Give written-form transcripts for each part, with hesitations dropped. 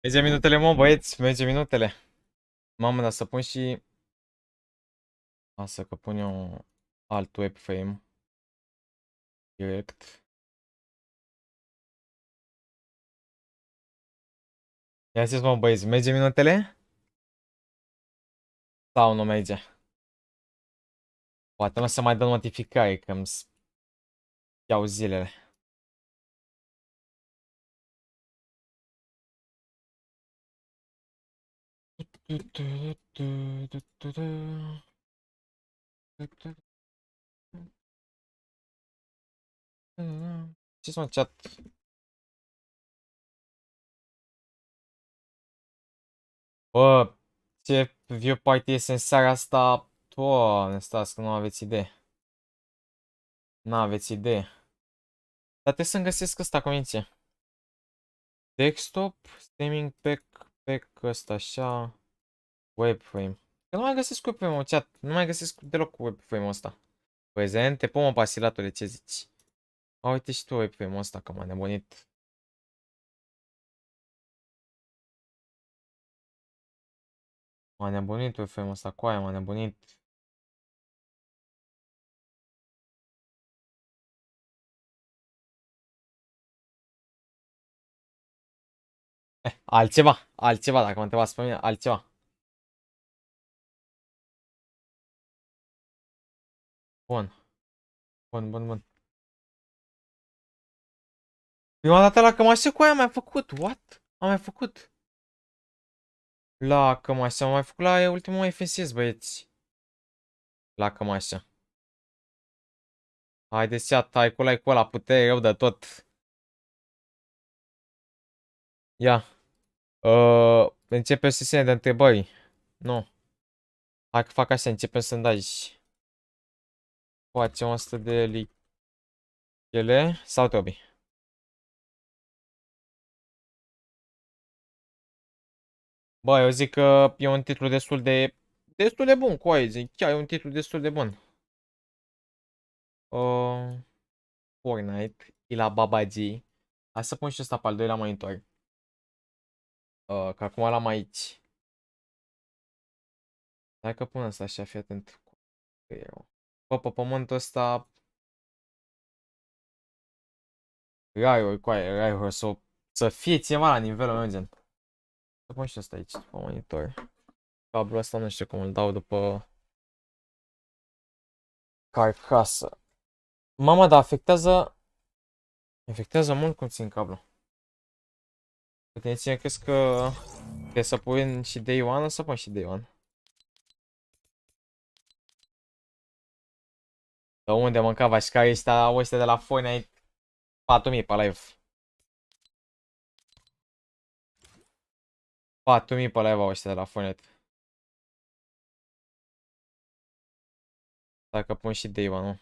Merge minutele, mă, băieți, merge minutele. Mamă, dar să pun și... Lasă că pun eu alt webframe. Direct. Ia zis, mă, băieți, merge minutele? Sau nu merge? Poate nu se mai dă notificare că îmi iau zilele. Ce sunt chat? Bă, ce view party este în seara asta? Doamne, stați că nu aveți idee. Nu aveți idee. Dar trebuie să-mi găsesc ăsta, Comenzi. Desktop, streaming pack ăsta așa, webframe. Că nu mai găsesc webframe-ul, chat. Nu mai găsesc deloc webframe-ul ăsta. Prezente, pomă pasilatule, ce zici? A, uite și tu webframe-ul ăsta, că m-a nebunit. M-a nebunit webframe-ul ăsta, cu aia m-a nebunit. Altceva, dacă mă întrebați pe mine, altceva. Bun, bun. Prima dată la cămașă cu aia am mai făcut, what? Am mai făcut. La cămașă am mai făcut la ultimul FNCS, băieți. La cămașă. Haideți, chat, hai cu like-ul ăla, putere rău de tot. Ia. Începem sesiunea de întrebări. Nu. Hai că fac așa, începem sondaji. Facem 100 de lichele sau Tobi? Bă, eu zic că e un titlu destul de bun, cu aia zic, chiar e un titlu destul de bun. Fortnite, e la babagi. Hai să pun și ăsta pe al doilea monitor. Că acum l-am aici. Hai că pun ăsta așa, fii atent. Bă, pe pământul ăsta... Raiuri, cu aia, raiuri, să fie ceva la nivelul meu, gen. Să pun și ăsta aici, pe monitor. Cablul ăsta nu știu cum îl dau după... Carcasă. Mama, dar afectează mult cum țin cablu. Atenție, crezi că trebuie să pun și day one, o să pun și day one. Dar unde mâncava și care ăștia de la Fortnite 4000 pe live. 4000 pe live au ăștia de la Fortnite. Dacă pun și day one, nu.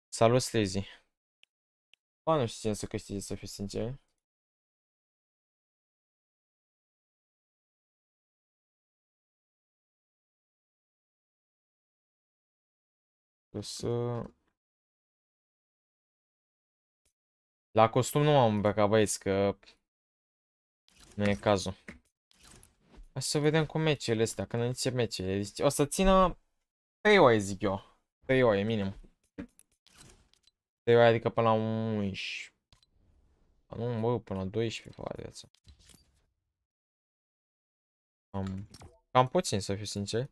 Salut, Slazy. Ba, nu știu cine să câștige, să fiu sincer. La costum nu m-am îmbrăcat, băieți, că nu e cazul. Hai să vedem cu meciurile astea, când încep meciurile. Deci, o să țină 3 ore, zic eu. 3 ore, minim. 3 ore, adică până la 11. Nu, bă, până la 12, fără viață. Cam puțin, să fiu sincer.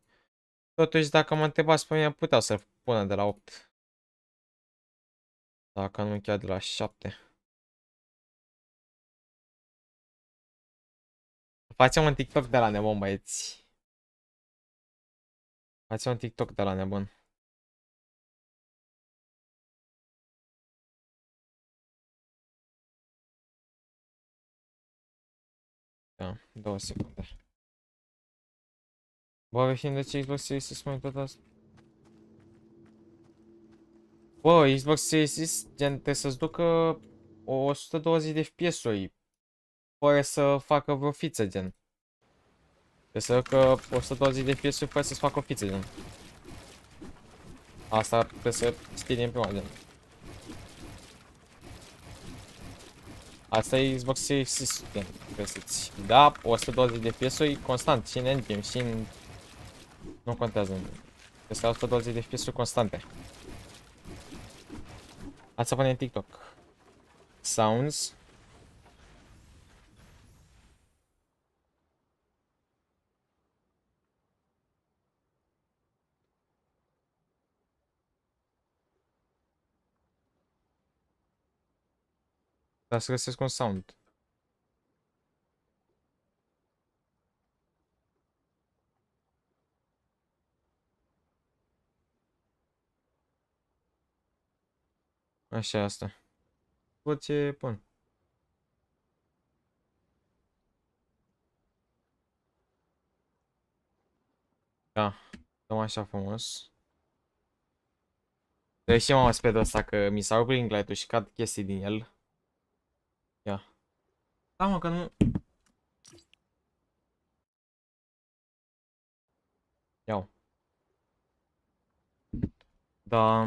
Totuși, dacă mă întrebați pe mine, putea să-l pună de la 8. Dacă nu chiar de la 7. Facem un TikTok de la nebun, băieți. Facem un TikTok de la nebun. Da, 2 secunde. Bă, Vehy, de ce Xbox Series S mai tot asta? Bă, Xbox Series S, gen, trebuie să-ți ducă 120 de FPS-uri fără să facă vreo fiță, gen. Trebuie să ducă 120 de FPS-uri fără să-ți facă o fiță, gen. Asta trebuie să știi din prima, gen. Asta e Xbox Series X, găsiți. Da, 120 de FPS-uri constant, și în endgame, și în... Nu contează. Este 120 de FPS-uri constante. Asta pune în TikTok. Sounds. Dar să găsesc un sound. Așa e asta. Văd ce pun. Da. Dăm așa frumos. Deși m-am spus ăsta că mi s-a rupt ring light-ul și cad chestii din el. Ia. Da, mă, că nu... Iau. Da.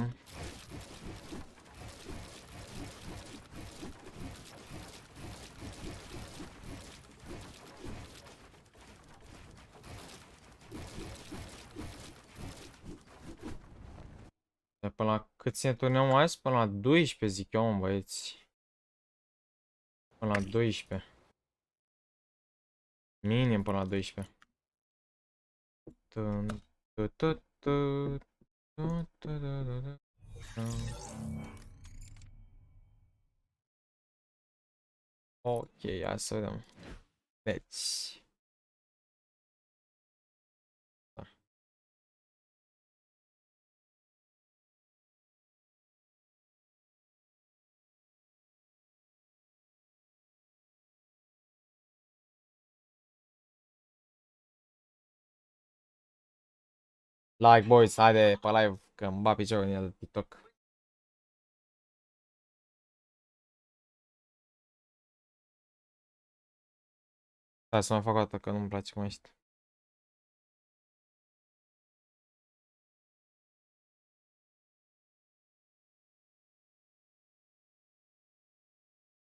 De până la cât se turneau azi? Până la 12, zic eu, mă, băieți. Până la 12. Minim până la 12. Ok, hai să vedem. Deci. Da. Like, boys, haide pe live, că îmi bat piciorul în el de TikTok. Hai să mai fac o dată, că nu-mi place cum ești.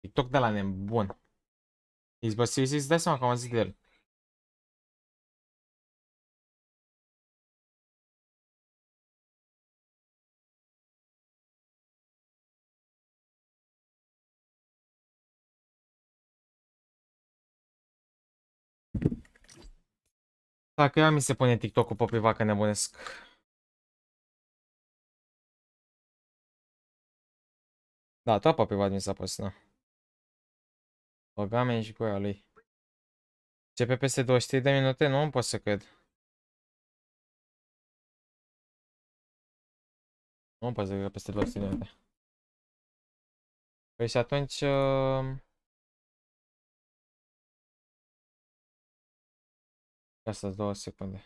TikTok de la nebun. Xbox Series X, dai seama că am zis de el. Dacă ea mi se pune TikTok-ul pe privat că nebunesc. Da, tot pe privat mi s-a pus, da. Băgame și cu ea lui. CP peste 23 de minute? Nu pot să cred. Nu pot să cred peste 23 de minute. Păi și atunci... Asta 2 secunde.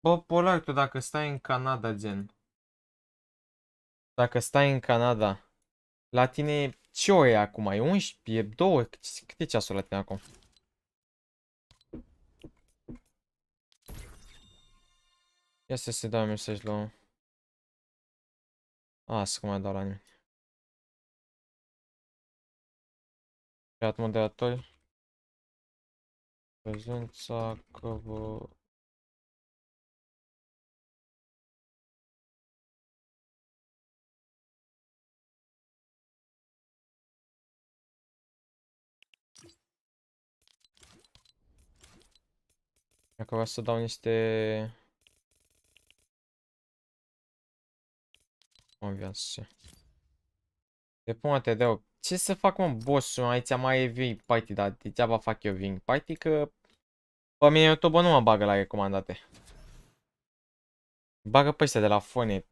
Bă, Polar, tu dacă stai în Canada, gen. Dacă stai în Canada, la tine ce ore e acum? E 11? E 2? Cât e ceasul la tine acum? Ia să se dau mesaj la... Să că mai dau la nimeni. Creat moderator. Prezența că vă... Dacă vreau să dau niște... Convianțe. De până te dau. Ce să fac, mă, boss-ul? Aici mai e Vehy party, dar degeaba fac eu Vehy party, că... Pe mine YouTube nu mă bagă la recomandate. Bagă pe ăștia de la Fone.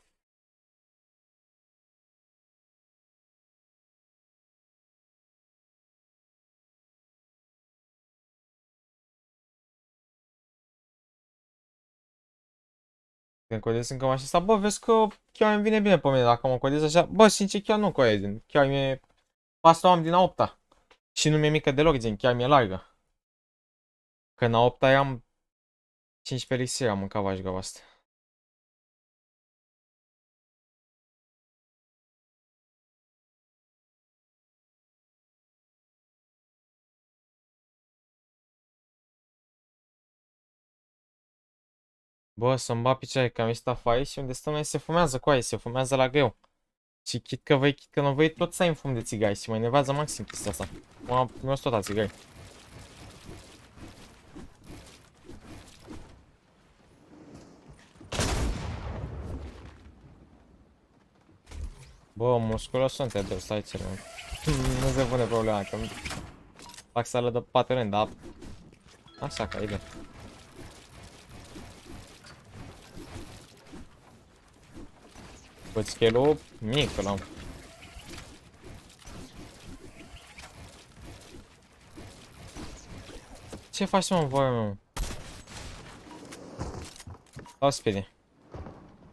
Când codez încă mai așa, bă, vezi că chiar îmi vine bine pe mine dacă mă codez așa. Bă, sincer, chiar nu codez. Chiar mi-e... Asta o am din a 8-a. Și nu mi-e mică deloc, gen, chiar mi-e largă. Când a 8 am 15 elixir, am mâncat vașga asta. Bă, să-mi bat picioare că am ieșit afară și unde stăm noi se fumează cu aia, se fumează la greu. Și chit că voi, chit că nu voi, tot să ai în fum de țigari și mă enervează maxim chestia asta. Mi-o tot la țigari. Bă, musculos sunt te dus, stai cel, nu se pune problema, că fac sală de 4 rând, dar așa ca idee. Bă, scale-ul mic ăla. Ce faci, mă, voi, mă? Dau speedy.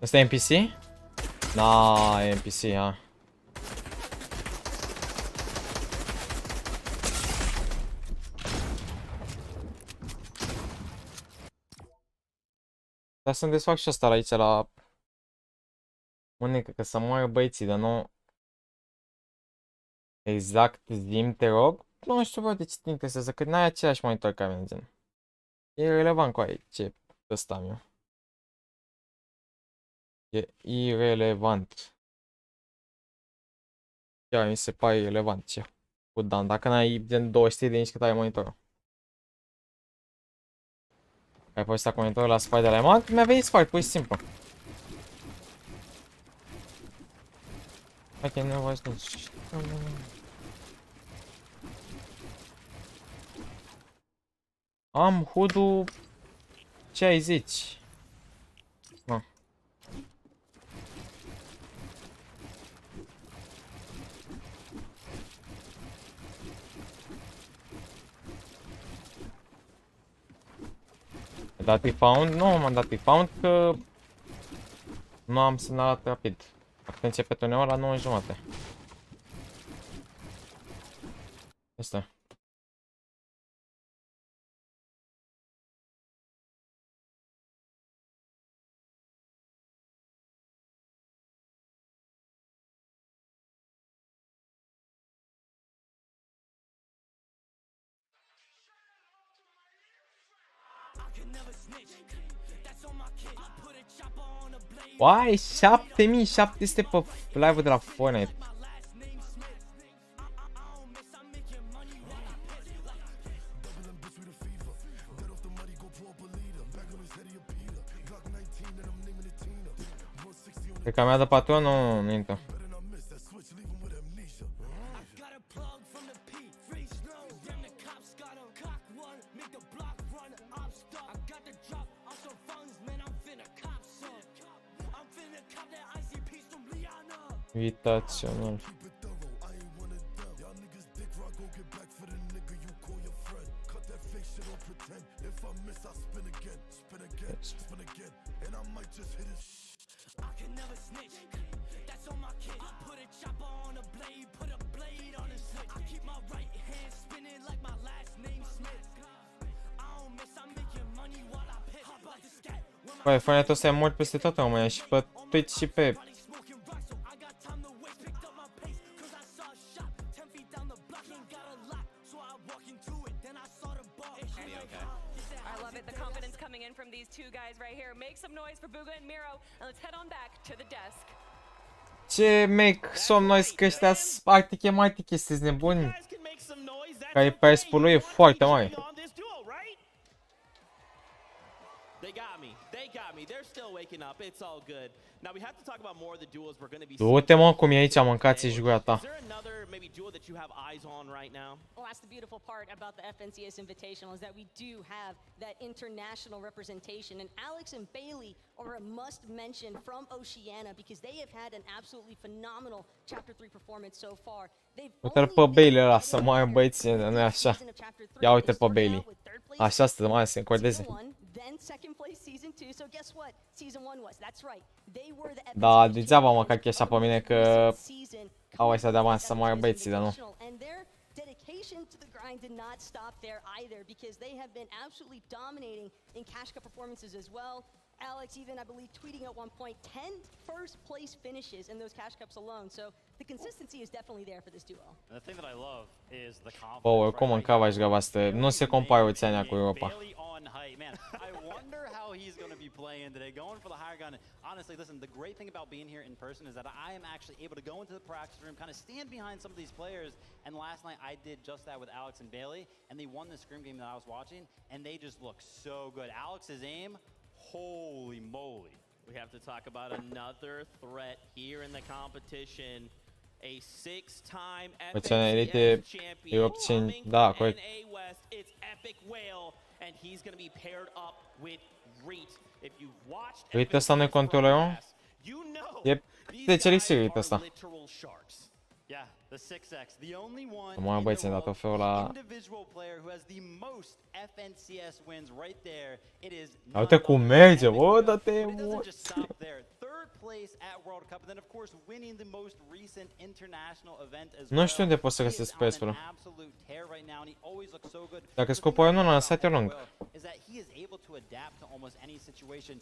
Ăsta e NPC? Na, e NPC, ha. Dar să-mi desfac și asta aici la... Mânecă, că să moară băieții, dar nu... Exact, zi-mi, te rog. Nu știu, bă, de ce te interesează, că n-ai același monitor ca mine, gen. E relevant cu aia, ce ăsta am eu. E irelevant. Chiar mi se pare irelevant ce cooldown. Dacă n-ai gen 200 de inci cât ai monitorul. Ai postat cu monitorul la spate de la mod? Mi-a venit spate, pur și simplu. Ok, nu vă nici. Am hood-ul 60. No. Dat found? Nu m-am dat found că nu am semnalat rapid. Atenție pe tuneu la 9:30. Asta. Uai, 7700 pe live-ul de la Fortnite. Cred că mi-a dat patron, nu intră. Invitațional. Băi, Fortnite ăsta e mult peste tot în România și pe Twitch și pe... Ce make some noise că ăștia artiche martiche, sunteți nebuni? Care perspul lui e foarte mare. Du-te, mă, cum e aici, mâncați și gura ta. Well, that's the beautiful part about the FNCS Invitational is that we do have that international representation, and Alex and Bailey are a must mention from Oceania because they have had an absolutely phenomenal Chapter 3 performance so far. Uite-l pe Bailey ăla să moară băieții, nu-i așa. Ia uite pe Bailey. Așa stă, mai se încordeze. Da, degeaba mă cac așa pe mine că au ăștia de avans să moară băieții, dar nu. grind did not stop there either, because they have been absolutely dominating in Cash Cup performances as well. Alex even, I believe, tweeting at one point, 10 first place finishes in those Cash Cups alone. So the consistency is definitely there for this duo. And the thing that I love is the confidence. Bă, oricum mâncava și găvaste. Nu se compară oțeania cu Europa. Bailey on height, man. I wonder how he's going to be playing today, going for the higher gun. Honestly, listen, the great thing about being here in person is that I am actually able to go into the practice room, kind of stand behind some of these players. And last night I did just that with Alex and Bailey, and they won the scrim game that I was watching, and they just look so good. Alex's aim, holy moly. We have to talk about another threat here in the competition. A 6-time FNCS champion coming from NA West. It's Epic Whale, and he's going to be paired up with Reet. If you've watched Reet ăsta nu-i controllerul? You know, E de ce Reet ăsta? literal sharks. Yeah, the 6X, the only one Mă băieți, ne-a dat tot felul la... individual player who has the most FNCS wins right there. It is Uite cum merge, bă, dă-te doesn't just stop there. Third place at World Cup, and then of course winning the most recent international event as well. Nu știu unde pot să găsesc prețul. Dacă scopul nu l-a lăsat eu lung. Is that he is able to adapt to almost any situation,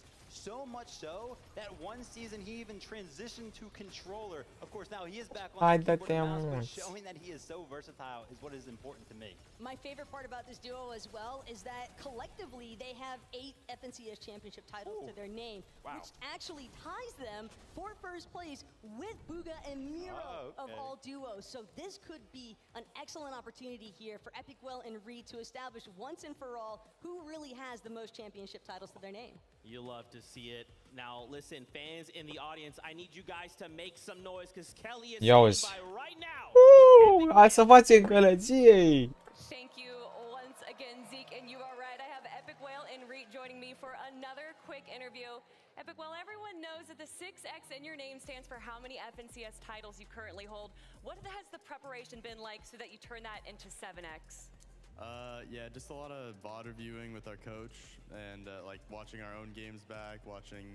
so much so that one season he even transitioned to controller. Of course, now he is back on the keyboard and mouse, but showing that he is so versatile is what is important to me. My favorite part about this duo as well is that collectively they have 8 FNCS championship titles to their name, which actually ties them for first place with Bugha and Miro of all duos. So this could be an excellent opportunity here for Epic Whale and Reed to establish once and for all who really has the most championship titles to their name. You love to see it. Now, listen, fans in the audience, I need you guys to make some noise because Kelly is standing by right now. Hai să facem gălăgie! Thank you once again, Zeke, and you are right. I have Epic Whale and Reet joining me for another quick interview. Epic Whale, everyone knows that the 6X in your name stands for how many FNCS titles you currently hold. What has the preparation been like so that you turn that into 7X? Yeah, just a lot of VOD reviewing with our coach and like watching our own games back, watching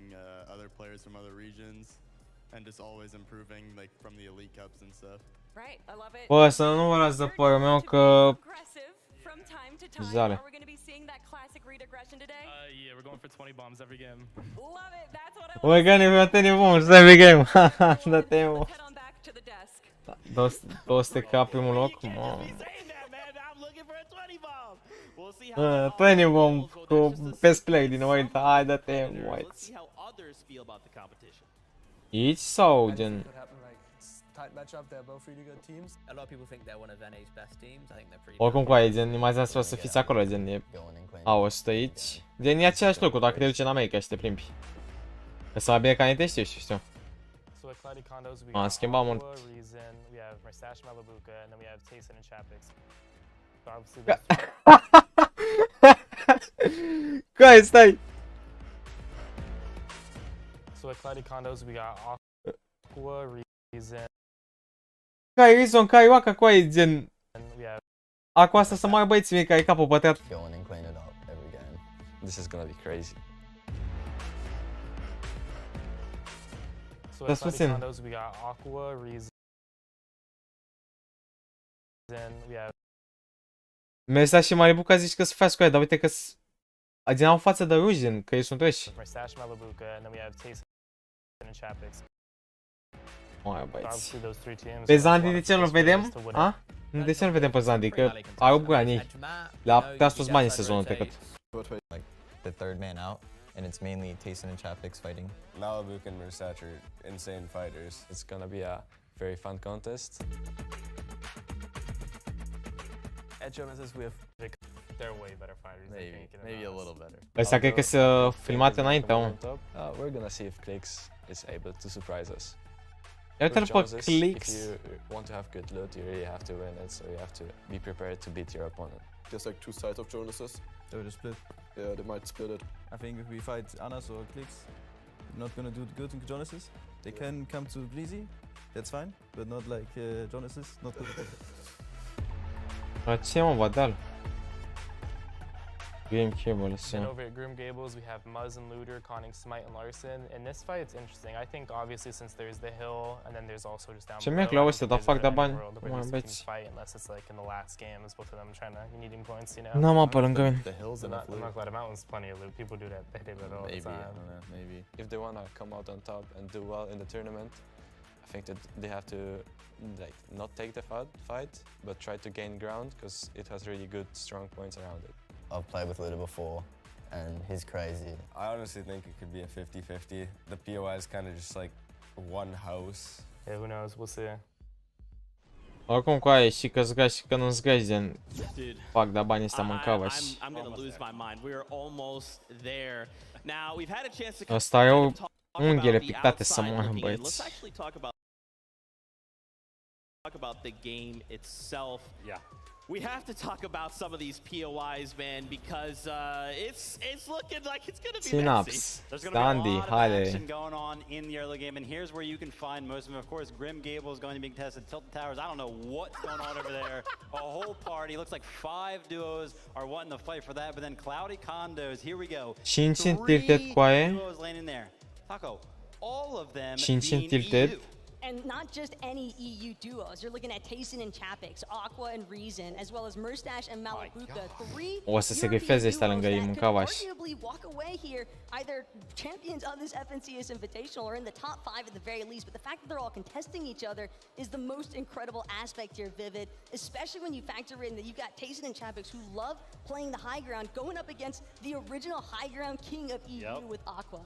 other players from other regions, and just always improving like from the elite cups and stuff. Right, I love it. Bă, să nu vă las de părul meu că... Zale. Are we going to be seeing that classic Reed aggression today? Yeah, we're going for 20 bombs every game. Love it. That's what I want. We're gonna be 20 bombs every game. Dă-te mă. 200 ca primul loc, mă. 20 bomb cu best play din White. Hai, dă-te White. Aici sau gen... Tight matchup, they're both really good teams. A lot of people think they're one of NA's best teams. I think they're pretty. Oricum cu aia, gen, imaginează să fiți acolo, gen, e... A, 100 aici. Gen, e același lucru dacă te duci în America și te plimbi. Că să mai bine ca nete știu. Am schimbat mult. Kai, stai! So at Cloudy Condos we got Aqua, Reason. Kai, Reason, Kai, Waka, cu aia, gen... Acum asta să mai băieții mei care e capul pătrat. Go on and clean it up every game. This is gonna be crazy. So at Cloudy Condos we got Aqua, Reason. We have... Mersi și Maribuca zici că să faci cu aia, dar uite că gen au față de ruși, gen, că ei sunt răși. Mai băieți. Pe Zandi de ce nu-l vedem? A? De ce nu-l vedem pe Zandi? Că are 8 ani ei. Le-a tras toți banii în sezonul trecut. Like the third man out, and it's mainly Tayson and Chapix fighting. Malabuk and Mersacher, insane fighters. It's gonna be a very fun contest. At Genesis we have they're way better fighters. Maybe a little better. Ăsta cred că s-a filmat înainte, mă. We're gonna see if Clicks is able to surprise us. Ia uite-l pe Clicks. If you want to have good loot, you really have to win it, so you have to be prepared to beat your opponent. There's like two sides of Jonas's. They would split. Yeah, they might split it. I think if we fight Anas or Clicks, we're not gonna do good in Jonas's. They can come to Breezy, that's fine, but not like Jonas's, not good. Ce mă, Vadal? Game Cables Then ya. over at Groom Gables, we have Muzz and Looter conning Smite and Larson. In this fight, it's interesting. I think obviously since there's the hill and then there's also just down Ce below, mi-e clau I ăsta, don't dar think fac de there's a bani. world where Mă these two beți. can fight unless it's like in the last game, as both of them trying to needing points, you know. N-am apă lângă mine. The hills I'm enough not, I'm not glad about one's plenty of loot. People do that. They do that all Maybe, the time. Maybe. If they wanna come out on top and do well in the tournament, I think that they have to like not take the fight, but try to gain ground because it has really good, strong points around it. I've played with Luda before, and he's crazy. I honestly think it could be a 50-50. The POI is kind of just like one house. Yeah, who knows? We'll see. Oricum cu aia și că zgași și că nu zgași, gen Dude, fac de bani ăsta mâncava și... I'm gonna lose my mind. We're almost there. Now we've had a chance to Ăsta e o talk unghiile about the pictate să outside moară, looking in. Let's băieți. actually talk about the game itself. Yeah. We have to talk about some of these POIs, man, because it's looking like it's gonna be messy. Synaps, There's going to be a Dandy, lot of haide. action going on in the early game, and here's where you can find most of them. Of course, Grim Gable is going to be tested. Tilt the Towers, I don't know what's going on over there. A whole party. Looks like 5 duos are wanting to fight for that, but then Cloudy Condos, here we go. 5 sunt 3 tilted cu aia. duos landing there. Taco, all of them 5 sunt being tilted. EU. And not just any EU duos. You're looking at Tayson and Chapix, Aqua and Reason, as well as Mustache and Malabuka. 3 O să se European grifeze ăsta duos lângă ei, that mâncava could și... arguably walk away here, either champions of this FNCS Invitational or in the top 5 at the very least. But the fact that they're all contesting each other is the most incredible aspect here, Vivid. Especially when you factor in that you've got Tayson and Chapix who love playing the high ground, going up against the original high ground king of EU with Aqua.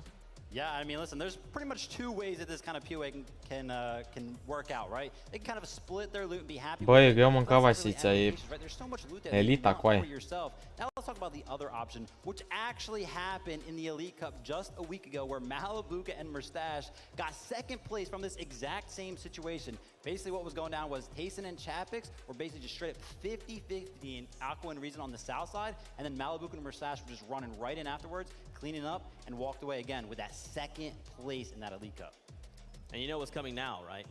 Yeah, I mean, listen, there's pretty much 2 ways that this kind of POA can work out, right? They can kind of split their loot and be happy Băi, e with it. greu Plus, mâncava it's și really ți ai advantageous, right? There's so much loot that you elita want cu aia. for yourself. Now let's talk about the other option, which actually happened in the Elite Cup just a week ago, where Malabuka and Mustache got 2nd place from this exact same situation. Basically what was going down was Tayson and Chapix were basically just straight up 50-50 in Aqua and Reason on the south side, and then Malabuka and Mustache were just running right in afterwards, cleaning up, and walked away again with that 2nd place in that Elite Cup. And you know what's coming now, right?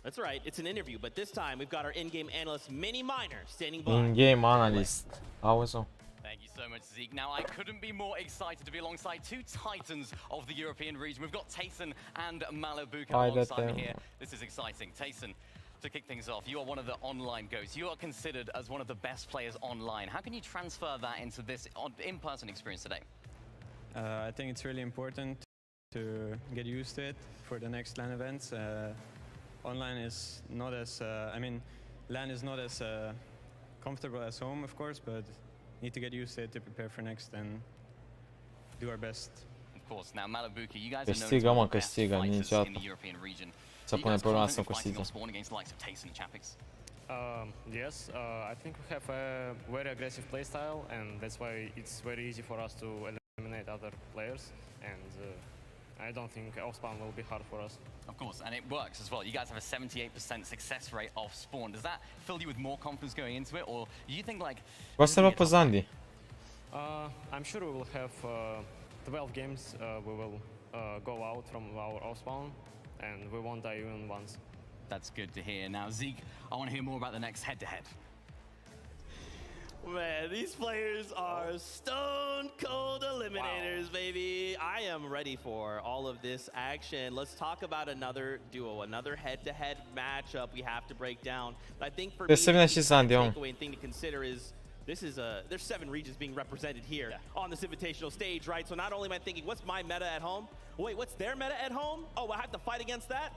That's right, it's an interview, but this time we've got our in-game analyst, Mini Miner, standing by. In-game analyst. Auzi-o. Thank you so much, Zeke. Now, I couldn't be more excited to be alongside 2 titans of the European region. We've got Tayson and Malabuka alongside me here. This is exciting. Tayson, to kick things off, you are one of the online goats. You are considered as one of the best players online. How can you transfer that into this in-person experience today? I think it's really important to get used to it for the next LAN events. Online is not as, LAN is not as comfortable as home, of course, but need to get used to it to prepare for next and do our best. Of course. Now, Malabuka, you guys are known Câștigă, as mă, one of the best câștigă, fighters niciodată. in the European region. Să Are you pune guys problema confident să fighting câștige. on spawn against the likes of Tayson and Chapix? Yes, I think we have a very aggressive playstyle, and that's why it's very easy for us to eliminate other players. And I don't think off spawn will be hard for us. Of course, and it works as well. You guys have a 78% success rate off spawn. Does that fill you with more confidence going into it, or do you think like? O să-l pe Zandi. I'm sure we will have 12 games. We will go out from our off spawn, and we won't die even once. That's good to hear. Now, Zeke, I want to hear more about the next head-to-head. Man, these players are stone cold eliminators, baby. I am ready for all of this action. Let's talk about another duo, another head-to-head matchup we have to break down. But I think for me, the takeaway thing to consider is there's 7 regions being represented here on this invitational stage, right? So not only am I thinking, what's my meta at home? Wait, what's their meta at home? Oh, I have to fight against that?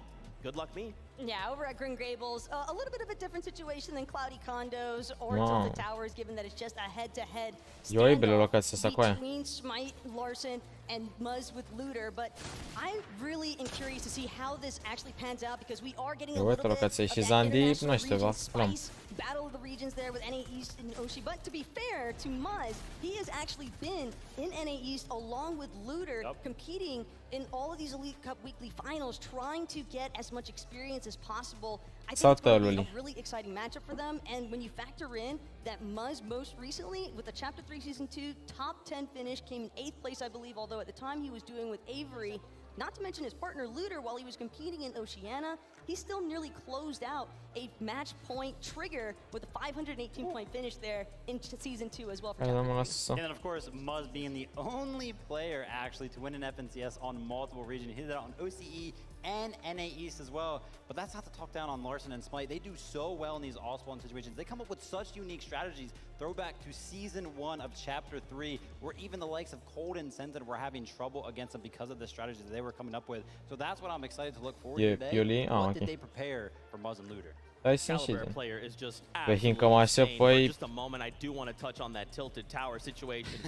Good luck me. Yeah, over at Green Gables, a little bit of a different situation than Cloudy Condos or Wow. Tilted Towers, given that it's just a head-to-head standoff between Smite, Larson, and Muzz with Looter. But I really am curious to see how this actually pans out, because we are getting a little bit of that international region spice, battle of the regions there with NA East and Oshi. But to be fair to Muzz, he has actually been in NA East along with Looter, competing in all of these Elite Cup weekly finals, trying to get as much experience as possible. I think it's going to be a really exciting matchup for them. And when you factor in that Muzz most recently, with the Chapter 3 Season 2 top 10 finish, came in 8th place, I believe, although at the time he was doing with Avery, not to mention his partner Looter while he was competing in Oceania, he still nearly closed out a match point trigger with a 518-point finish there in Season 2 as well for Aynen Chapter 3. nasılsa. And then, of course, Muzz being the only player actually to win an FNCS on multiple regions. He did that on OCE and NA East as well. But that's not to talk down on Larson and Smite. They do so well in these all-spawn situations. They come up with such unique strategies. Throwback to Season 1 of Chapter 3, where even the likes of Cold and Sentin were having trouble against them because of the strategies that they were coming up with. So that's what I'm excited to look forward to today. What did they prepare for Muzz and Looter? Caliber player is just Vehy camasa foi just a moment. I do want to touch on that tilted tower situation.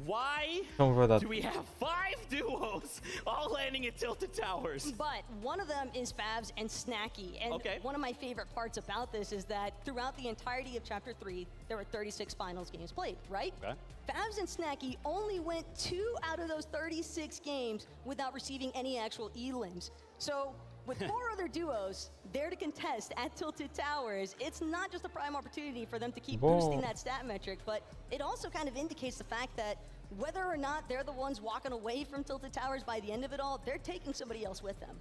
Why verdade. do we have 5 duos all landing at tilted towers? But one of them is Favs and Snacky. And one of my favorite parts about this is that throughout the entirety of Chapter 3, there were 36 finals games played, right? Okay. Favs and Snacky only went 2 out of those 36 games without receiving any actual elims. So with 4 other duos there to contest at Tilted Towers, it's not just a prime opportunity for them to keep boosting that stat metric, but it also kind of indicates the fact that whether or not they're the ones walking away from Tilted Towers by the end of it all, they're taking somebody else with them.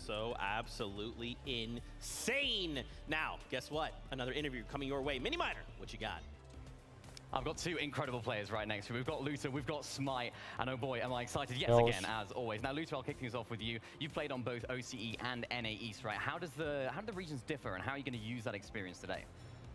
So absolutely insane. Now, guess what? Another interview coming your way. Mini Miner, what you got? I've got 2 incredible players right next to me. We've got Looter, we've got Smite, and oh boy, am I excited yet again, as always. Now, Looter, I'll kick things off with you. You've played on both OCE and NA East, right? How do the regions differ, and how are you going to use that experience today?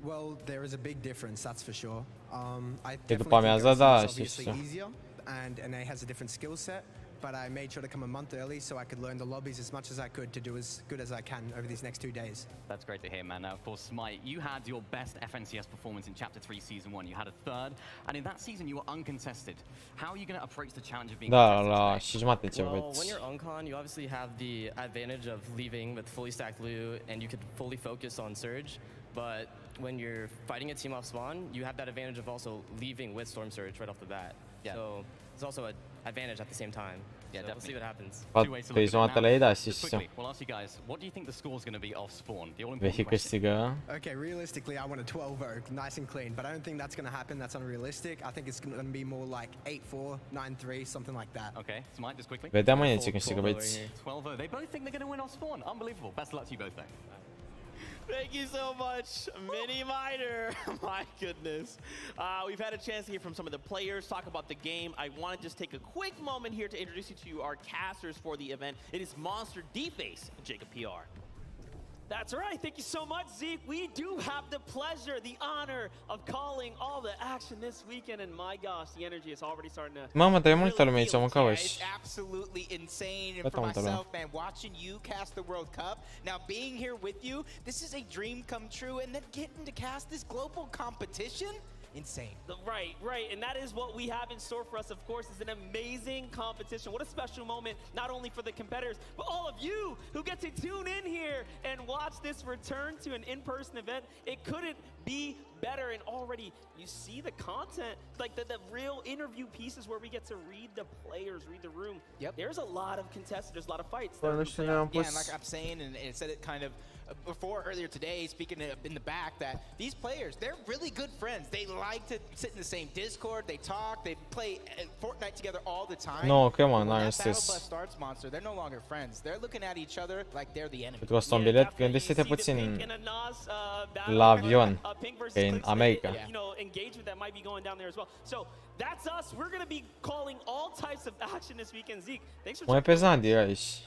Well, there is a big difference, that's for sure. I După definitely think amiază, da, OCE is știi obviously ce. easier, and NA has a different skill set. But I made sure to come a month early so I could learn the lobbies as much as I could to do as good as I can over these next 2 days. That's great to hear, man. Now, of course, Smite, you had your best FNCS performance in Chapter 3 Season 1. You had a 3rd, and in that season you were uncontested. How are you going to approach the challenge of being contested today? Well, when you're uncon, you obviously have the advantage of leaving with fully stacked loot, and you could fully focus on Surge. But when you're fighting a team off spawn, you have that advantage of also leaving with Storm Surge right off the bat. Yeah. So it's also an advantage at the same time. Yeah, so definitely. We'll see what happens. Just quickly, we'll ask you guys, what do you think the score's going to be off spawn? The Vehy câștigă. Okay, realistically, I want a 12-0, nice and clean. But I don't think that's going to happen. That's unrealistic. I think it's going to be more like 8-4, 9-3, something like that. Okay, Smite, just quickly. Vedem mâine ce câștigă, băieți. 12-0. They both think they're going to win off spawn. Unbelievable. Best of luck to you both, though. Thank you so much, Mini Miner. My goodness. We've had a chance to hear from some of the players, talk about the game. I want to just take a quick moment here to introduce you to our casters for the event. It is Monster, D-Face, and Jacob PR. That's right. Thank you so much, Zeke. We do have the pleasure, the honor of calling all the action this weekend, and my gosh, the energy is already starting to. Mamă, dar e multă lume aici, mă cauți. It's absolutely insane, and for myself, man, watching you cast the World Cup, now being here with you, this is a dream come true, and then getting to cast this global competition. Insane. Right, and that is what we have in store for us, of course. It's an amazing competition. What a special moment, not only for the competitors, but all of you who get to tune in here and watch this return to an in-person event. It couldn't be better, and already you see the content, like the real interview pieces where we get to read the players, read the room. Yep. There's a lot of contested, there's a lot of fights. Yeah, and like I'm saying, and it said it kind of before earlier today, speaking in the back, that these players, they're really good friends. They like to sit in the same Discord, they talk, they play Fortnite together all the time. No, come on, when n-am that battle zis. bus starts, Monster, they're no longer friends. They're looking at each other like they're the enemy. Cât costă un bilet? Gândește-te puțin la avion, că e în America. You know, engagement that might be going down there as well. So that's us. We're going to be calling all types of action this weekend. Zeke, thanks for Mai pesant e aici.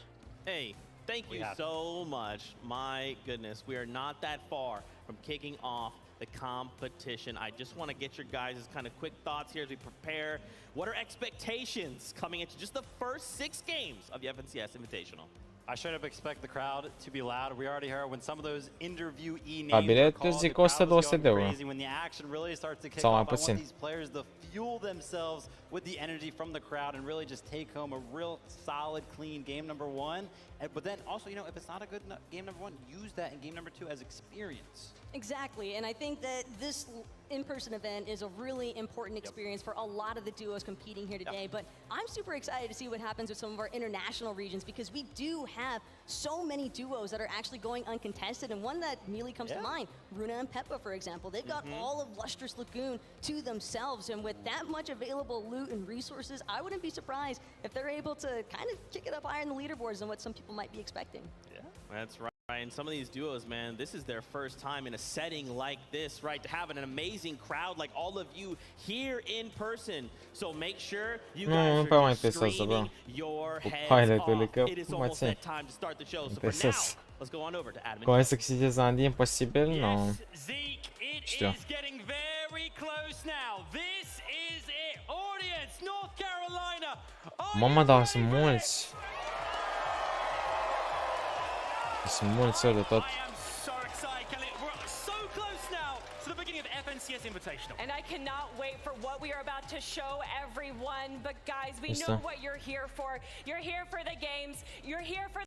Hey, thank you so much. My goodness, we are not that far from kicking off the competition. I just want to get your guys' kind of quick thoughts here as we prepare. What are expectations coming into just the first 6 games of the FNCS Invitational? I straight up expect the crowd to be loud. We already heard when some of those interviewee names Bilet, are called, zic the crowd was 100-200 de going euro. crazy. When the action really starts to kick Sau mai off, I want puțin. these players to fuel themselves with the energy from the crowd and really just take home a real solid, clean game number 1. But then also, you know, if it's not a good game number 1, use that in game number 2 as experience. Exactly, and I think that this in-person event is a really important experience for a lot of the duos competing here today, but I'm super excited to see what happens with some of our international regions, because we do have so many duos that are actually going uncontested, and one that immediately comes to mind, Runa and Peppa, for example. They've got all of Lustrous Lagoon to themselves, and with that much available loot and resources, I wouldn't be surprised if they're able to kind of kick it up higher in the leaderboards than what some people might be expecting. Yeah, that's right. And some of these duos, man, this is their first time in a setting like this, right? To have an amazing crowd like all of you here in person. So make sure you guys are just screaming your heads off. It is almost that time to start the show. So for now, let's go on over to admin. Cum să câștige Zandy imposibil? Nu. Știu. Mama, dar sunt mulți. Sunt mulți ori de tot. And I cannot wait for what we are about to show everyone. But guys, we know what you're here for. You're here for the games. You're here for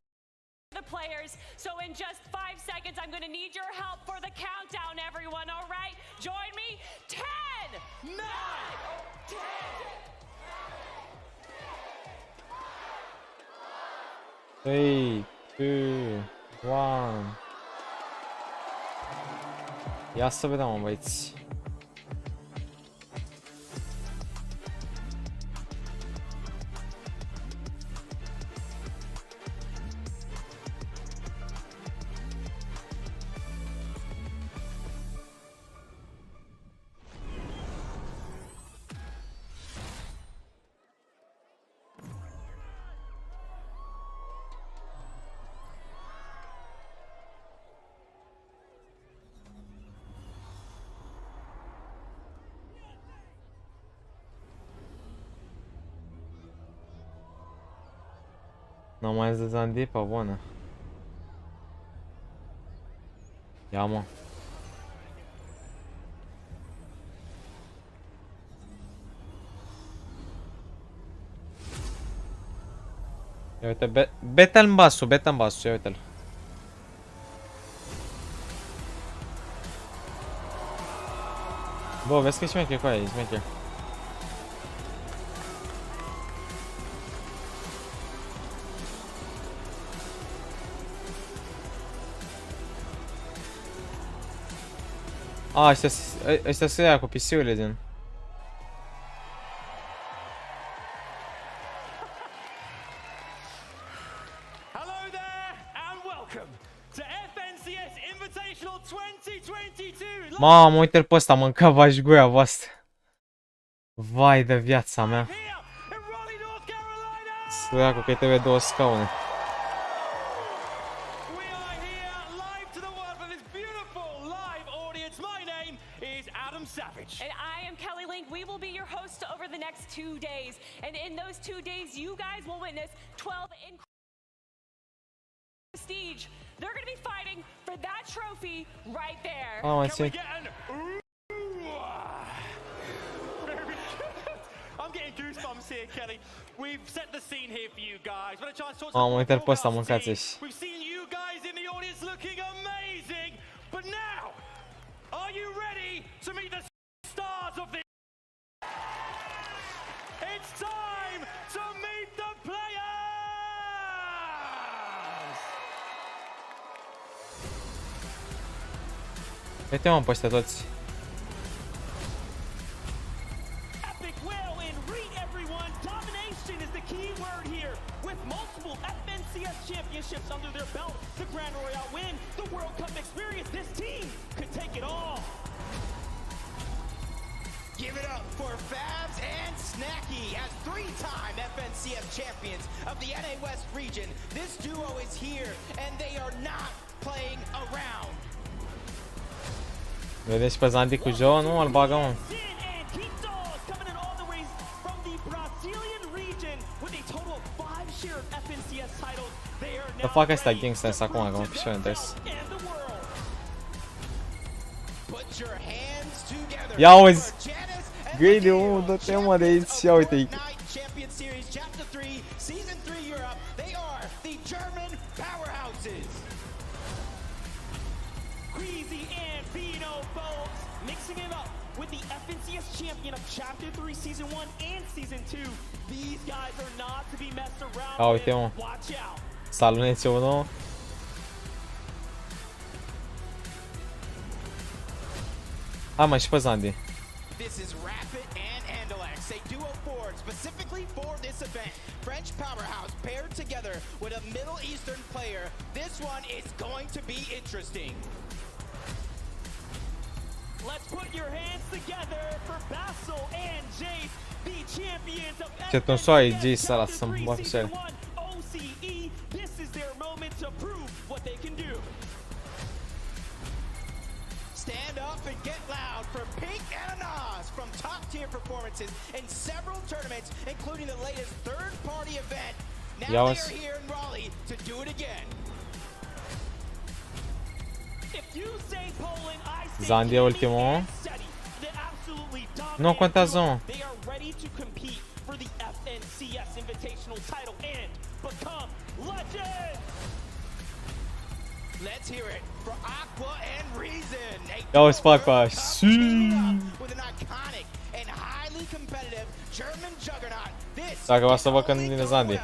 the players. So in just 5 seconds, I'm going to need your help for the countdown, everyone. All right? Join me. 10, 9, 10. 3, 2, 1. Ia să vedem, mă, băieți. N-am mai zis Zandy, pe bună. Ia, mă. Ia uite, beta-l în basul, beta în basul, ia uite-l. Bă, vezi că e șmecher cu aia, e șmecher. A, ăștia se ia cu PC-urile din. Mamă, uite-l pe ăsta, mânca v-aș goia voastră. Vai de viața mea. Săracu că-i trebuie 2 scaune. And I am Kelly Link. We will be your hosts over the next 2 days. And in those 2 days, you guys will witness 12 prestige. They're going to be fighting for that trophy right there. Oh, I see. I'm getting goosebumps here, Kelly. We've set the scene here for you guys. Mamă, uite-l pe ăsta, mâncați-și. We've seen you guys in the audience looking amazing. But now, are you ready to meet the stars of this? It's time to meet the players! Uite, mă, pe ăștia toți. Epic will and read everyone. Domination is the key word here. With multiple FNCS championships under their belt, the Grand Royale win, the World Cup experience, this team could take it all. Give it up for Fabs and Snacky as 3-time FNCS champions of the NA West region. This duo is here and they are not playing around. Vedeți pe Zandy cu Joe? Nu, îl bagă, mă. Să fac ăsta gangsters acum, că mă pișo interes. Ia auzi! Greedy, mă, dă-te, mă, de aici, ia uite-i. Mixing it up with the FNCS champion of Chapter 3 Season 1 and Season 2. These guys are not to be messed around with. Watch out. Saluneți unul. Hai, mă, și pe Zandy. This is Rapid and Andalex release a duo forward specifically for this event. French powerhouse paired together with a Middle Eastern player. This one is going to be interesting. Let's put your hands together for Basil and Jace, the champions of Ce non so i Jace ăla să mă bag Season 1 OCE. This is their moment to prove what they can do. Stand up and get loud for Pink and Anas from top-tier performances in several tournaments, including the latest third-party event. Now they are here in Raleigh to do it again. If you say Poland, I say Zandi e ultimul. Nu contează, mă. They are ready to compete for the FNCS Invitational title and become legends. Let's hear it for Aqua and Reason. Ia uzi fac pe aia. With an iconic and highly competitive German juggernaut. This Dacă va să văd când vine Zandi.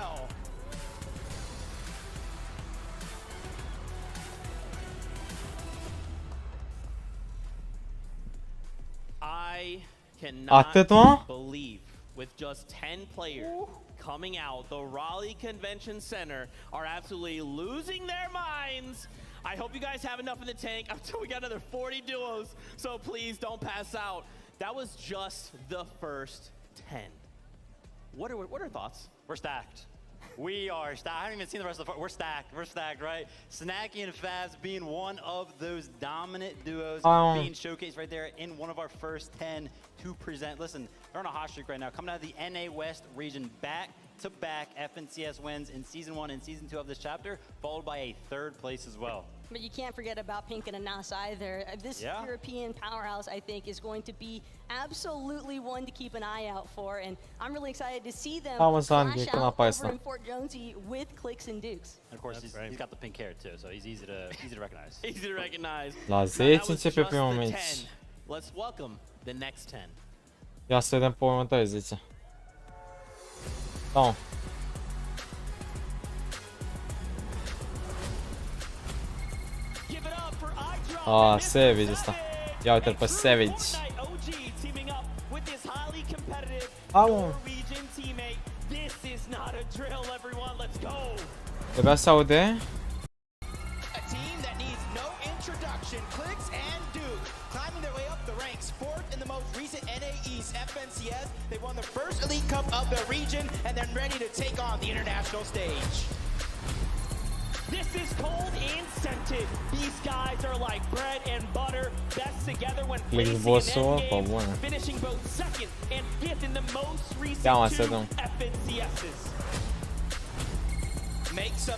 I cannot believe with just 10 players coming out, the Raleigh Convention Center are absolutely losing their minds. I hope you guys have enough in the tank until we got another 40 duos, so please don't pass out. That was just the first 10. What are thoughts? We're stacked. We are stacked. I haven't even seen the rest of the. We're stacked. We're stacked, right? Snacky and Faz being one of those dominant duos, being showcased right there in one of our first 10 to present. Listen, they're on a hot streak right now, coming out of the NA West region, back-to-back FNCS wins in Season 1 and Season 2 of this chapter, followed by a third place as well. But you can't forget about Pink and Anas either. This European powerhouse, I think, is going to be absolutely one to keep an eye out for, and I'm really excited to see them flash out over in Fort Jonesy with Clicks and Dukes. And of course, he's got the pink hair too, so he's easy to recognize. Easy to recognize. La 10 începe primul meci. Let's welcome the next 10. Ia să vedem pe următoare 10. Da. Savage ăsta. Ia uite-l pe Savage. Trebuia să aude. Climbing their way up the ranks, fourth in the most recent NA East FNCS. They won the first Elite Cup of their region and they're ready to take on the international stage. This is cold and scented. These guys are like bread and butter, best together when placing an endgame, finishing both second and fifth in the most recent two FNCSs.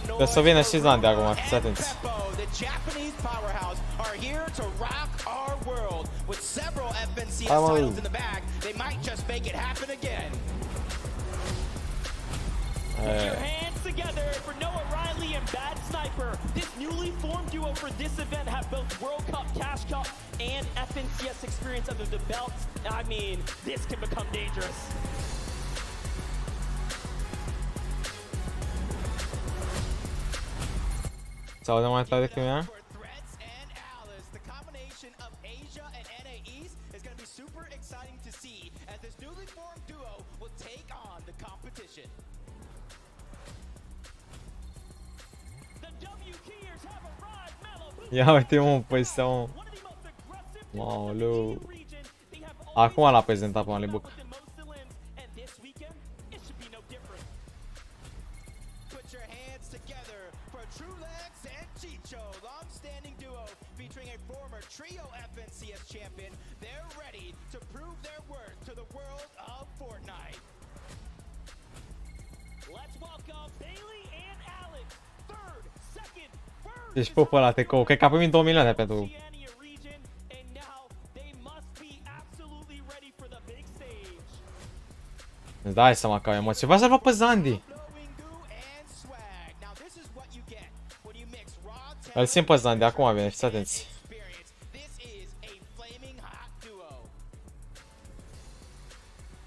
Trebuie să vină și Zandi acum, fiți atenți. The Japanese powerhouse are here to rock our world. With several FNCS titles in the bag, they might just make it happen again. Put your hands together for Noah Riley and Bad Sniper. This newly formed duo for this event have both World Cup, Cash Cup, and FNCS experience under the belts. I mean, this can become dangerous. Sau de mai tare decât mea? Ia uite mă, pe ăsta mă. Maoleu. Acum l-a prezentat pe Malibuc. Trio FNCS champion, they're ready to prove their worth to the world of Fortnite. Let's welcome Vehy and Alex, third, second, first. Deci popă la TCO, cred că a primit 2 milioane pentru... Îți dai seama că au emoții. V-ați luat pe Zandi. Îl simt pe Zandi, acum vine, fiți atenți.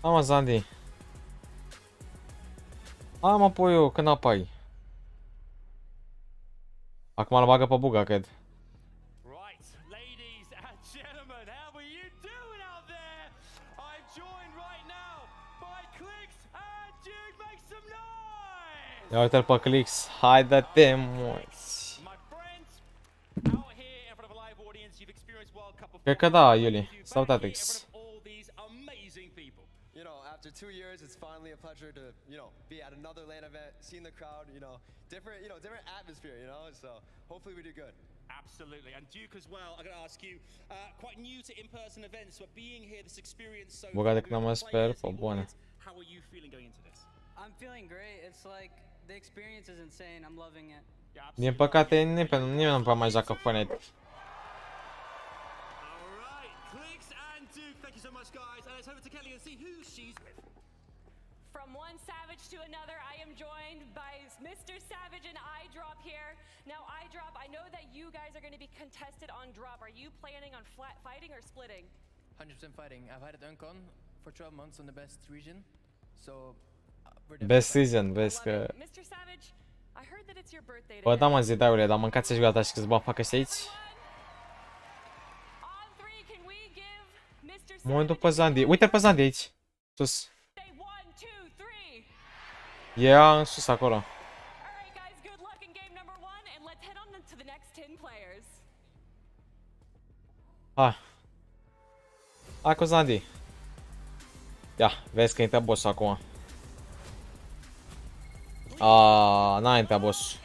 Hai mă, Zandi. Hai mă, puiu, când apai. Acum îl bagă pe buga, cred. Ia uite-l pe Clix. Hai dă-te mulți. Cred că da, Iuli. Sau Tatix. You know, after 2 years, it's finally a pleasure to, be at another LAN event, seeing the crowd, different atmosphere, so hopefully we do good. Absolutely, and Duke as well, I'm going to ask you, quite new to in-person events, but being here, this experience so Băgat de că mă sper, pe bune. how are you feeling going into this? I'm feeling great. It's like, the experience is insane. I'm loving it. Din păcate, nimeni nu prea mai joacă Fortnite. From one Savage to another, I am joined by Mr. Savage and iDrop here. Now, iDrop, I know that you guys are going to be contested on drop. Are you planning on fighting or splitting? 100% fighting. I've had it Uncon for 12 months on the best region, so Best season, vezi că... Mr. Savage, I heard that it's your birthday Bă, today. da mă, zidaule, dar mâncați-și gata și câțiva facă și aici. Mă duc pe Zandi. Uite-l pe Zandi aici. Sus. Era în sus acolo. Hai. Hai cu Zandi. Ia, vezi că intră boss acum. N-a intrat boss.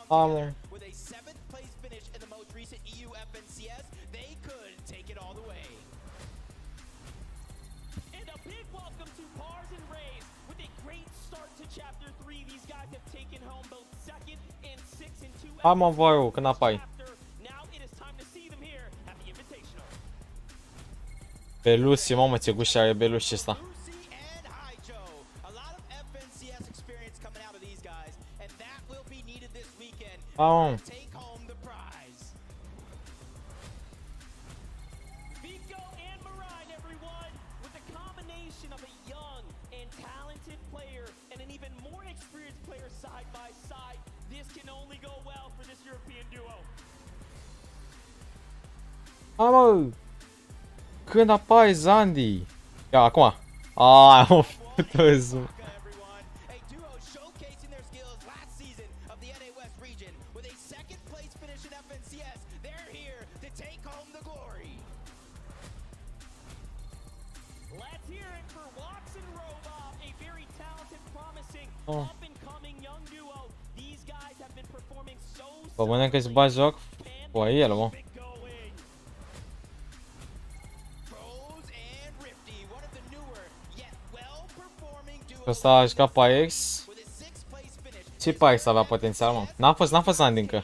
Mă. With a 7th place finish in the most recent EU FNCS, they could take it all the way. And a big welcome to Pars and Rays. With a great start to Chapter 3, these guys have taken home both 2nd and 6th and 2. Hai mă, voiu, când apai. Now it is time to see them here at the Invitational. Belusi, mamă, ce gușă are Belusi ăsta. Mă. Mă. Când apare Zandi? Ia, acum. Am putut. Bă, mănânc că-ți bagi joc? Bă, el, mă. Ăsta a jucat pe X. Ce pe X avea potențial, mă? N-a fost Zandi încă.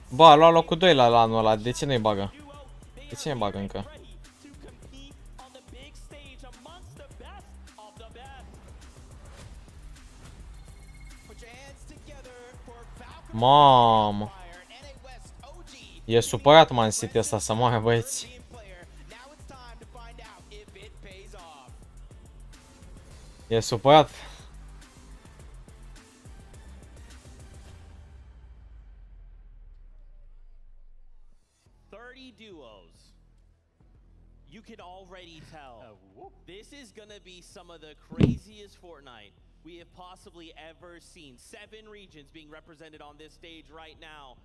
Bă, a luat locul 2 la anul ăla, de ce nu-i bagă? De ce nu-i bagă încă? Mamă. E supărat Man City ăsta să moare, băieți. E supărat. You can already tell this is gonna be some of the craziest Fortnite we have possibly ever seen. 7 regions being represented on this stage right now.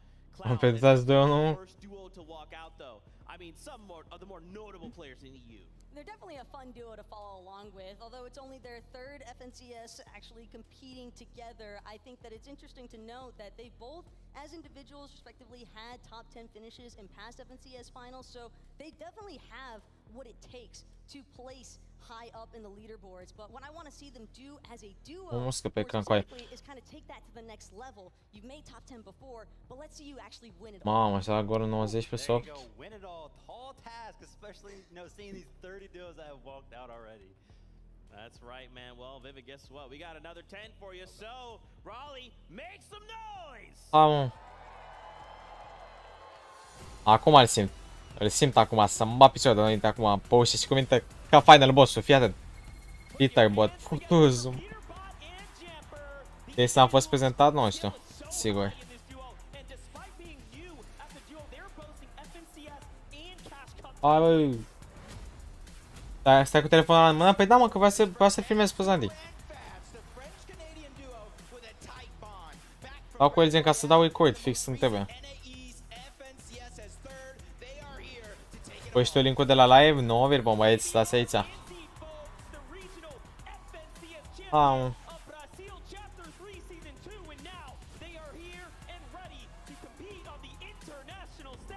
Am peditați de unul. First duo to walk out though. I mean, some of the more notable players in EU. They're definitely a fun duo to follow along with, although it's only their 3rd FNCS actually competing together. I think that it's interesting to note that they both, as individuals respectively, had top 10 finishes in past FNCS finals, so they definitely have what it takes to place high up in the leaderboards. But what I want to see them do as a duo more specifically is kind of take that to the next level. You've made top 10 before, but let's see you actually win it all. Mamă, așa golul 90 pe soft. Win it all, tall task, especially seeing these 30 duos that have walked out already. That's right, man. Well, Vivid, guess what? We got another 10 for you. So, Raleigh, make some noise! Acum îl simt. Îl simt acum, să-mi bat piciorul de înainte acum, pe ușă și cuvinte ca final boss-ul, fii atent. Peterbot, futuzul. Este am fost prezentat? Nu știu, sigur. Hai bă. Stai cu telefonul în mână? Păi da mă, că vreau să filmez pe Zandi. Dau cu el gen ca să dau record, fix când trebuie. Păi știu link-ul de la live? Nu, Virbom, băieți, stați aici. Mă.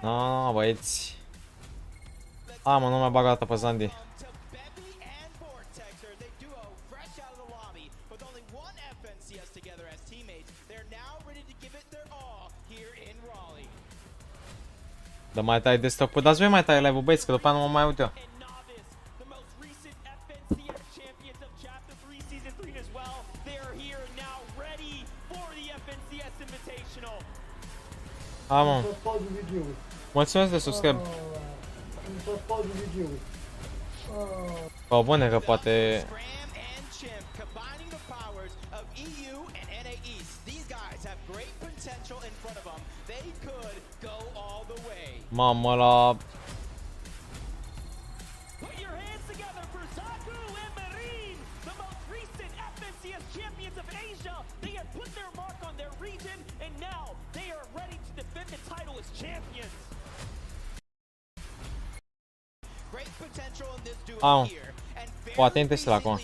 No, băieți. Mă, nu mai bag o dată pe Zandi. Dar mai tai desktop-ul, dați voi mai tai live-ul, băieți, că după aia nu mă mai aud eu. Mă. Mulțumesc de subscribe. O, bune că poate... Mamă, la... Au. Poate interesul acum.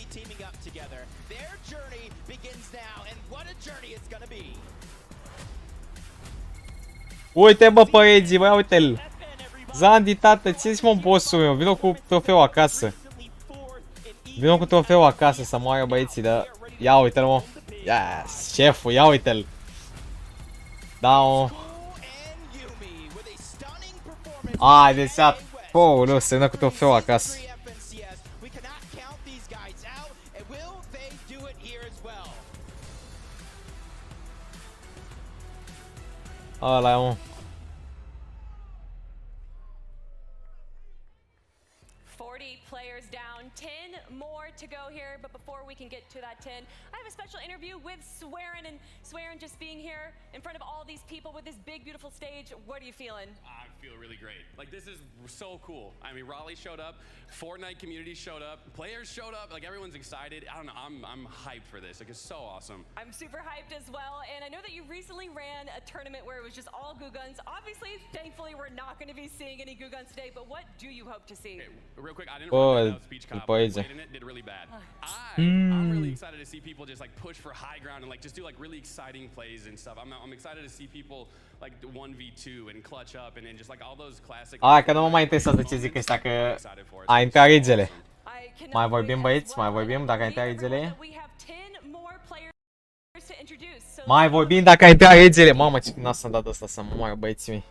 Uite bă păieții, bă, uite-l. Zandi, tată, țineți mă bossul meu, vină cu trofeul acasă. Vină cu trofeul acasă să moară băieții, da. Ia uite-l mă. Yes, șeful, ia uite-l. Da, mă. Ai, de seat. Oh, nu, se vină cu trofeul acasă. Ăla e, mă. 40 players down, 10 more to go here, but before we can get to that 10, I have a special interview with Swearin, and Swearin just being here in front of all these people with this big, beautiful stage. What are you feeling? I feel really great. Like, this is so cool. I mean, Raleigh showed up, Fortnite community showed up, players showed up, like everyone's excited. I don't know, I'm hyped for this. Like, it's so awesome. I'm super hyped as well, and I know that you recently ran a tournament where it was just all goo guns. Obviously, thankfully, we're not going to be seeing any goo guns today, but what do you hope to see? Okay, real quick, I didn't run that speech cop, but I played in it, did really bad. I'm really excited to see people just like push for high ground and like just do like really exciting plays and stuff. I'm excited to see people like 1v2 and clutch up and just like all those classic. Hai că nu mă mai interesează ce zic ăștia, că a intrat regele. Mai vorbim băieți, mai vorbim dacă a intrat regele. Mai vorbim dacă a intrat regele. Mamă, ce n-a să-mi dat ăsta să mă moară băieții mei.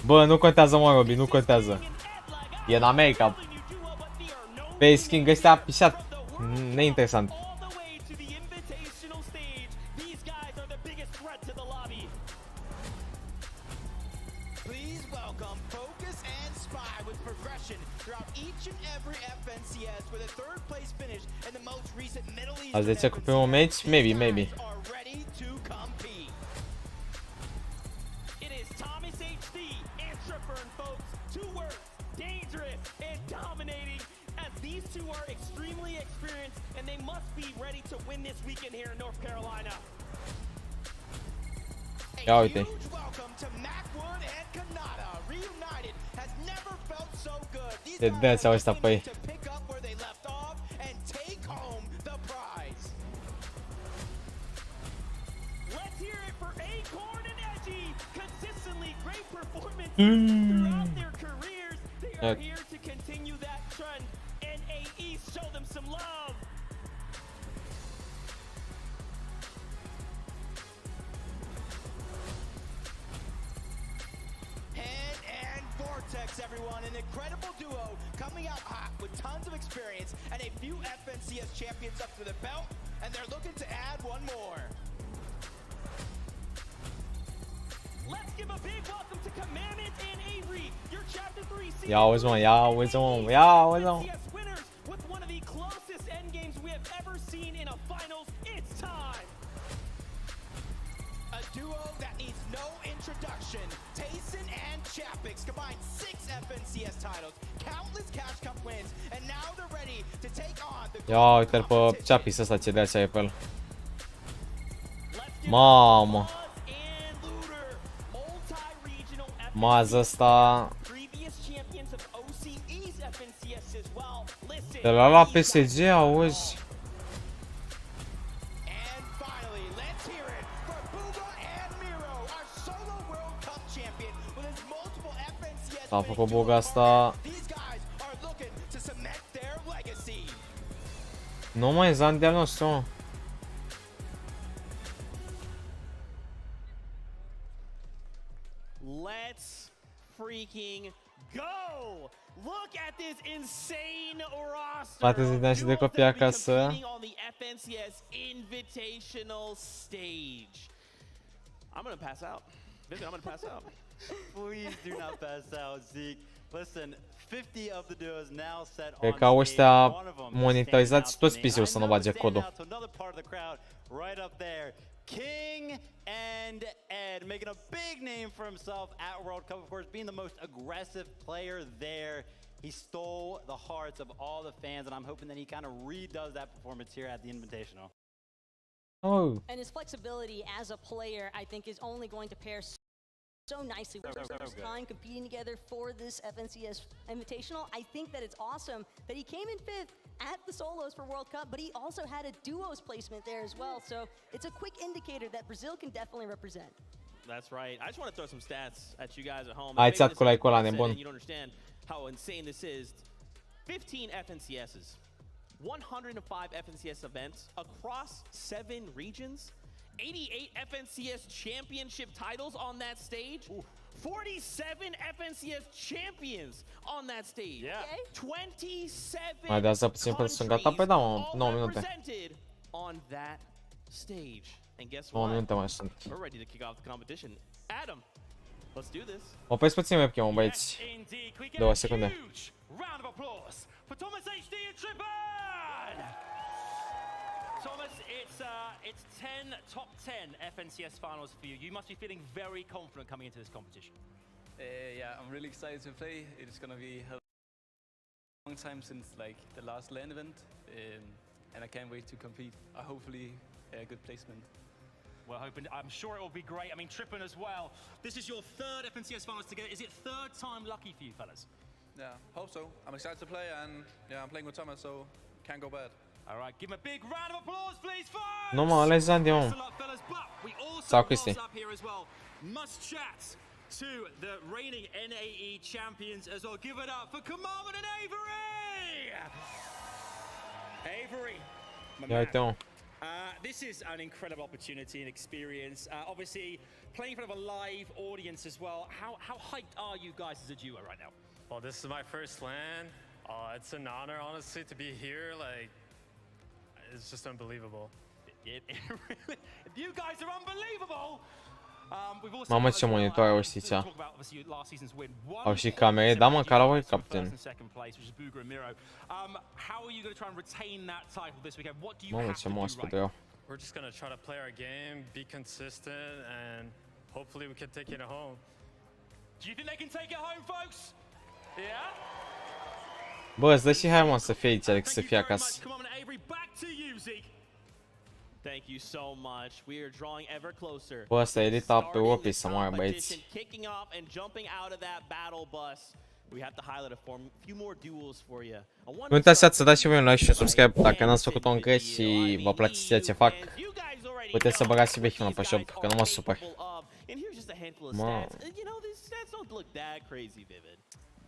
Bă, nu contează mă, Robi, nu contează. E în America. Pe skin ăștia pișat. Neinteresant. Ați de ce cu primul match? Maybe. Ia uite. Ce dance au ăștia pe ei. Everyone, an incredible duo coming out hot with tons of experience and a few FNCS champions up to the belt, and they're looking to add one more. Ja auzi, mă, ia auzi, mă, ia auzi, mă. With one of the closest end games we have ever seen in a finals. It's time. A duo that needs no introduction. Tayson and Chapix combined 6 FNCS titles, countless Cash Cup wins, and now they're ready to take on the Ia uite-l pe Chapis ăsta, ce de-aia e pe el. Mamă. Mază ăsta. De la PSG, auzi. S-a făcut buga asta. Nu mai e zan de-al nostru, mă. Let's freaking go! Look at this insane roster. Poate zideam și de copii acasă. On the FNCS Invitational stage. I'm gonna pass out. Vivian, I'm gonna pass out. Please do not pass out, Zeke. Listen, 50 of the duos now set on Cred că ăștia monitorizați toți PC-ul să nu bage codul. Right up there. King and Ed making a big name for himself at World Cup, of course, being the most aggressive player there. He stole the hearts of all the fans, and I'm hoping that he kind of redoes that performance here at the Invitational. Oh. And his flexibility as a player, I think, is only going to pair so nicely with their first time competing together for this FNCS Invitational. I think that it's awesome that he came in 5th at the solos for World Cup, but he also had a duos placement there as well. So it's a quick indicator that Brazil can definitely represent. That's right. I just want to throw some stats at you guys at home. Hai ți-at cu like-ul ăla nebun. You don't understand how insane this is. 15 FNCSs, 105 FNCS events across 7 regions. 88 FNCS championship titles on that stage. 47 FNCS champions on that stage. Yeah. 27 Mai dați puțin până sunt gata? Păi da, mă, 9 minute. On that stage. And guess 9 what? minute mai sunt. We're ready to kick off the competition. Adam, let's do this. Opriți puțin webcam-ul, băieți. 2 secunde. Round of applause for Thomas HD and Trippin! Thomas, it's 10 top 10 FNCS finals for you. You must be feeling very confident coming into this competition. Yeah, I'm really excited to play. It's gonna be a long time since like the last LAN event, and I can't wait to compete. Hopefully, a good placement. Well, I'm sure it will be great. I mean, Trippin as well. This is your 3rd FNCS finals together. Is it 3rd time lucky for you, fellas? Yeah, hope so. I'm excited to play, and yeah, I'm playing with Thomas, so can't go bad. All right, give him a big round of applause, please, folks. Nu mă, ales Zandi, mă. Sau Cristi. Must chat to the reigning NAE champions as well. Give it up for Kamala and Avery. Avery, Ia uite, mă. this is an incredible opportunity and experience. Obviously, playing in front of a live audience as well. How hyped are you guys as a duo right now? Well, this is my first LAN. It's an honor, honestly, to be here. Like, it's just unbelievable. You guys are unbelievable. Mamă, ce monitoare au ăștia aici. Au și camere, da mă, ca la World Cup. Mamă, ce moaspă de eu. We're just gonna try to play our game, be consistent, and hopefully we can take it home. Do you think they can take it home, folks? Yeah? Bă, îți dă și hai, mă, să fie aici, adică să fie acasă. Thank you so much. We are drawing ever closer. Bă, ăsta e edita pe OP să moară, băieți. Kicking off and jumping out of that battle bus. We have to highlight a few more duels for you. Nu uitați să dați și voi un like și un subscribe dacă n-ați făcut-o încă și vă place ceea ce fac. Puteți să băgați și Vehy pe shop, că nu mă supăr. Mă.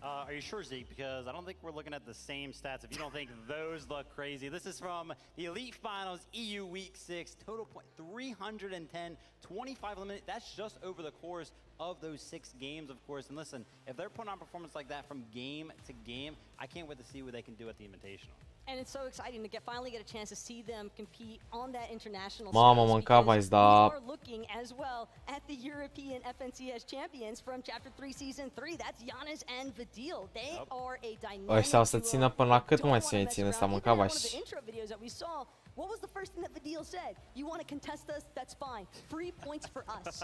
Are you sure, Zeke? Because I don't think we're looking at the same stats if you don't think those look crazy. This is from the Elite Finals EU Week 6. Total point 310, 25 eliminated. That's just over the course of those 6 games, of course. And listen, if they're putting on performance like that from game to game, I can't wait to see what they can do at the Invitational. And it's so exciting to finally get a chance to see them compete on that international Mamă, space mâncava-i, because we da. are looking as well at the European FNCS champions from Chapter 3 Season 3. That's Giannis and Vadil. They are a dynamic Ăștia o să duo. țină până la cât Don't mai wanna ține mess ține ăsta, around. Even in mâncava one of the și... intro videos that we saw, what was the first thing that Vadil said? You want to contest us? That's fine. 3 points for us.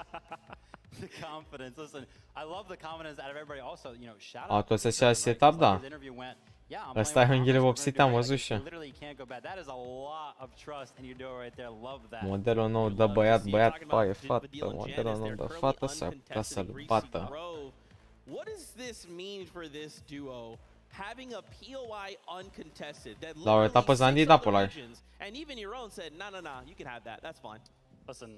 The confidence. Listen, I love the confidence out of everybody. Also, you know, shout A, out tu să se setup, da. Ăsta e hânghiile boxite, am văzut și. Modelul nou dă băiat, paie, fată. Modelul nou dă fată, s-ar putea să-l bată. What does this mean for this duo? Having a POI uncontested that La o etapă Zandi da polar. and even your own said, no, you can have that. That's fine. Listen,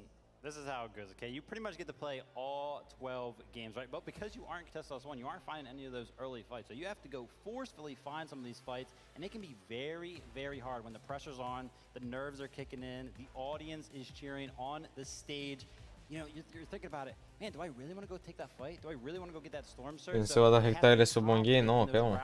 this is how it goes, okay? You pretty much get to play all 12 games, right? But because you aren't contested plus one, you aren't finding any of those early fights. So you have to go forcefully find some of these fights, and it can be very, very hard when the pressure's on, the nerves are kicking in, the audience is cheering on the stage. You know, you're thinking about it. Man, do I really want to go take that fight? Do I really want to go get that storm surge? Când se vadă hectarele sub un game, nu, că mă.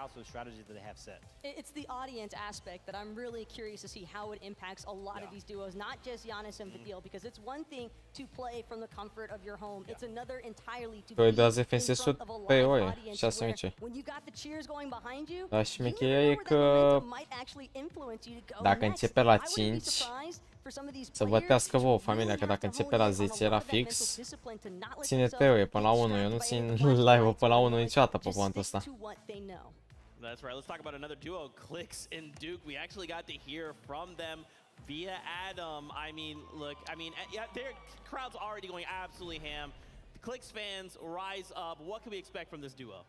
It's the audience aspect that I'm really curious to see how it impacts a lot of these duos, not just Giannis and Vadil, because it's one thing to play from the comfort of your home. It's another entirely to be in front of a live audience where when you got the cheers going behind you, Dar șmecheria e că dacă începe la 5, să bătească vouă familia, că dacă începe la 10 era fix. Ține teorie până la 1, eu nu țin live-ul până la 1 niciodată pe punctul ăsta. That's right. Let's talk about another duo, Clix and Duke. We actually got to hear from them via Adam. I mean, look, yeah, their crowd's already going absolutely ham. The Clix fans rise up. What can we expect from this duo?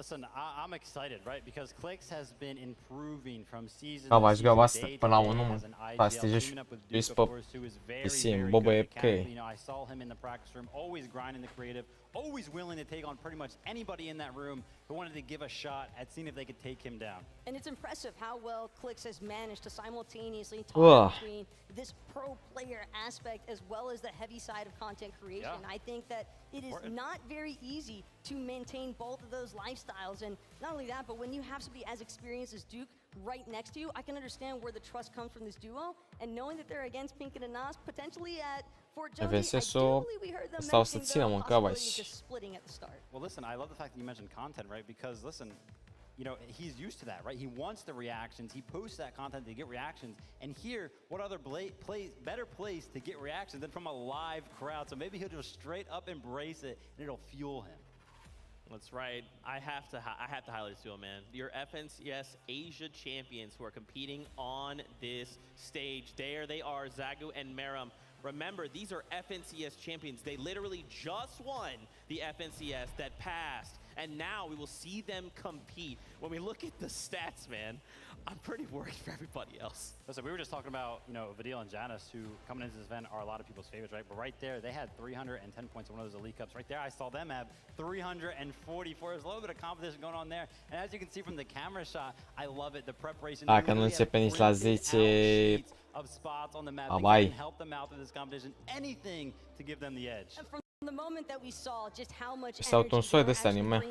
Listen, I'm excited, right? Because Clix has been improving from season to to season, asta day până la 1, as an mă. IGL, teaming up with Duke, of course, who is very, very Bobă good e mechanically. You know, I saw him in the practice room, always grinding the creative, always willing to take on pretty much anybody in that room who wanted to give a shot at seeing if they could take him down. And it's impressive how well Clix has managed to simultaneously talk between this pro player aspect as well as the heavy side of content creation. I think that it is not very easy to maintain both of those lifestyles. And not only that, but when you have somebody as experienced as Duke right next to you, I can understand where the trust comes from this duo. And knowing that they're against Pink and Nas, potentially at Fort Jones, I do believe we heard them mentioning the possibility of just splitting at the start. Well, listen, I love the fact that you mentioned content, right? Because, listen, you know, he's used to that, right? He wants the reactions. He posts that content to get reactions. And here, what other better place to get reactions than from a live crowd? So maybe he'll just straight up embrace it, and it'll fuel him. That's right. I have to highlight this duo, man. Your FNCS Asia champions who are competing on this stage. There they are, Zagu and Meram. Remember, these are FNCS champions. They literally just won the FNCS that passed. And now we will see them compete. When we look at the stats, man, I'm pretty worried for everybody else. Listen, we were just talking about, you know, Vadil and Giannis, who coming into this event are a lot of people's favorites, right? But right there, they had 310 points in one of those Elite Cups. Right there, I saw them have 344. There's a little bit of competition going on there. And as you can see from the camera shot, I love it. The preparation. Dacă nu începe nici la 10, of spots on the map bye. that can help them out in this competition. Anything to give them the edge. And from the moment that we saw just how much Sau un soi de ăsta anime.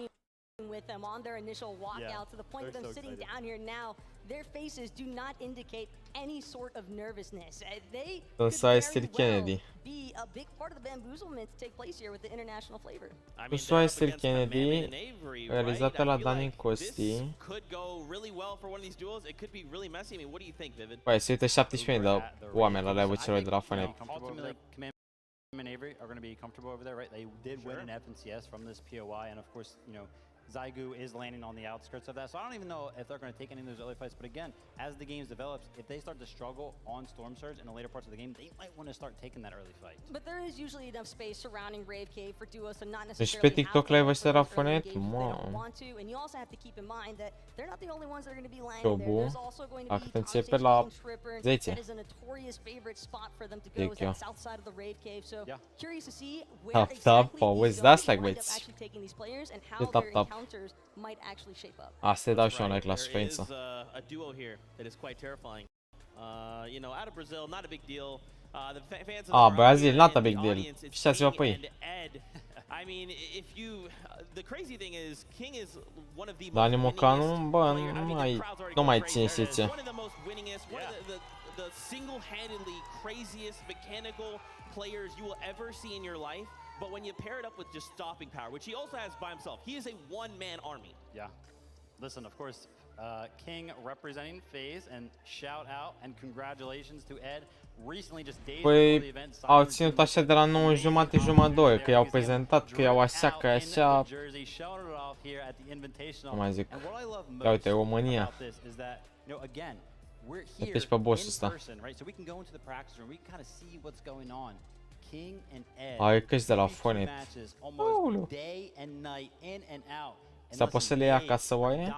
with them on their initial walkout to the point of them sitting down here now, their faces do not indicate any sort of nervousness. They could very well be a big part of the bamboozlement to take place here with the international flavor. Soai Stil Kennedy, realizată la Dani Costi. Could go really well for one of these duels. It could be really messy. I mean, what do you think, Vivid? Păi, se uită 17.000 de oameni la live-ul celor de la Fanet. And Avery are going to be comfortable over there, right? They did win an FNCS from this POI, and of course, you know, Zygu is landing on the outskirts of that. So I don't even know if they're going to take any of those early fights. But again, as the game develops, if they start to struggle on Storm Surge in the later parts of the game, they might want to start taking that early fight. But there is usually enough space surrounding Rave Cave for duos to not Deci necessarily pe TikTok live ăsta era Fanet, want to. And you also have to keep in mind that they're not the only ones that are going to be landing there. There's also going to be începe la 10. That is a notorious favorite spot for them to go is that south side of the Rave Cave. So curious to see where exactly these guys end up actually taking these players and how their encounters might actually shape up. Asta dau și un like la suferință. A duo here that is quite terrifying. You know, out of Brazil, not a big deal. The fans Brazil, not a big deal. Fișați-vă pe ei. I mean, if you, the crazy thing is, King is one of the Dar most Nimocanul, bă, nu mai țin one știți. of the most winningest, one of the single-handedly craziest mechanical players you will ever see in your life. But when you pair it up with just stopping power, which he also has by himself, he is a one-man army. Yeah. Listen, of course, King representing FaZe, and shout out and congratulations to Ed. Recently, just days before the event, Păi, au ținut așa de la 9 jumate, jumătate 2, că i-au prezentat, că i-au așa, că așa. Cum mai zic? Ia uite, România. Uite-și pe boss-ul ăsta. Are căști de la Fortnite. Aoleu. Asta poți să le ia acasă, oare?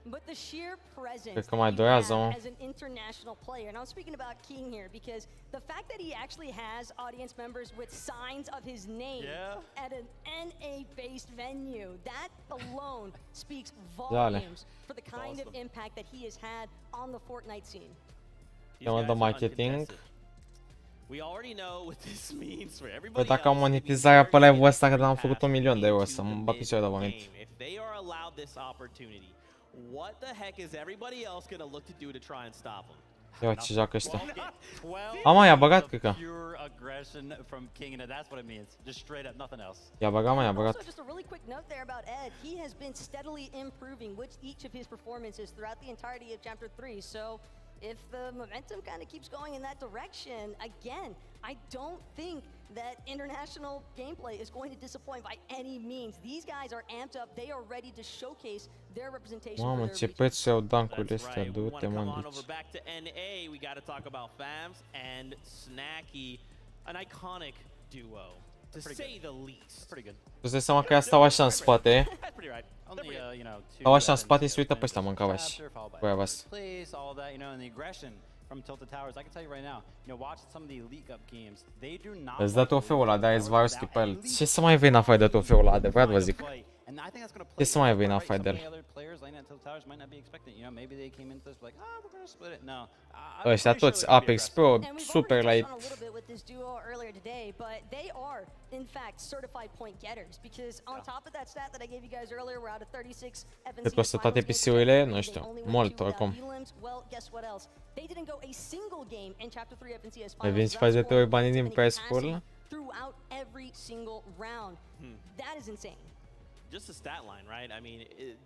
But the sheer presence Cred că mai durează, mă. as an international player, and I'm speaking about King here because the fact that he actually has audience members with signs of his name at an NA-based venue, that alone speaks volumes for the kind of impact that he has had on the Fortnite scene. Tema de marketing. We already know what this means for everybody. Păi dacă am monetizarea pe live-ul ăsta, că am făcut 1.000.000 de euro, să-mi bag picioare de pământ. If they are allowed this opportunity, what the heck is everybody else gonna look to do to try and stop them? Ia ce joacă ăștia. Am i-a băgat, cred că. I-a băgat, mă, i-a băgat. Also, just a really quick note there about Ed. He has been steadily improving with each of his performances throughout the entirety of Chapter 3. So, if the momentum kind of keeps going in that direction, again, I don't think that international gameplay is going to disappoint by any means. These guys are amped up. They are ready to showcase their representation. Mamă, ce preț au dunk-urile astea, du-te, mă, Over back to NA, we got to talk about Fams and Snacky, an iconic duo, to say the least. Pretty good. Tu-ți dai seama că ea stau așa în spate. Stau așa în spate și se uită pe ăștia, mâncavași. Cu aia vasă. Îți dă trofeul ăla, dar îți Varuschi pe el. Ce să mai vei în afară de trofeul ăla, adevărat vă zic. Ce să mai vei în afară de el? Ăștia toți, Apex Pro, Super Light. Cât costă toate PC-urile? Nu știu, mult oricum. Mai vin și faci de 3 ori banii din PS4-ul? Just a stat line, right? I mean,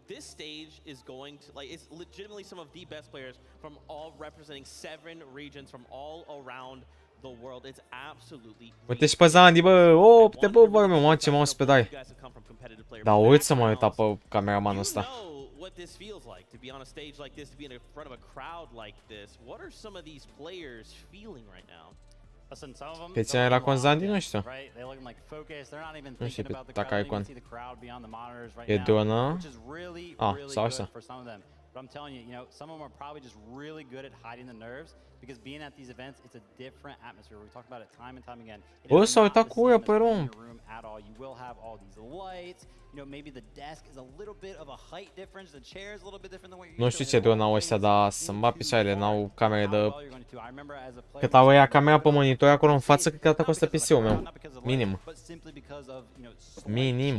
this stage is going to, like, it's legitimately some of the best players from all representing 7 regions from all around the world. It's absolutely. Uite și pe Zandi, bă, 8, bă, bă, mă, ce m-am spedai. Dar uit să mă uita pe cameramanul ăsta. What this feels like to be on a stage like this, to be in front of a crowd like this. What are some of these players feeling right now? Pe cine era cu Zandi, nu știu. Nu știu dacă ai con. E Dona. Ah, sau așa. But I'm telling you, you know, some of them are probably just really good at hiding the nerves because being at these events, it's a different atmosphere. We talked about it time and time again. Bă, s-a uitat cu ea pe rom. At all, you will have all these lights. You know, maybe the desk is a little bit of a height difference. The chair is a little bit different than what you're. Nu știu ce drone au ăștia, dar să-mi bag picioarele, n-au camere de. Cât au ăia camera pe monitor acolo în față, cât atât costă PC-ul meu. Minim. Minim.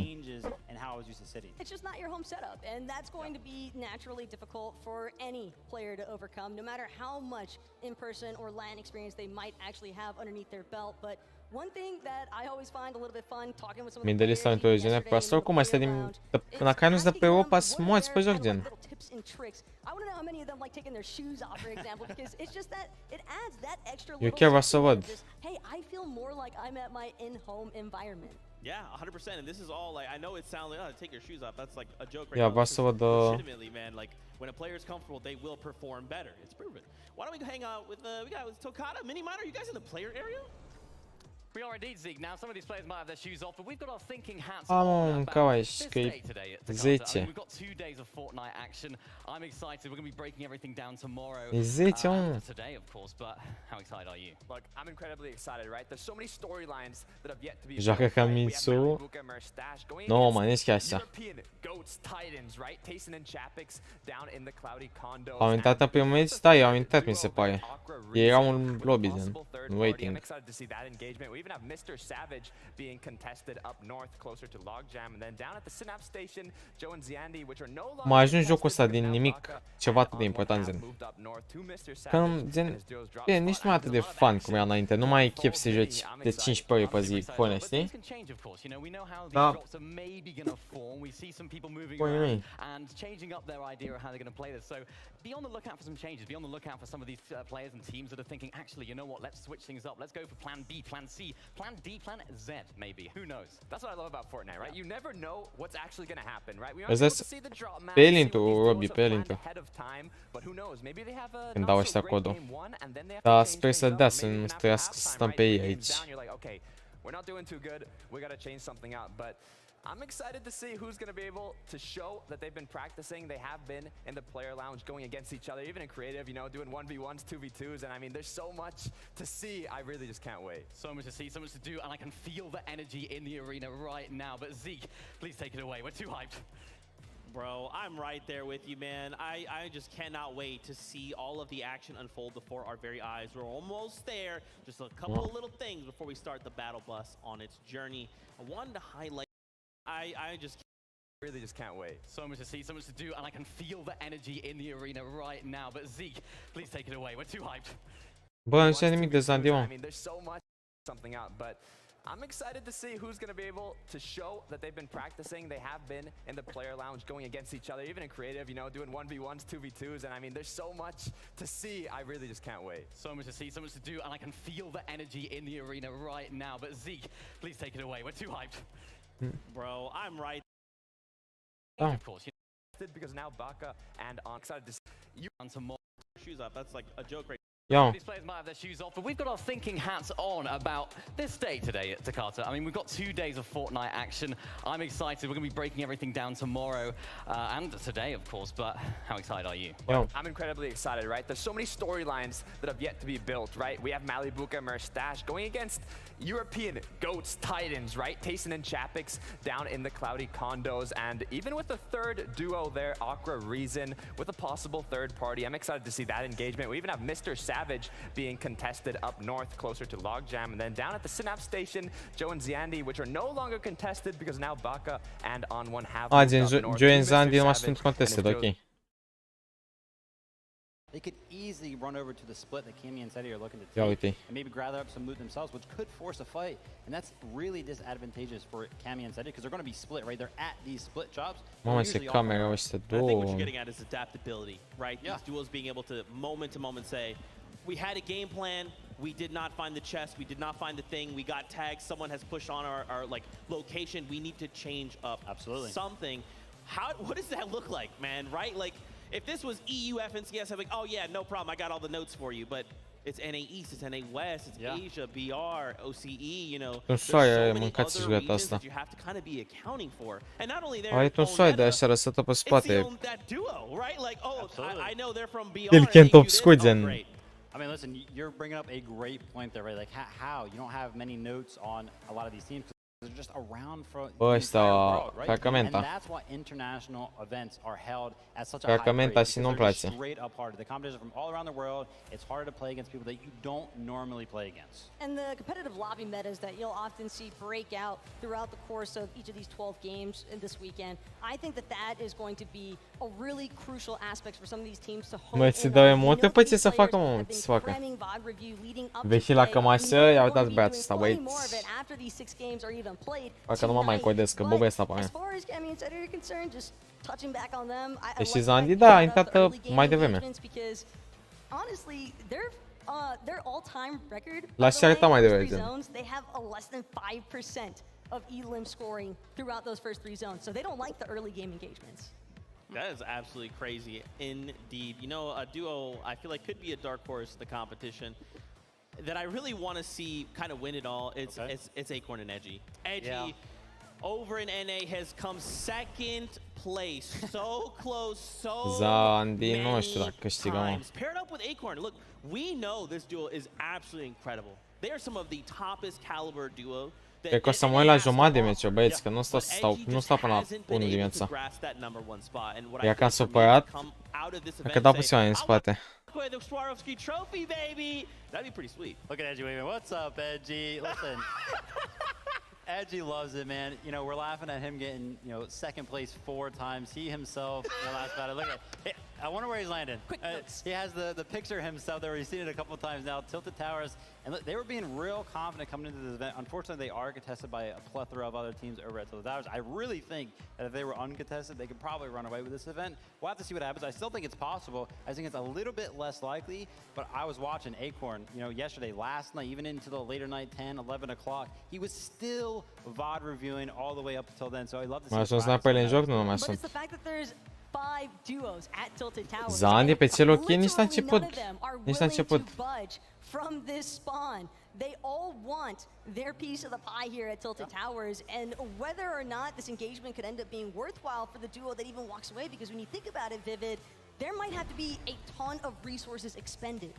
It's just not your home setup, and that's going to be naturally difficult for any player to overcome, no matter how much in-person or LAN experience they might actually have underneath their belt. But one thing that I always find a little bit fun talking with some of the players yesterday, pe asta oricum astea din până care nu-s de pe Europa sunt moți pe joc, gen. I want to know how many of them like taking their shoes off, for example, because it's just that it adds that extra Eu little chiar vreau să văd. hey, I feel more like I'm at my in-home environment. Yeah, 100%. And this is all like, I know it sounds like, oh, take your shoes off. That's like a joke right Yeah, now. vreau să văd. Legitimately, man, like when a player is comfortable, they will perform better. It's proven. Why don't we hang out with we got with Tokata, Mini Miner? Are you guys in the player area? We are indeed, Zeke. Now, some of these players might have their shoes off, but we've got our thinking hats on. We've got 2 days of Fortnite action. I'm excited. We're going to be breaking everything down tomorrow. Today, of course, but how excited are you? Look, I'm incredibly excited, right? There's so many storylines that have yet to be. Joacă ca Mitsu. No, mă, nici chiar așa. Goats, Titans, right? Tayson and Chapix down in the cloudy condo. Au intrat în primul meci? Da, i-au intrat, mi se pare. Ei erau în lobby, gen. third party. waiting. I'm excited to see that engagement. We even have Mr. Savage being contested up north, closer to Logjam, and then down at the Synapse Station, Joe and Ziandi, which are no longer M-a ajuns jocul ăsta din nimic ceva atât de important gen. Că nici nu mai atât de fun cum era înainte, nu mai ai chef să joci de 15 ore pe zi, pune, știi? Da. Pune mei. And changing up their idea of how they're going to play this. So be on the lookout for some changes. Be on the lookout for some of these players and teams that are thinking, actually, you know what? Let's switch things up. Let's go for plan B, plan C, plan D, plan Z, maybe. Who knows? That's what I love about Fortnite, right? You never know what's actually going to happen, right? We Vezi, pe el intru, Robi, pe el intru. Când dau ăștia codul. Dar sper să dea să nu trebuiască să stăm pe ei aici. We're not doing too good. We got to change something out, but I'm excited to see who's going to be able to show that they've been practicing. They have been in the player lounge going against each other, even in creative, you know, doing 1v1s, 2v2s, and I mean, there's so much to see. I really just can't wait. So much to see, so much to do, and I can feel the energy in the arena right now. But Zeke, please take it away. We're too hyped. Bro, I'm right there with you, man. I just cannot wait to see all of the action unfold before our very eyes. We're almost there. Just a couple of little things before we start the battle bus on its journey. I wanted to highlight. I just really just can't wait. So much to see, so much to do, and I can feel the energy in the arena right now. But Zeke, please take it away. We're too hyped. Bă, nu știu nimic de Zandi, mă. I mean, there's so much something out, but I'm excited to see who's going to be able to show that they've been practicing. They have been in the player lounge going against each other, even in creative, you know, doing 1v1s, 2v2s, and I mean, there's so much to see. I really just can't wait. So much to see, so much to do, and I can feel the energy in the arena right now. But Zeke, please take it away. We're too hyped. Bro, I'm right. Oh. Of course, Because now Baka and I'm excited to see you on some more shoes up. That's like a joke right Yo. These players might have their shoes off, but we've got our thinking hats on about this day today at Daca. I mean, we've got 2 days of Fortnite action. I'm excited. We're going to be breaking everything down tomorrow and today, of course, but how excited are you? Well, I'm incredibly excited, right? There's so many storylines that have yet to be built, right? We have Malibuca, Merstash going against European GOATs, Titans, right? Tayson and Chapix down in the cloudy condos, and even with the third duo there, Aqua Reason, with a possible third party. I'm excited to see that engagement. We even have Mr. Savage being contested up north, closer to Logjam, and then down at the Synapse Station, Joe and Ziandi, which are no longer contested because now Baka and On1 have moved up north. Joe and Ziandi nu mai sunt contested, ok. They could easily run over to the split that Cammy and Cere are looking to Ia take uite. and maybe gather up some loot themselves, which could force a fight. And that's really disadvantageous for Cammy and Cere because they're going to be split, right? They're at these split jobs. Mamă, ce camera ăștia, I think what două. you're getting at is adaptability, right? These duels being able to moment say, we had a game plan, we did not find the chest, we did not find the thing, we got tagged, someone has pushed on our like location, we need to change up something. What does that look like, man, right? Like, if this was EU FNCS, I'm like, oh yeah, no problem, I got all the notes for you, but it's NA East, it's NA West, it's Asia, BR, OCE, you know, there's so many other regions that you have to kind of be accounting for. And not only there, Ai un soi de așa răsătă pe spate. that duo, right? Like, oh, I know they're from BR. El can't top squidgen. I mean, listen, you're bringing up a great point there, right? Like, how? You don't have many notes on a lot of these teams. They're just around for the entire world, right? And that's why international events are held at such a high rate, because they're just straight up hard. The competition from all around the world, it's harder to play against people that you don't normally play against. And the competitive lobby metas that you'll often see break out throughout the course of each of these 12 games in this weekend, I think that is going to be a really crucial aspect for some of these teams to hone Mă, ți dau emote, păi ce să facă, mă, ce să facă? Vehy la cămasă, i-a uitat băiatul ăsta, băi. Parcă nu mă mai codez, că bobe ăsta pe mea. Deși Zandi, da, a intrat mai devreme. Their all-time record, L-aș arăta mai devreme. they have a less than 5% of elim scoring throughout those first 3 zones, so they don't like the early game engagements. That is absolutely crazy, indeed. You know, a duo I feel like could be a dark horse in the competition that I really want to see kind of win it all. It's Acorn and Edgy. Edgy over in NA has come second place, so close, so Zandi, nu știu dacă câștigă, mă. Paired up with Acorn. Look, we know this duo is absolutely incredible. They are some of the toppest caliber duo Cred că o să mă uit la jumătate de meciuri, băieți, că nu stau până la 1 dimineața. E ca supărat, că dau puțin în spate. The Swarovski trophy, baby! That'd be pretty sweet. Look at Edgy waving. What's up, Edgy? Listen. Edgy loves it, man. You know, we're laughing at him getting, you know, second place 4 times. He himself, last about it. Look at it. I wonder where he's landing. He has the picture himself there. We've seen it a couple of times now. Tilted Towers. And look, they were being real confident coming into this event. Unfortunately, they are contested by a plethora of other teams over at Tilted Towers. I really think that if they were uncontested, they could probably run away with this event. We'll have to see what happens. I still think it's possible. I think it's a little bit less likely, but I was watching Acorn, you know, yesterday, last night, even into the later night, 10, 11 o'clock. He was still VOD reviewing all the way up until then, so I love to see. Mai sunt snapele în joc, nu mai But sunt. it's the fact that there's 5 duos at Tilted Towers. Zani pe cel ok, nici n-a început. None of them are Nici n-a willing to început. budge from this spawn. They all want their piece of the pie here at Tilted Towers, and whether or not this engagement could end up being worthwhile for the duo that even walks away, because when you think about it, Vivid, there might have to be a ton of resources expended.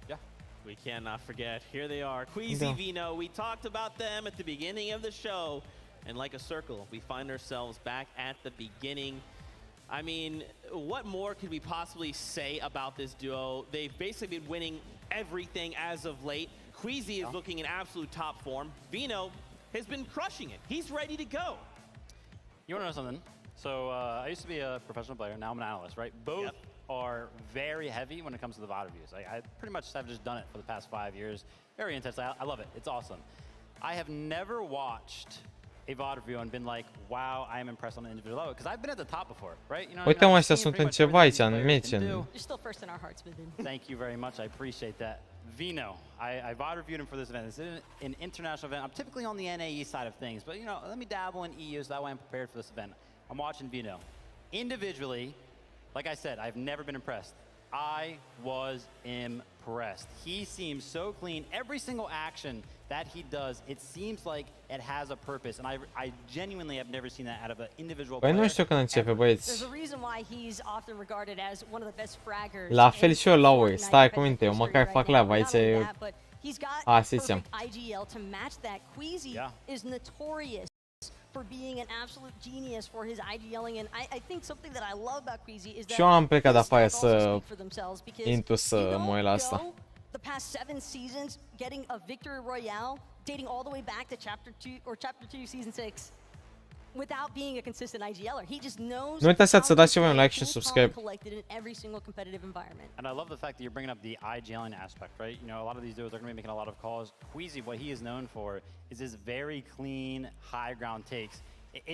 Yeah, we cannot forget. Here they are, Queasy, Vino. We talked about them at the beginning of the show, and like a circle, we find ourselves back at the beginning. I mean, what more could we possibly say about this duo? They've basically been winning everything as of late. Queasy is looking in absolute top form. Vino has been crushing it. He's ready to go. You want to know something? So I used to be a professional player. Now I'm an analyst, right? Both are very heavy when it comes to the VOD reviews. I pretty much have just done it for the past 5 years. Very intense. I love it. It's awesome. I have never watched a VOD review and been like, wow, I am impressed on an individual level. Because I've been at the top before, right? You know, Uite mă, astea sunt în ceva aici, în meci. You're still first in our hearts, Vivid. Thank you very much. I appreciate that. Vino, I VOD reviewed him for this event. This is an international event. I'm typically on the NAE side of things, but you know, let me dabble in EU so that way I'm prepared for this event. I'm watching Vino. Individually, like I said, I've never been impressed. I was impressed. He seems so clean. Every single action that he does, it seems like it has a purpose, and I genuinely have never seen that out of an individual player. Păi nu știu când începe, băieți. There's a reason why he's often regarded as one of the best fraggers. La fel și eu la voi. Stai cu minte, eu măcar fac leava aici. Asistem. IGL to match that. Queasy is notorious for being an absolute genius for his IGLing, and I think something that I love about Queasy is that Și eu am plecat afară să intru să mă uit la asta. The past 7 seasons, getting a victory royale, dating all the way back to chapter 2, season 6, without being a consistent IGLer. He just knows. Nu uitați să dați și voi un like și subscribe. In every single competitive environment. And I love the fact that you're bringing up the IGLing aspect, right? You know, a lot of these dudes are going to be making a lot of calls. Queasy, what he is known for is his very clean, high ground takes.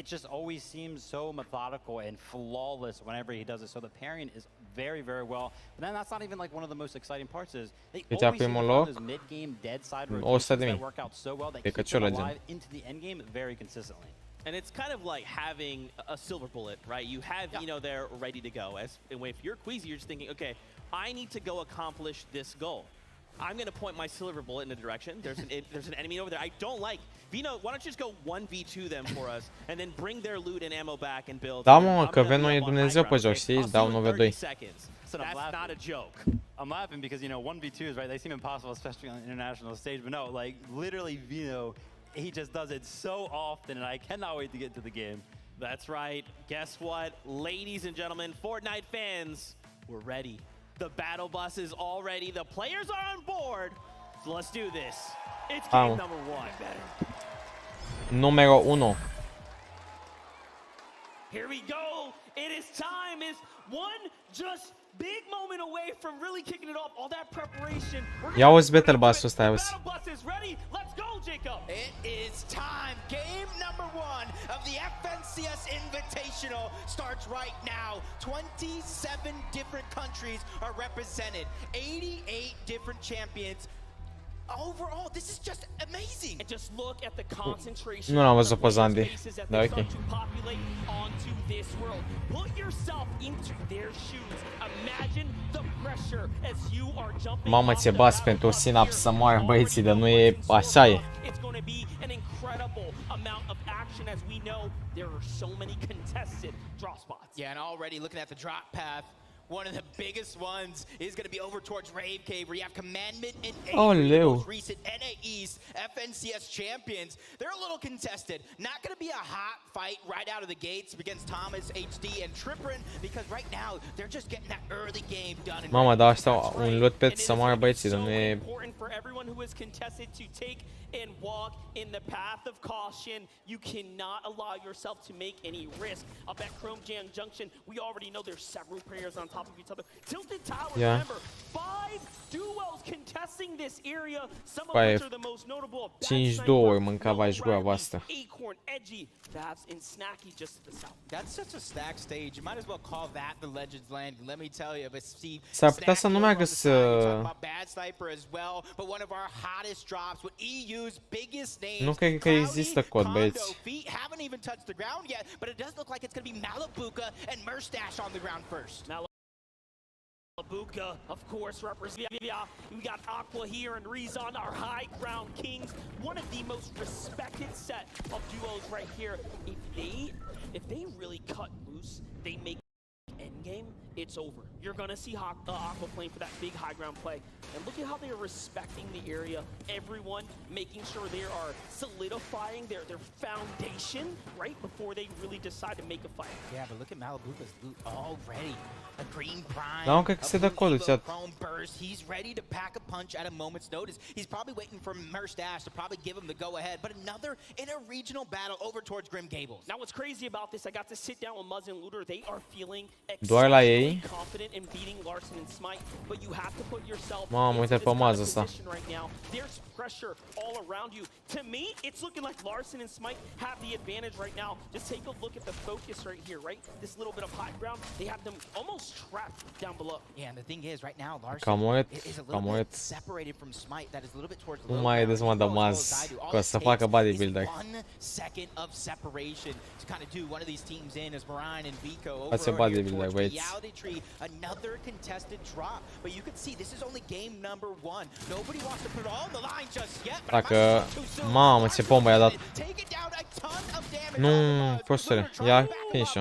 It just always seems so methodical and flawless whenever he does it. So the pairing is very, very well. But then that's not even like one of the most exciting parts is they always seem to those mid-game dead side rotations that work out so well. They keep them alive into the end game very consistently. And it's kind of like having a silver bullet, right? You have Vino there ready to go. If you're Queasy, you're just thinking, okay, I need to go accomplish this goal. I'm going to point my silver bullet in a direction. There's an enemy over there I don't like. Vino, why don't you just go 1v2 them for us and then bring their loot and ammo back and build. Da, mă, că Venom e Dumnezeu pe joc, știi? Dau 1v2. That's not a joke. I'm laughing because, you know, 1v2s, right? They seem impossible, especially on the international stage. But no, like, literally, Vino, he just does it so often, and I cannot wait to get to the game. That's right. Guess what? Ladies and gentlemen, Fortnite fans, we're ready. The battle bus is all ready. The players are on board. So let's do this. It's game number 1. Numero 1. Here we go. It is time. Is one just big moment away from really kicking it off. All that preparation. Ia uzi battle bus-ul ăsta, auzi. Battle bus is ready. Let's go, Jacob. It is time. Game number 1 of the FNCS Invitational starts right now. 27 different countries are represented. 88 different champions. Overall, this is just amazing. And just look at the concentration. Nu l-am văzut pe Zandi. Da, ok. Onto this world. Put yourself into their shoes. Imagine the pressure as you are jumping. Mamă, ce bas pentru Synapse să moară băieții, dar nu e așa e. It's going to be an incredible amount of action as we know there are so many contested drop spots. Yeah, and already looking at the drop path, One of the biggest ones is going to be over towards Rave Cave, where you have Commandment and Oh, Avery, Leo. most recent NA East FNCS champions. They're a little contested. Not going to be a hot fight right out of the gates against Thomas, HD, and Triprin, because right now they're just getting that early game done. Mamă, dar asta un lot pet să moară băieții, dar nu e... Important for everyone who is contested to take and walk in the path of caution. You cannot allow yourself to make any risk. Up at Chrome Jam Junction, we already know there's several players on top of each other. Tilted Tower, remember, 5 duos contesting this area. Some of which are the most notable. 5-2 mâncava-și gura voastră. Acorn, Edgy, Fabs, and Snacky just to the south. That's such a stack stage. You might as well call that the Legends Land. Let me tell you, but Steve, S-ar putea să nu meargă să... Bad Sniper as well, but one of our hottest drops with EU's biggest names. Nu cred că există cod, băieți. Haven't even touched the ground yet, but it does look like it's going to be Malabuka and Merstash on the ground first. Malabuka, of course, represents. We got Aqua here and Rezon, our high ground kings. One of the most respected set of duos right here. If they really cut loose, they make endgame, it's over. You're gonna see Aqua playing for that big high ground play. And look at how they are respecting the area. Everyone making sure they are solidifying their foundation right before they really decide to make a fight. Yeah, but look at Malabuka's loot already. A green prime. Dar nu cred că se dă codul, chat. He's ready to pack a punch at a moment's notice. He's probably waiting for Merstash to probably give him the go-ahead. But another inter-regional battle over towards Grim Gables. Now what's crazy about this, I got to sit down with Muzz and Looter. They are feeling Doar la ei. confident in beating Larson and Smite, but you have to put yourself Mamă, uite pe Muzz ăsta. right now. There's pressure all around you. To me, it's looking like Larson and Smite have the advantage right now. Just take a look at the focus right here, right? This little bit of high ground, they have them almost trapped down below. Yeah, and the thing is, right now, Larson is a little bit separated from Smite. That is a little bit towards the Nu mai e desmă Muzz că să facă bodybuilder. 1 second of separation to kind of do one of these teams in as Marine and Vico Face over bodybuilder, băieți. Reality Tree. Another contested drop, but you can see this is only game number 1. Nobody wants to put it all on the line just yet. Dacă... Mamă, ce bombă i-a dat. Nu, prostule. Ia finish-o.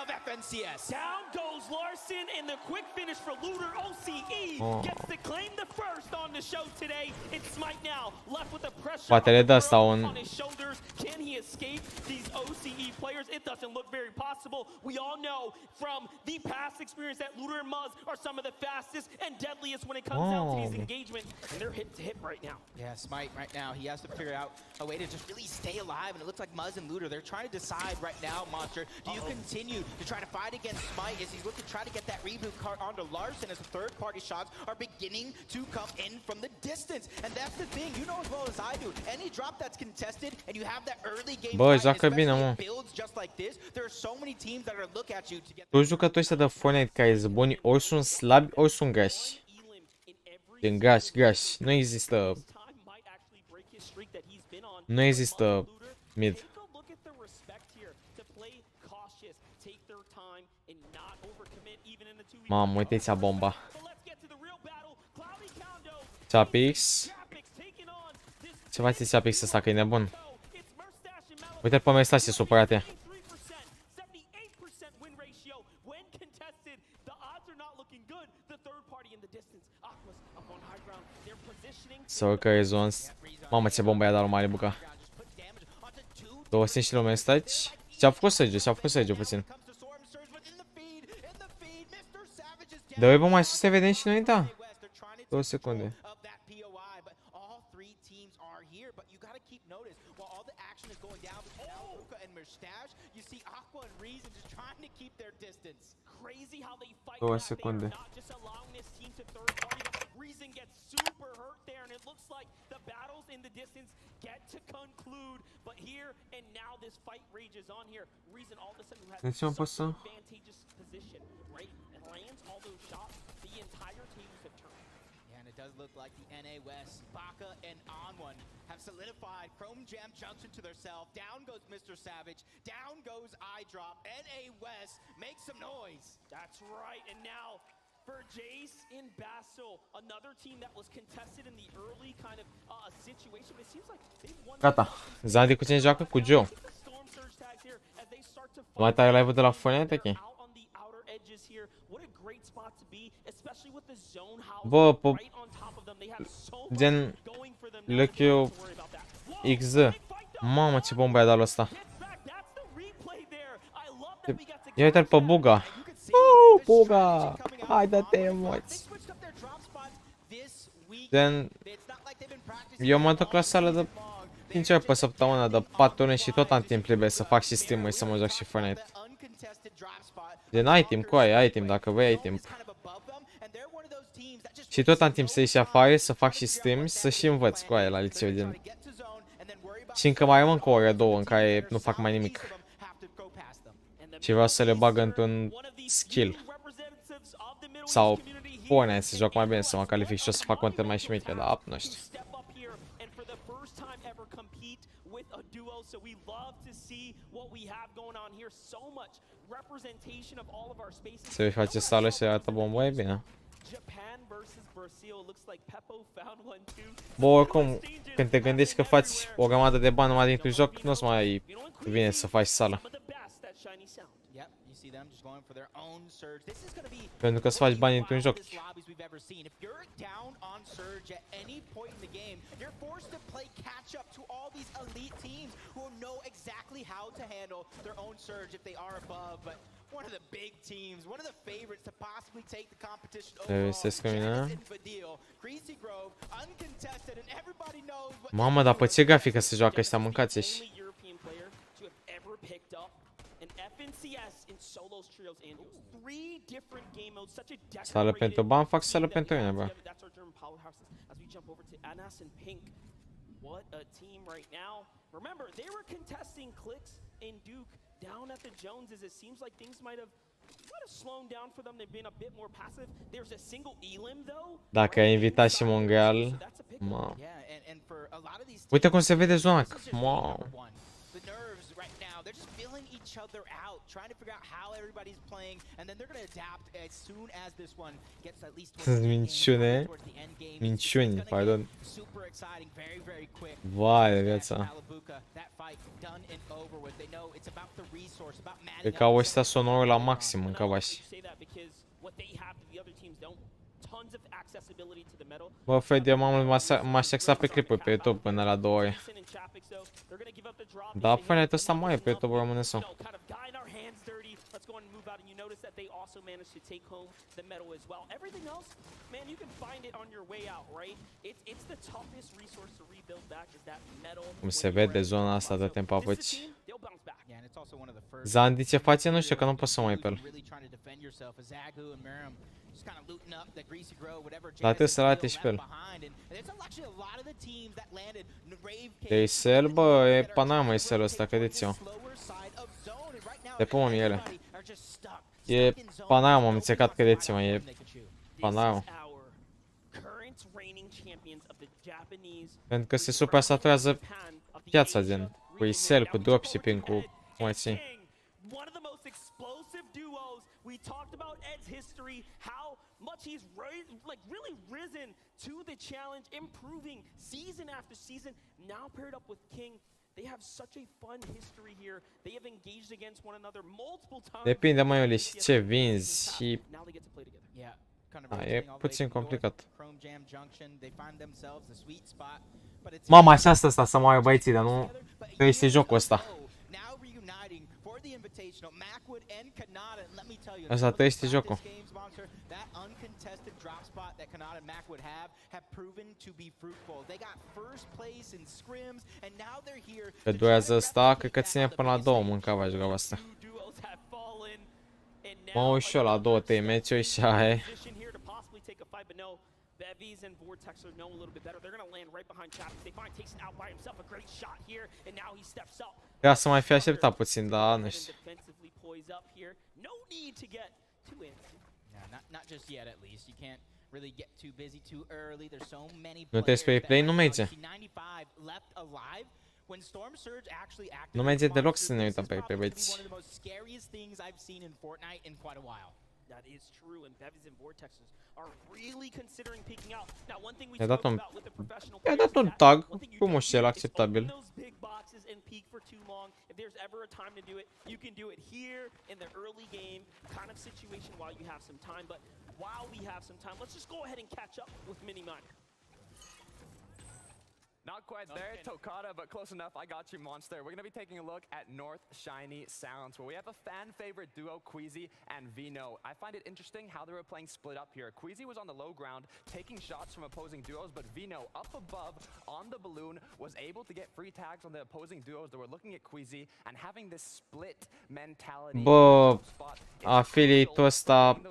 Of FNCS. Down goes Larson, and the quick finish for Looter. OCE gets to claim the first on the show today. It's Smite now, left with the pressure Poate le dă asta on his shoulders. Can he escape these OCE players? It doesn't look very possible. We all know from the past experience that Looter and Muzz are some of the fastest and deadliest when it comes down to these engagements, and they're hip to hip right now. Yeah, Smite right now, he has to figure out a way to just really stay alive, and it looks like Muzz and Looter, they're trying to decide right now, Monster, do you continue to try to fight against Smite as he's looking to try to get that reboot card onto Larson as the third-party shots are beginning to come in from the distance. And that's the thing, you know as well as I do, any drop that's contested and you have that early game builds just like this, there are so many teams that are look at you to get... Toți jucătorii ăștia de Fortnite care sunt buni, ori sunt slabi, ori sunt grași. Din grași. Nu există... Nu există mid. Mamă, uite-ți-a bomba. Chapix. Ce face Chapix ăsta, că e nebun? Uite-l pe Mersi, e supărate. Să urcă rezons. Mamă, ce bomba i-a dat lui Malibuca. 25 km aici. Ce-a făcut Sergiu, puțin. Dă web mai sus să vedem și noi, da. 2 secunde. Crazy how they fight 2 secunde. not just allowing this team to third party. Reason gets super hurt there, and it looks like the battles in the distance get to conclude. But here and now, this fight rages on here. Reason all of a sudden has such an advantageous position, right? And lands all those shots. The entire tables have turned. Yeah, and it does look like the NA West, Baka and On1 have solidified Chrome Jam Junction to themselves. Down goes Mr. Savage. Down goes iDrop. NA West, make some noise. That's right, and now for Jace in Basel, another team that was contested in the early kind of situation. It seems like they've won. Gata. Zandi cu cine joacă? Cu Joe. Mai tare live-ul de la Fortnite, ok. Bă, gen Lucky XZ. Mamă, ce bombă i-a dat ăsta. Ia uite-l pe Buga. Buga! Hai, dă-te emoți. Gen, eu mă duc la sală de 5 ori pe săptămână, de 4 ore și tot am timp liber să fac și stream-uri, să mă joc și Fortnite. Gen, ai timp, coaie, ai timp, dacă vrei, ai timp. Și tot am timp să ieși afară, să fac și stream, să și învăț coaie la liceu, gen. Și încă mai rămân cu o oră, două în care nu fac mai nimic. Și vreau să le bag într-un skill. Sau Fortnite să joc mai bine, să mă calific și o să fac content mai șmecher, dar nu știu. Se vei face sală și arată bombă, e bine. Bă, oricum, când te gândești că faci o grămadă de bani numai dintr-un joc, nu-ți mai vine să faci sală. Pentru că să faci bani într-un joc. Revestesc mine. Mamă, dar pe ce grafică se joacă ăștia, mâncați-și. Sală pentru bani, fac sală pentru mine, bă. What a team right now. Remember, they were contesting clicks in Duke down at the Joneses. It seems like things might have slowed down for them. They've been a bit more passive. There's a single elim though. Dacă ai invitat și Monreal, mă. Uite cum se vede zona. Mă. Other out, trying to figure out how everybody's playing, and then they're going to adapt as soon as this one gets at least minciune, minciuni, pardon. Super exciting, very, very quick. Vai, viața. E ca ăștia sonorul la maxim în cavași. Bă, Fred, eu m-aș sexa pe clipuri pe YouTube până la 2 ore. Da, Fortnite ăsta mai e pe YouTube, rămâne sau. Cum se vede zona asta de timp apăci. Zandi, ce face? Nu știu, că nu pot să mă uit pe el. Dar trebuie să arate și pe el. E Isel, bă, e Panama Isel ăsta, credeți-o. De pe mă ele. E Panama, am înțecat, credeți-mă, e Panama. Pentru că se suprasaturează piața, gen. Cu Isel, cu dropshipping, cu cum mai țin. We talked about Ed's history, how much he's really risen to the challenge, improving season after season. Now paired up with King, they have such a fun history here. They have engaged against one another multiple times. Depinde, mai Oli, și ce vinzi și... e puțin complicat. Mama, așa asta să moară băieții, dar nu este jocul ăsta. Asta trăiește jocul. Că durează ăsta, cred că ține până la 2 mâncava și graba asta. Mă uit și eu la 2-3 meciuri și aia. Vehy's and Vortex are know a little bit better. They're going to land right behind Chappies. They find Tayson out by himself. A great shot here, and now he steps up. Trebuia să mai fi așteptat puțin, dar nu știu. No need to get too antsy. Yeah, not just yet at least. You can't really get too busy too early. There's so many players. Nu te spui play, nu merge. Nu merge deloc să ne uităm pe băieți. That is true, and Vehy's and Vortexes are really considering peeking out. Now, one thing we spoke about with the professional players, un tag, frumos și el, acceptabil. if there's ever a time to do it, you can do it here in the early game kind of situation while you have some time. But while we have some time, let's just go ahead and catch up with Minimine. Not quite there, Tokata, but close enough. I got you, Monster. We're going to be taking a look at North Shiny Sounds, where we have a fan-favorite duo, Queasy and Vino. I find it interesting how they were playing split up here. Queasy was on the low ground, taking shots from opposing duos, but Vino, up above on the balloon, was able to get free tags on the opposing duos that were looking at Queasy and having this split mentality. Bă, affiliate-ul ăsta...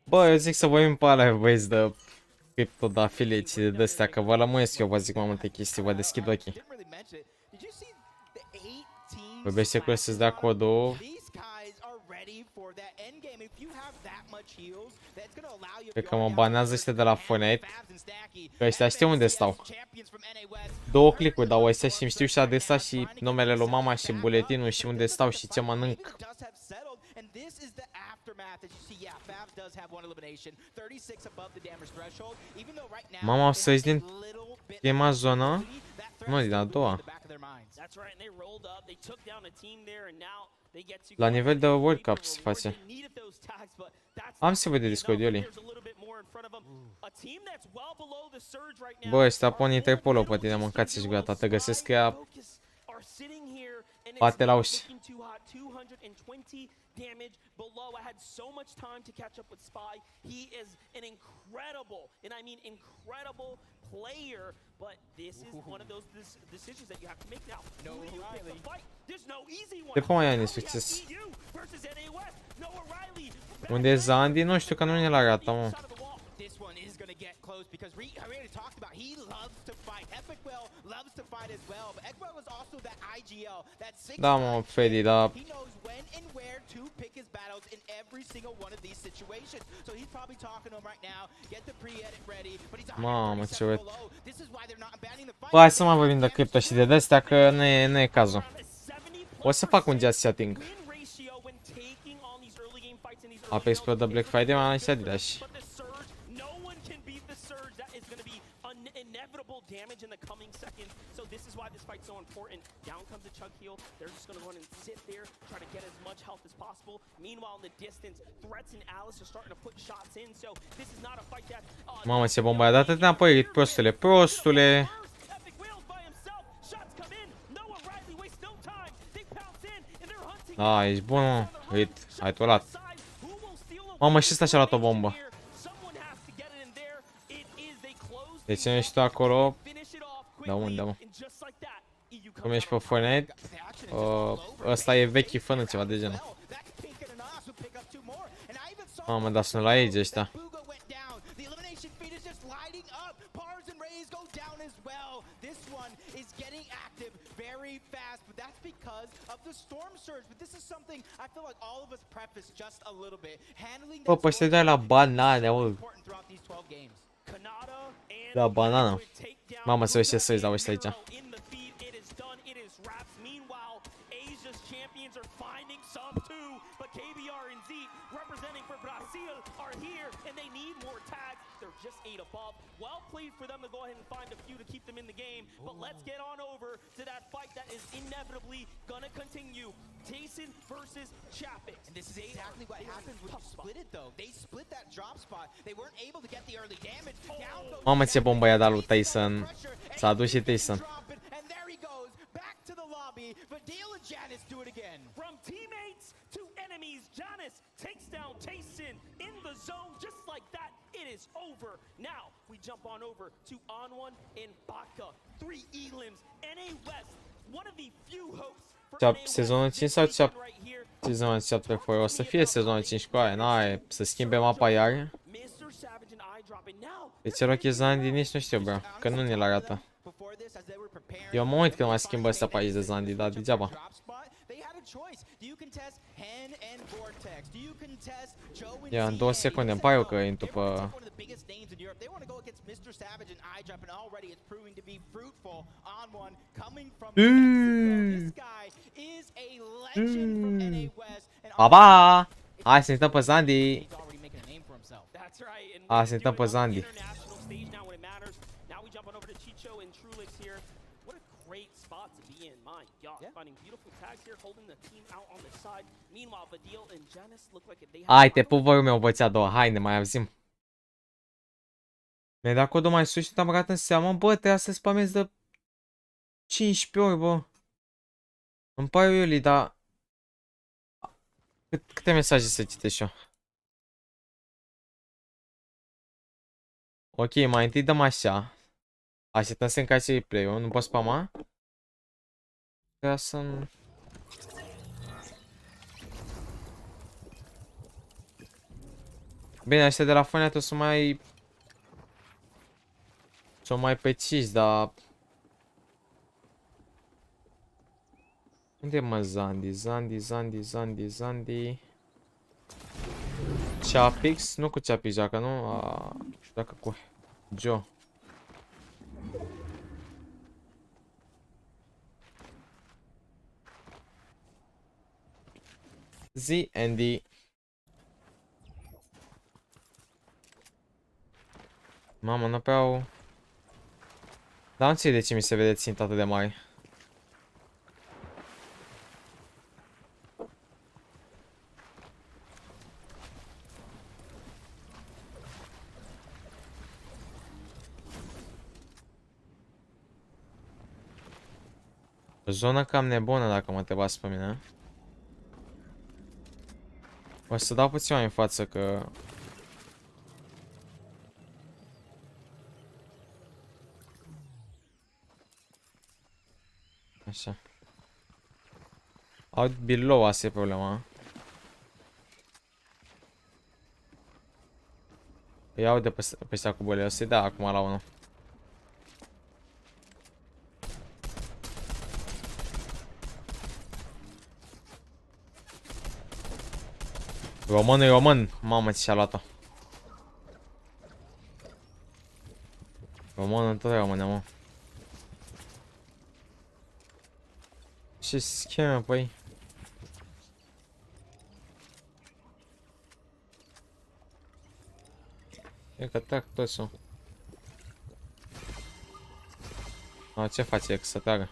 Bă, eu zic să vorbim pe alea, băieți, de cripto, de affiliate de astea, că vă lămuiesc eu, vă zic mai multe chestii, vă deschid ochii. Vorbește cu să-ți dea codul. Cred că mă banează ăștia de la Fortnite. Că ăștia știu unde stau. 2 clicuri dau ăștia și îmi știu și adresa și numele lui mama și buletinul și unde stau și ce mănânc. Mama, o să ieși din prima zonă? Nu, din a doua. La nivel de World Cup se face. Am să văd de Discord, Ioli. Bă, ăștia pun interpolo pe tine, mâncați și gata, te găsesc ea. Bate la uși. Damage below. I had so much time to catch up with Spy. He is an incredible, and I mean incredible player, but this is one of those decisions that you have to make now. No O'Reilly. There's no easy one. De pe mai ai succes. Unde e Zandi? Nu știu că nu ne-l arată, mă. Because we already talked about he loves to fight. Epicwell loves to fight as well, but Epicwell was also that IGL, that 6. Da, mă, Freddy, da. He knows when and where to pick his battles in every single one of these situations. So he's probably talking to him right now. Get the pre-edit ready, but he's Mamă, ce urât. This is why they're not abandoning the fight. Bă, hai să mai vorbim de cripto și de astea, că nu e cazul. O să fac un just setting. Apex Pro de Black Friday, m-am ales Adidas. Damage in the coming seconds, so this is why this fight's so important. Down comes the Chug heal. They're just gonna go ahead and sit there, try to get as much health as possible. Meanwhile, in the distance, Threats and Alice are starting to put shots in, so this is not a fight that... Mamă, ce bombă a dat înapoi, prostule, prostule. Da, ești bun, mă. Hit, ai tolat. Mamă, și ăsta și-a luat o bombă. De ce nu ești tu acolo? Da, unde, mă? Cum ești pe Fortnite? Ăsta e Vehy, fă ceva de genul. Mamă, dar sunt la Age ăștia. Bă, păi se dai la banane, mă. La banana. Mamă, să vezi ce să-i dau ăștia aici. For them to go ahead and find a few to keep them in the game, but let's get on over to that fight that is inevitably gonna continue. Tyson versus Chapix. And this is exactly what happens when you split it, though. They split that drop spot. They weren't able to get the early damage. Mamă, ce bombă i-a dat lui Tyson. S-a dus și Tyson. And there he goes back to the lobby. But Dale and Janice do it again. From teammates to enemies, Janice takes down Tyson in the zone just like that. It is over. Now we jump on over to On1 and Baca. 3 elims, NA West. One of the few hopes for Sezonul 5 sau sezonul 7 foi? O să fie sezonul 5 cu aia, n-ai să schimbe mapa iar. De ce rochii Zandi nici nu știu, bro, că nu ne-l arată. Eu mă uit când mai schimbă ăsta pe aici de Zandi, dar degeaba. Ia, în 2 secunde, îmi pare eu că intru pe... Pa! Hai să ne uităm pe Zandi! Hai să ne uităm pe Zandi! great spot to be in. My God, finding beautiful tags here, holding the team out on the side. Meanwhile, Vadil and Janice look like they have. Hai, te pup, voiul meu, bățea a doua. Hai, ne mai auzim. Mi-ai dat codul mai sus și te-am băgat în seamă. Bă, trebuia să spamezi de 15 ori, bă. Îmi pare Iuli, dar... Câte mesaje să citești eu? Ok, mai întâi dăm așa. Așteptăm să încace replay-ul. Nu pot spama? Trebuia să... Bine, ăștia de la Fonia tu sunt mai... Sunt mai preciși, dar... Unde e, mă, Zandi? Chapix? Nu cu Chapix joacă, nu? Joacă cu Joe. Andy. Mamă, nu prea au... Dar nu înțeleg de ce mi se vede ținta atât de mare. O zonă cam nebună dacă mă întrebați pe mine. O să dau puțin mai în față că... Așa. Out below, asta e problema. Îi iau de pe ăsta cu băle, o să-i dea acum la unul. Român e român. Mamă, ce și-a luat-o. Român tot rămâne, mă. Ce scheme, păi? E că trag toți-o. Ce face? E că să tragă.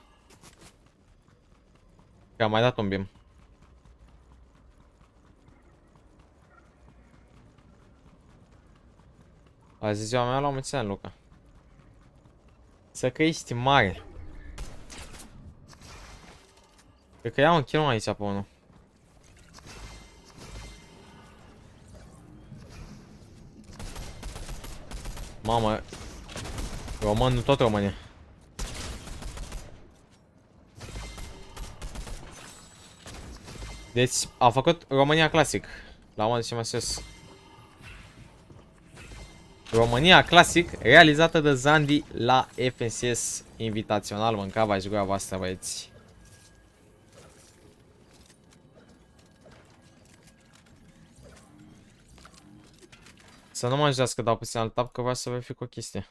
Că am mai dat un bim. Azi ziua mea la mulți ani, Luca. Să că ești mare. Cred că iau un kill aici pe unul. Mamă. Român, tot România. Deci a făcut România clasic. La mod și mă sus. România clasic, realizată de Zandi la FNCS invitațional. Mâncava-și gura voastră, băieți. Să nu mă ajudați că dau puțin alt tab, că vreau să verific o chestie.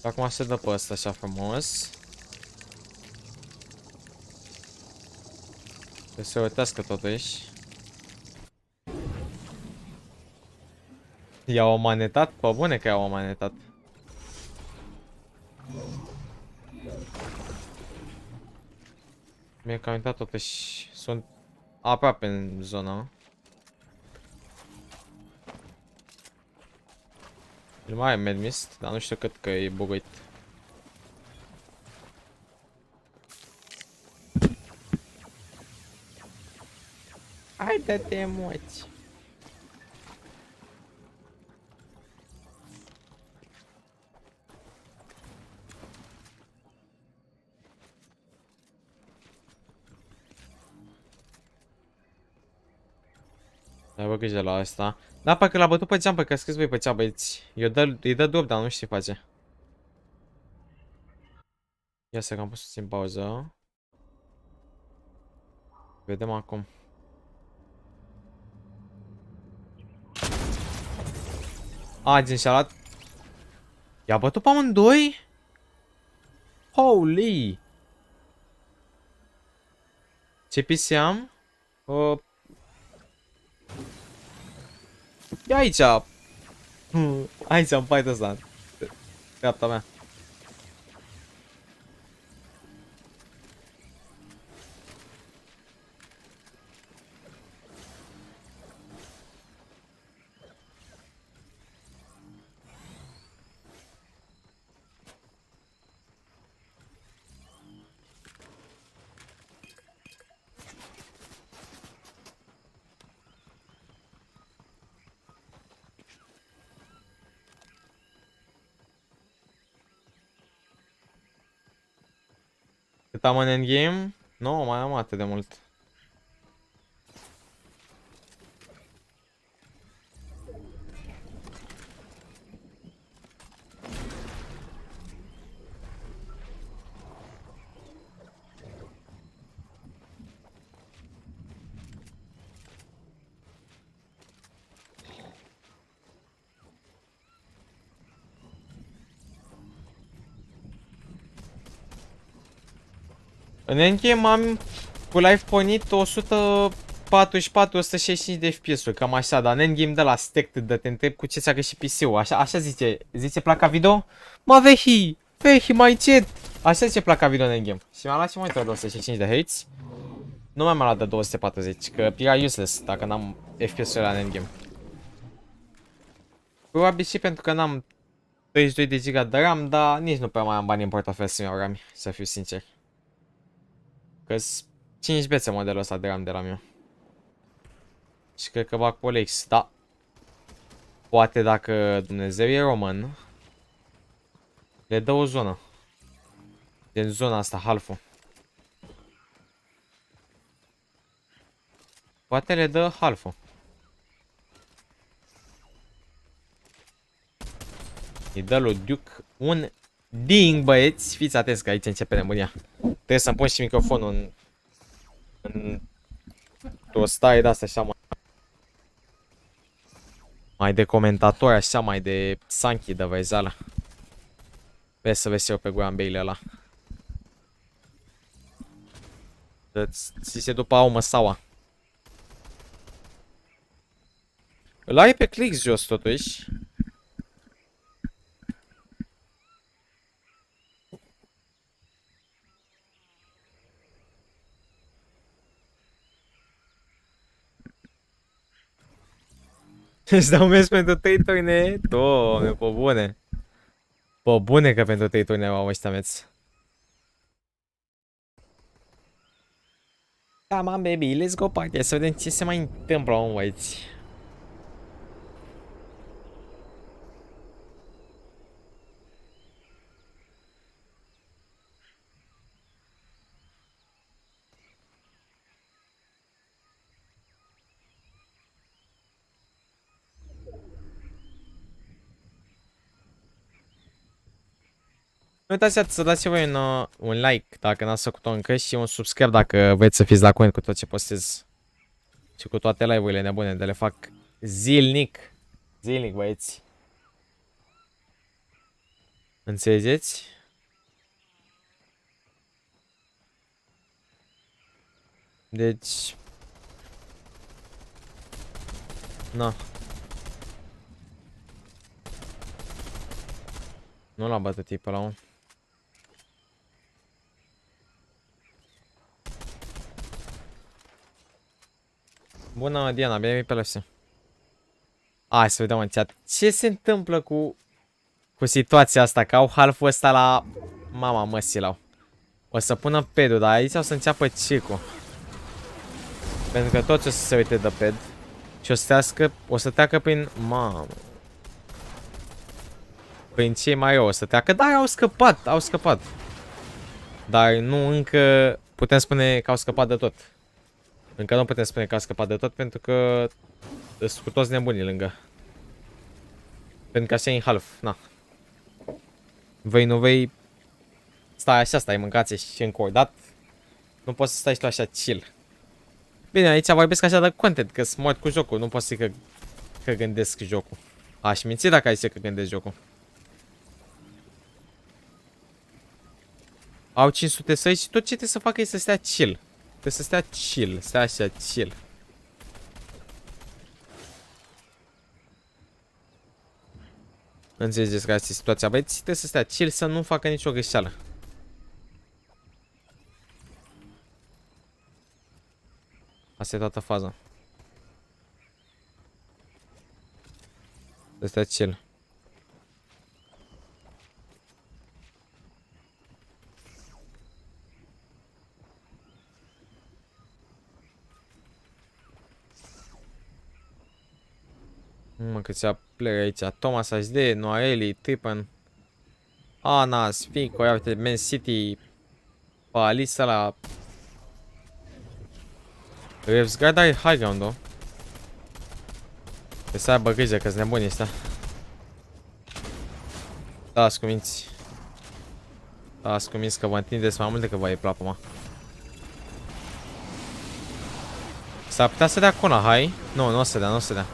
Acum se dă pe ăsta așa frumos. Trebuie să uitească totuși. I-au manetat? Pe bune că i-au manetat. Mi-e cam uitat totuși. Sunt aproape în zona. El mai e medmist, dar nu știu cât că e buguit. Hai dă-te emoții. Ai bă grijă la asta. Da, parcă l-a bătut pe jumper, că scris voi pe cea băieți. Îi dă drop, dar nu știu ce face. Ia să că am pus puțin pauză. Vedem acum. Gen și-a luat. I-a bătut pe amândoi? Holy! Ce PC am? E aici. Aici în fight ăsta. Dreapta mea. Cât am în endgame? Nu, mai am atât de mult. În endgame am cu live pornit 144-165 de FPS-uri, cam așa, dar în endgame de la stacked de te întreb cu ce ți-a găsit PC-ul, așa zice, placa video? Mă, Vehy, mai încet! Așa zice placa video în endgame. Și mi-am luat și monitor de 165 de Hz. Nu mai am luat de 240, că era useless dacă n-am FPS-uri la în endgame. Probabil și pentru că n-am 32 de GB de RAM, dar nici nu prea mai am bani în portofel să-mi iau RAM, să fiu sincer. Că-s 5 bețe modelul ăsta de RAM de la mine. Și cred că bag Polex, da. Poate dacă Dumnezeu e român, le dă o zonă. Din zona asta, half-ul. Poate le dă half-ul. Îi dă lui Duke un ding, băieți. Fiți atenți că aici începe nebunia. Trebuie să-mi pun și microfonul în o stare de asta așa mai de comentator, așa mai de Sanchi de văzală. Vezi să vezi eu pe Guan Bailey ăla. Ți se după au măsaua. Îl ai pe click jos totuși. Îți dau mers pentru 3 turne? Doamne, pe bune. Pe bune că pentru 3 turne au ăștia meți. Come on, baby, let's go party. Să vedem ce se mai întâmplă, mă, băieți. Nu uitați să dați voi un like dacă n-ați făcut-o încă și un subscribe dacă vreți să fiți la curent cu tot ce postez. Și cu toate live-urile nebune de le fac zilnic. Zilnic, băieți. Înțelegeți? Deci... Na. Nu l-a bătut tipul ăla, mă. Bună, Diana, bine mi pe lăsă. Hai să vedem în chat. Ce se întâmplă cu situația asta? Că au half-ul ăsta la... Mama măsilau. O să pună pedul, dar aici o să înceapă circul. Pentru că toți o să se uite de ped. Și o să treacă prin... Mamă. Prin cei mai rău o să treacă. Dar au scăpat. Dar nu încă putem spune că au scăpat de tot. Încă nu putem spune că au scăpat de tot pentru că sunt cu toți nebunii lângă. Pentru că așa e în half, na. Vei nu vei. Stai așa, stai, mâncați și încordat. Nu poți să stai și tu așa chill. Bine, aici vorbesc așa de content, că sunt mort cu jocul. Nu pot să zic că gândesc jocul. Aș minți dacă ai zice că gândesc jocul. Au 500 săi și tot ce trebuie să facă e să stea chill. Trebuie să stea chill, stea așa chill. Înțelegeți care este situația. Băieți, trebuie să stea chill, să nu facă nicio greșeală. Asta e toată faza. Să stea chill. Mă, câți player aici. Thomas HD, Noareli, Trippen, Anas, Fico, ia uite, Man City, Palisa la Revsgard are high ground, o. Trebuie să aibă grijă că-s nebuni ăștia. Da-s cuminți. Da-s cuminți că vă întindeți mai mult decât vă e plapă, mă. S-ar putea să dea cona, hai? Nu, nu o să dea, nu o să dea.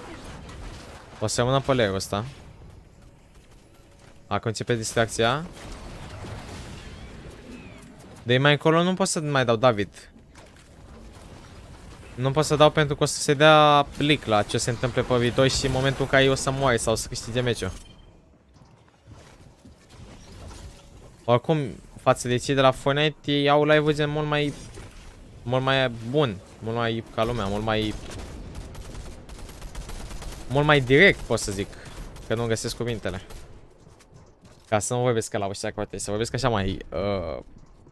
O să rămână pe layer-ul ăsta. Acum începe distracția. De mai încolo nu pot să mai dau David. Nu pot să dau pentru că o să se dea plic la ce se întâmplă pe viitor și în momentul în care eu o să moare sau să câștige meciul. Oricum, față de cei de la Fortnite, ei au live-ul gen mult mai bun, mult mai ca lumea, mult mai direct, pot să zic, că nu găsesc cuvintele. Ca să nu vorbesc ca la ăștia coate, să vorbesc așa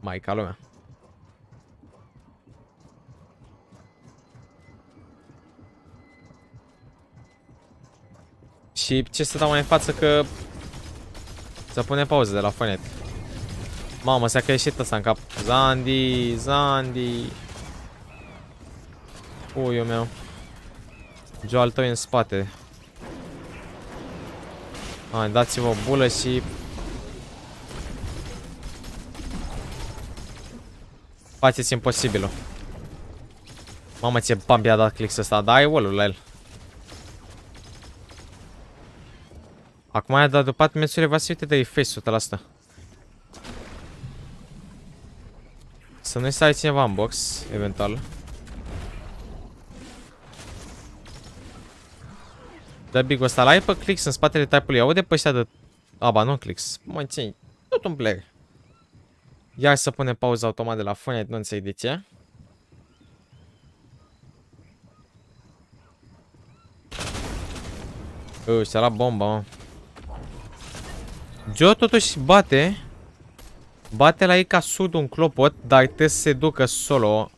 mai ca lumea. Și ce să dau mai în față că să punem pauză de la Fortnite. Mamă, s-a creșit ăsta în cap. Zandi. Uiul meu. Joe al tău e în spate. Hai, dați-vă o bulă și... faceți imposibilul. Mamă, ce bambi a dat click ăsta. Da, ai wall-ul la el. Acum aia, dar după 4 meciurile va să uite de refresh-ul la asta. Să nu-i stai cineva în box, eventual. Dă big-ul ăsta, l-ai pe clicks în spatele type-ului. Aude pe ăștia de... Aba, nu clicks. Mă, ce tot un player. Iar să pune pauză automat de la Fortnite, nu înțeleg de ce. Și-a luat bomba, mă. Joe totuși bate la ei ca sud un clopot, dar trebuie să se ducă solo.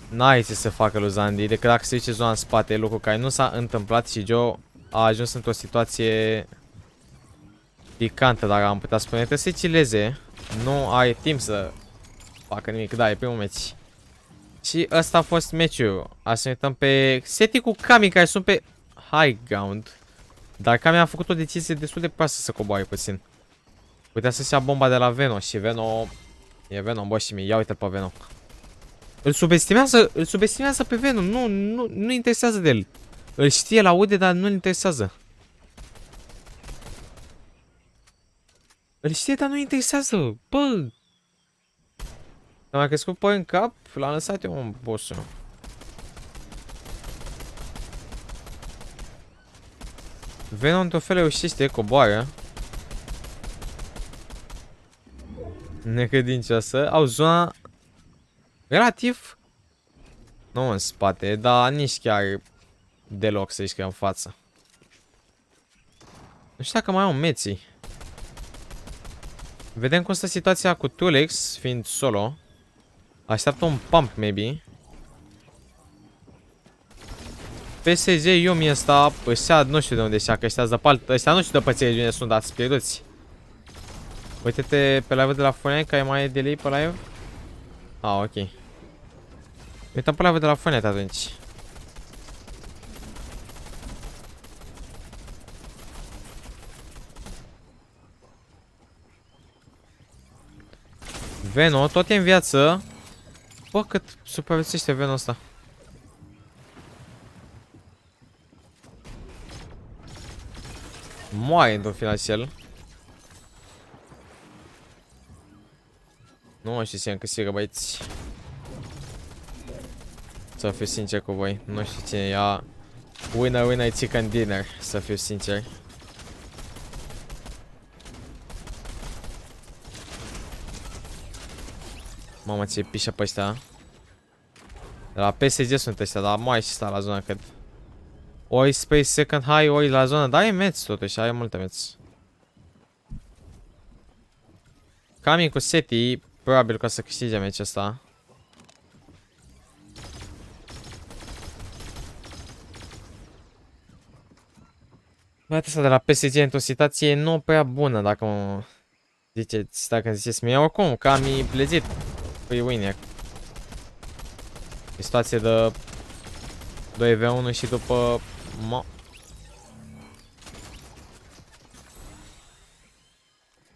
N-ai ce să facă lui Zandi, decât dacă se duce zona în spate, lucru care nu s-a întâmplat și Joe a ajuns într-o situație picantă, dacă am putea spune. Trebuie să-i chilleze, nu are timp să facă nimic, da, e primul meci. Și ăsta a fost meciul. Hai să ne uităm pe Seti cu Kami, care sunt pe high ground. Dar Kami a făcut o decizie destul de proastă să coboare puțin. Putea să-și ia bomba de la Veno și Veno... E Veno, bă, și mie, ia uite-l pe Veno. Îl subestimează pe Veno, nu interesează de el. Îl știe, l-aude, dar nu-l interesează. Îl știe, dar nu-l interesează, bă. Am mai crescut păr în cap, l-am lăsat eu în boss-ul. Veno într-o fel reușește, coboară. Necredincioasă. Au zona relativ nu în spate, dar nici chiar deloc să zici că e în față. Nu știu dacă mai au meții. Vedem cum stă situația cu Tulex fiind solo. Așteaptă un pump, maybe. PSG Yumi ăsta, ăștia nu știu de unde ăștia, că ăștia nu știu de pe ce regiune sunt dați pierduți. Uite-te pe live de la Fortnite, că ai mai delay pe live. Ah, ok. Uităm pe live de la Fortnite atunci. Veno, tot e în viață. Bă, cât supraviețuiește Veno ăsta. Moare într-un final și el. Nu mă știu cine câștigă, băieți. Să fiu sincer cu voi, nu știu cine ia. Winner chicken dinner, să fiu sincer. Mamă, ce pișă pe ăștia. De la PSG sunt ăștia, dar mai și sta la zonă cât. Oi space second high, oi la zonă, dar e meț totuși, are multe meț. Cam cu Seti, probabil că o să câștige meciul ăsta. Băiatul ăsta de la PSG într-o situație nu prea bună, dacă mă ziceți, dacă ziceți mie. Oricum, cam e legit free win. E situație de 2v1 și după...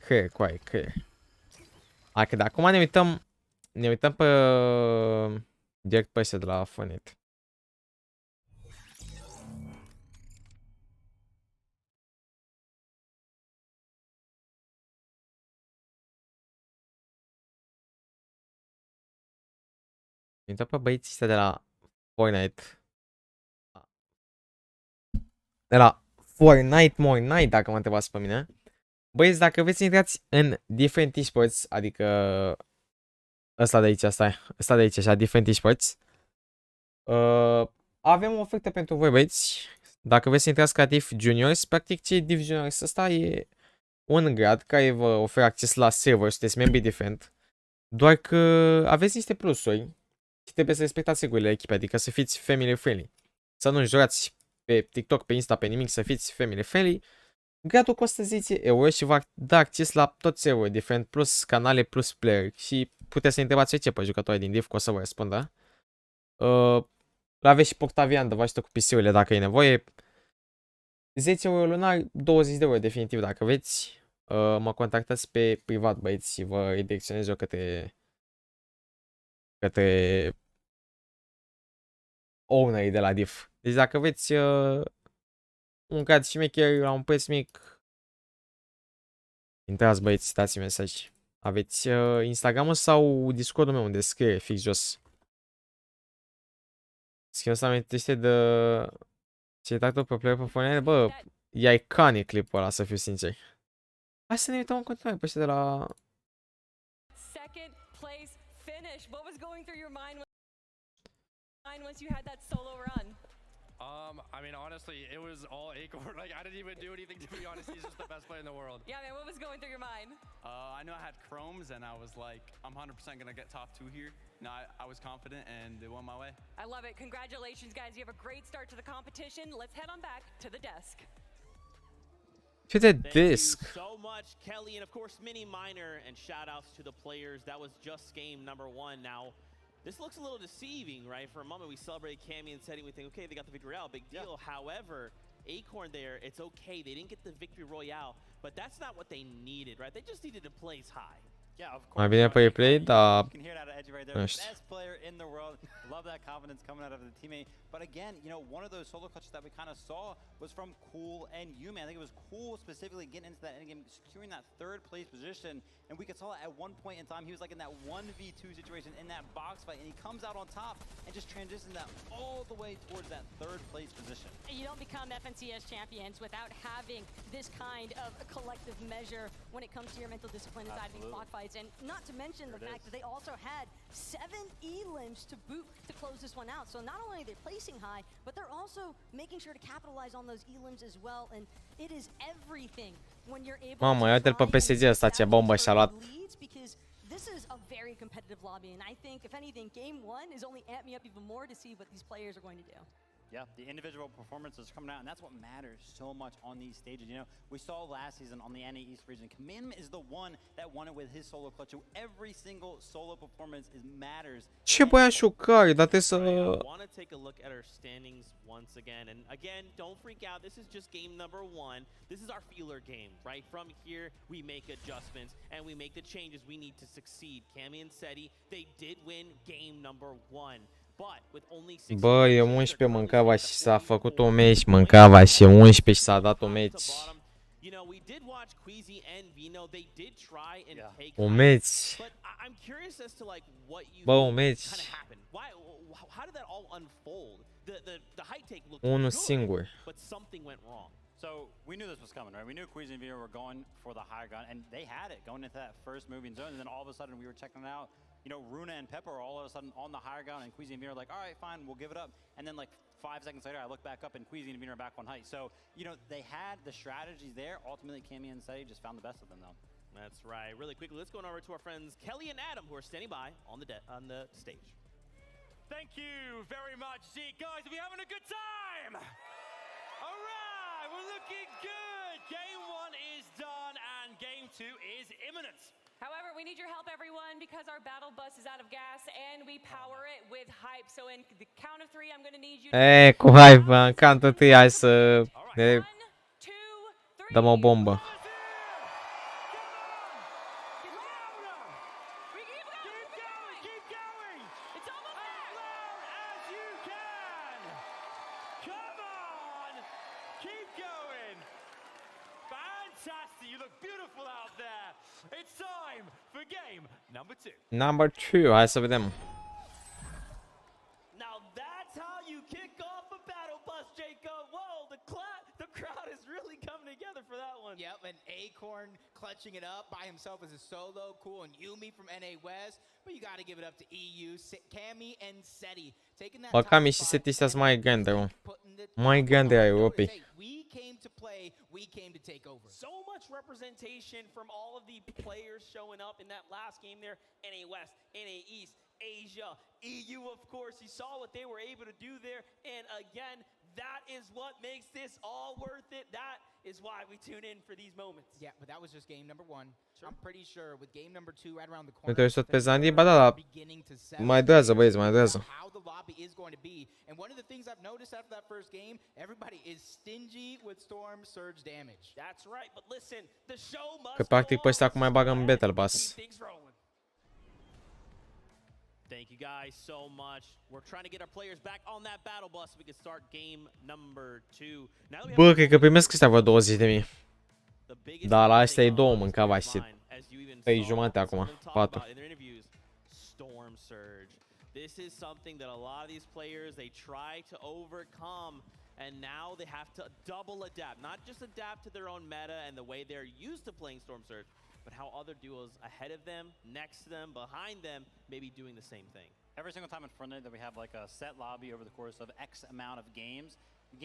Căi, coai, căi. Hai că de acum ne uităm pe direct pe ăștia de la Fortnite. Ne uităm pe băieții ăștia de la Fortnite. De la Fortnite, dacă mă întrebați pe mine. Băieți, dacă vreți să intrați în different esports, adică ăsta de aici, ăsta de aici, așa, different esports, avem o ofertă pentru voi, băieți. Dacă vreți să intrați ca Div Juniors, practic ce e Div Juniors? Ăsta e un grad care vă oferă acces la server, sunteți membri different, doar că aveți niște plusuri și trebuie să respectați regulile echipei, adică să fiți family friendly. Să nu jurați pe TikTok, pe Insta, pe nimic, să fiți family friendly. Gradul costă 10 euro și va da acces la toți server different, plus canale, plus player. Și puteți să întrebați ce pe jucătorii din Div, că o să vă răspundă. Aveți și Portavian de vă ajută cu PC-urile dacă e nevoie. 10 euro lunar, 20 de euro definitiv dacă vreți. Mă contactați pe privat, băieți, și vă redirecționez eu către ownerii de la Div. Deci dacă vreți un grad șmecher la un preț mic, intrați, băieți, dați-mi mesaj. Aveți Instagram-ul sau Discord-ul meu unde scrie fix jos. Schimbul să amintește de citatul pe player pe Fortnite. Bă, e iconic clipul ăla, să fiu sincer. Hai să ne uităm în continuare pe ăștia de la... Second place finish. What was going through your mind once you had that solo run? I mean, honestly, it was all Acorn. Like, I didn't even do anything, to be honest. He's just the best player in the world. Yeah, man, what was going through your mind? I knew I had chromes, and I was like, I'm 100% going to get top 2 here. No, I was confident, and it went my way. I love it. Congratulations, guys. You have a great start to the competition. Let's head on back to the desk. To the disc. Thank you so much, Kelly, and of course, Mini Minor, and shout outs to the players. That was just game number 1. Now, this looks a little deceiving, right? For a moment, we celebrated Cammy and Teddy. We think, okay, they got the victory royale, big deal. Yeah. However, Acorn there, it's okay. They didn't get the victory royale, but that's not what they needed, right? They just needed to place high. Yeah, of course. Mai bine pe replay, dar... You can hear it out of Edgy right there. Best player in the world. Love that confidence coming out of the teammate. But again, you know, one of those solo clutches that we kind of saw was from Cool and Yumi. I think it was Cool specifically getting into that endgame, securing that 3rd place position. And we could saw at one point in time, he was like in that 1v2 situation in that box fight, and he comes out on top and just transitions that all the way towards that 3rd place position. You don't become FNCS champions without having this kind of a collective measure when it comes to your mental discipline inside these block fights. And not to mention the fact that they also had 7 elims to boot to close this one out. So not only are they placing high, but they're also making sure to capitalize on those elims as well. And it is everything when you're able Mamă, uite-l pe PSG ăsta, ce bombă și-a luat. This is a very competitive lobby, and I think, if anything, Game 1 is only amped me up even more to see what these players are going to do. Yeah, the individual performances coming out, and that's what matters so much on these stages. You know, we saw last season on the NA East region, Commandment is the one that won it with his solo clutch. So every single solo performance matters. Ce băiașul care, dar trebuie să... I want to take a look at our standings once again. And again, don't freak out. This is just game number 1. This is our feeler game, right? From here, we make adjustments and we make the changes we need to succeed. Cammy and Seti, they did win game number 1. Bă, e 11 mâncava și s-a făcut o meci, mâncava și 11 și s-a dat o meci. You know, we did watch Queasy and Vino. They did try and take Comenzi. but I'm curious as to like what you Bă, think Comenzi. kind of happened. How did that all unfold? The height take looked Unul good, singur. but something went wrong. So we knew this was coming, right? We knew Queasy and Vino were going for the high ground, and they had it going into that first moving zone. And then all of a sudden, we were checking it out. You know, Runa and Pepper are all of a sudden on the higher ground, and Queasy and Vino are like, all right, fine, we'll give it up. And then like 5 seconds later, I look back up, and Queasy and Vino are back on height. So, you know, they had the strategies there. Ultimately, Cammy and Seti just found the best of them, though. That's right. Really quickly, let's go on over to our friends Kelly and Adam, who are standing by on the stage. Thank you very much, Zeke. Guys, are we having a good time? All right, we're looking good. Game 1 is done, and game 2 is imminent. However, we need your help, everyone, because our battle bus is out of gas and we power it with hype. So in the count of 3, I'm going to need you to... Cu hype, cantă tâi, hai să ne dăm o bombă. Number 2, hai să vedem. Now that's how you kick off a battle bus, Jacob. Whoa, the crowd is really coming together for that one. Yep, and Acorn clutching it up by himself as a solo, cool, and Yumi from NA West. But you got to give it up to EU, Cammy and Seti. Bă, Cammy și Seti sunt mai grande, mă. Mai grande ai Europei. We came to play, we came to take over. So much representation from all of the players showing up in that last game there. NA West, NA East, Asia, EU, of course. You saw what they were able to do there. And again, that is what makes this all worth it. That is why we tune in for these moments. Yeah, but that was just game number 1. Sure. I'm pretty sure with game number 2 right around the corner. Uite, tot pe Zandi, ba da, mai durează, băieți, mai durează. How the lobby is going to be. And one of the things I've noticed after that first game, everybody is stingy with Storm Surge damage. That's right, but listen, the show must Că practic pe ăștia acum mai bagă în Battle Pass. Thank you guys so much. We're trying to get our players back on that battle bus so we can start game number 2. Bă, cred că primesc ăștia vreo 20.000. Da, la astea e 2 mâncava și 3,5 acum, 4. Storm Surge. This is something that a lot of these players they try to overcome, and now they have to double adapt. Not just adapt to their own meta and the way they're used to playing Storm Surge, but how other duos ahead of them, next to them, behind them may be doing the same thing. Every single time in Fortnite that we have like a set lobby over the course of X amount of games,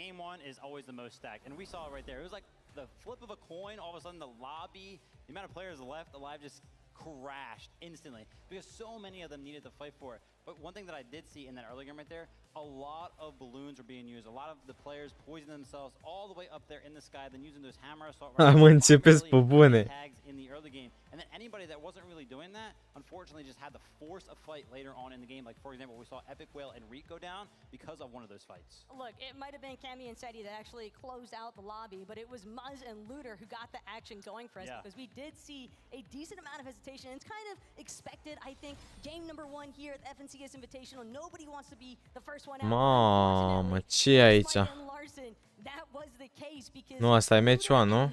game 1 is always the most stacked. And we saw it right there. It was like the flip of a coin. All of a sudden the lobby, the amount of players left alive just crashed instantly because so many of them needed to fight for it. But one thing that I did see in that early game right there, a lot of balloons were being used. A lot of the players poisoning themselves all the way up there in the sky, then using those hammer assault rifles tags in the early game. And then anybody that wasn't really doing that, unfortunately, just had to force a fight later on in the game. Like, for example, we saw Epic Whale and Reek go down because of one of those fights. Look, it might have been Cammy and Seti that actually closed out the lobby, but it was Muzz and Looter who got the action going for us because we did see a decent amount of hesitation. It's kind of expected, I think. Game number 1 here at the FNCS Invitational. Nobody wants to be the first one out. Mamă, ce e aici? Nu, asta e match 1, nu?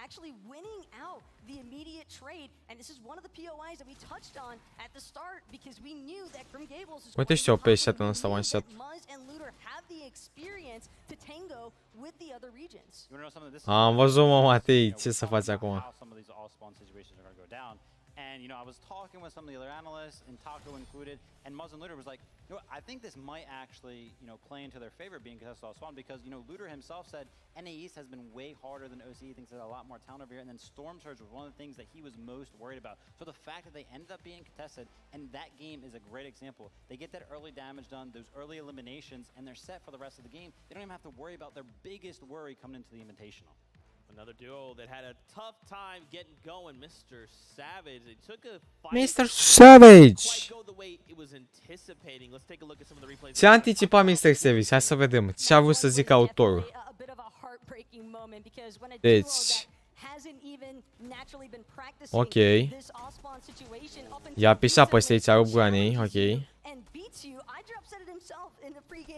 Actually winning out the immediate trade, and this is one of the POIs that we touched on at the start because we knew that Grim Gables is Uite și eu pe shot în ăsta one shot. Muzz and Looter have the experience to tango with the other regions. Am văzut, mă, Matei, ce să faci acum? And, you know, I was talking with some of the other analysts, and Taco included, and Muzz and Looter was like, you know, I think this might actually, you know, play into their favor being contested off spawn because, you know, Looter himself said NA East has been way harder than OCE. He thinks there's a lot more talent over here, and then Storm Surge was one of the things that he was most worried about. So the fact that they ended up being contested, and that game is a great example. They get that early damage done, those early eliminations, and they're set for the rest of the game. They don't even have to worry about their biggest worry coming into the Invitational. Another duo that had a tough time getting going, Mr. Savage. It took a fight. Mr. Savage! Quite go the way it was anticipating. Let's take a look at some of the replays. Ce a anticipat Mr. Savage? Hai să vedem. Ce a vrut să zică autorul? Deci... Ok. I-a pișat pe ăștia aici, rup Granei, ok.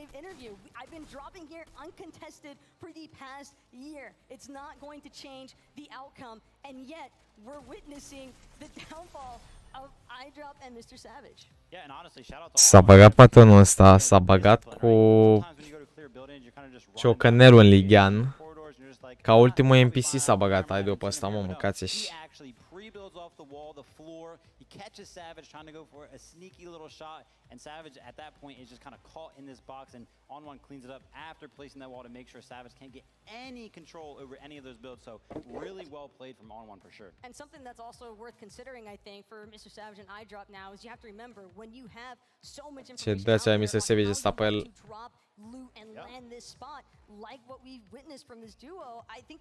gave interview. I've been dropping here uncontested for the past year. It's not going to change the outcome, and yet we're witnessing the downfall of iDrop and Mr. Savage. Yeah, and honestly, shout out to S-a băgat patronul ăsta, s-a băgat cu ciocănelul în Ligian. Ca ultimul NPC s-a băgat iDrop pe ăsta, mă, mâncați-și. Pre-builds off the wall, the floor. He catches Savage trying to go for a sneaky little shot, and Savage at that point is just kind of caught in this box, and On1 cleans it up after placing that wall to make sure Savage can't get any control over any of those builds. So really well played from On1 for sure. And something that's also worth considering, I think, for Mr. Savage and iDrop now is you have to remember when you have so much information out there on how to drop, loot, and land this spot, like what we witnessed from this duo. I think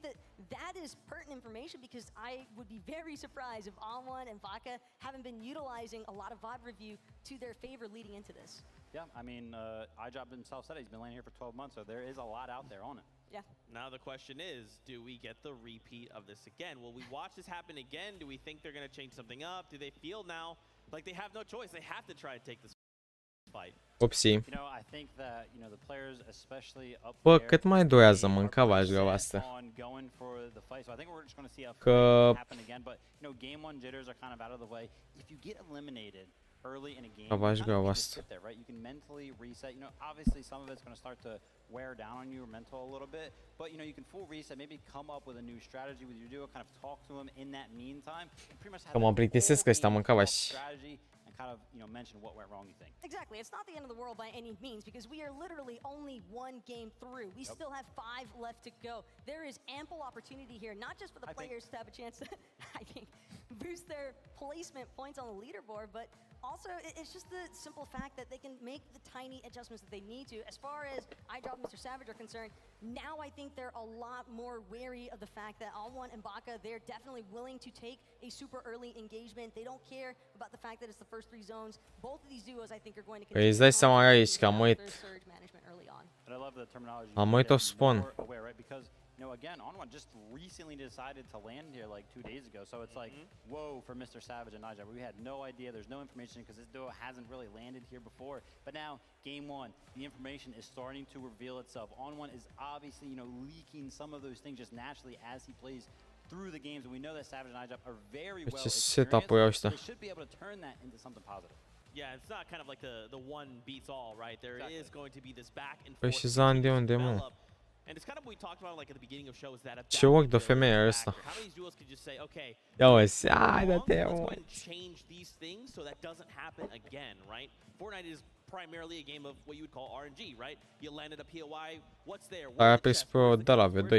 that is pertinent information because I would be very surprised if On1 and Vaca haven't been utilizing a lot of VOD review to their favor leading into this. Yeah, I mean, iDrop himself said he's been laying here for 12 months, so there is a lot out there on it. Yeah. Now the question is, do we get the repeat of this again? Will we watch this happen again? Do we think they're going to change something up? Do they feel now like they have no choice? They have to try to take this fight. Upsi. You know, I think that, you know, the players especially up Bă, there, cât mai durează mâncava joaca asta? Că early in a game, Cava you joaca kind of asta. sit there, right? You can mentally reset. You know, obviously some of it's going to start to wear down on your mental a little bit, but you know, you can full reset, maybe come up with a new strategy with your duo, kind of talk to them in that meantime, and pretty much have Că mă plictisesc ăștia mâncava-și. strategy and kind of, you know, mention what went wrong, you think. Exactly. It's not the end of the world by any means because we are literally only one game through. We still have 5 left to go. There is ample opportunity here, not just for the players to have a chance to, I think, boost their placement points on the leaderboard, but also it's just the simple fact that they can make the tiny adjustments that they need to. As far as iDrop and Mr. Savage are concerned, now I think they're a lot more wary of the fact that On1 and Vaca, they're definitely willing to take a super early engagement. They don't care about the fact that it's the first 3 zones. Both of these duos I think are going to Păi îți dai seama aici că am uit. Am uit o spun. You know, again, On1 just recently decided to land here like 2 days ago, so it's like, whoa for Mr. Savage and iDrop. We had no idea, there's no information because this duo hasn't really landed here before. But now, game 1, the information is starting to reveal itself. On1 is obviously, you know, leaking some of those things just naturally as he plays through the games, and we know that Savage and iDrop are very well experienced. They should be able to turn that into something positive. Yeah, it's not kind of like the one beats all, right? There is going to be this back and Păi forth. și Zan de unde, mă? And it's kind of what we talked about like at the beginning of show is that Ce ochi de femeie e ăsta? how many duos could just say, okay, Ia uzi, hai da-te, let's go mă. and change these things so that doesn't happen again, right? Fortnite is primarily a game of what you would call RNG, right? You landed a POI, what's there? Aia pe spre de la V2.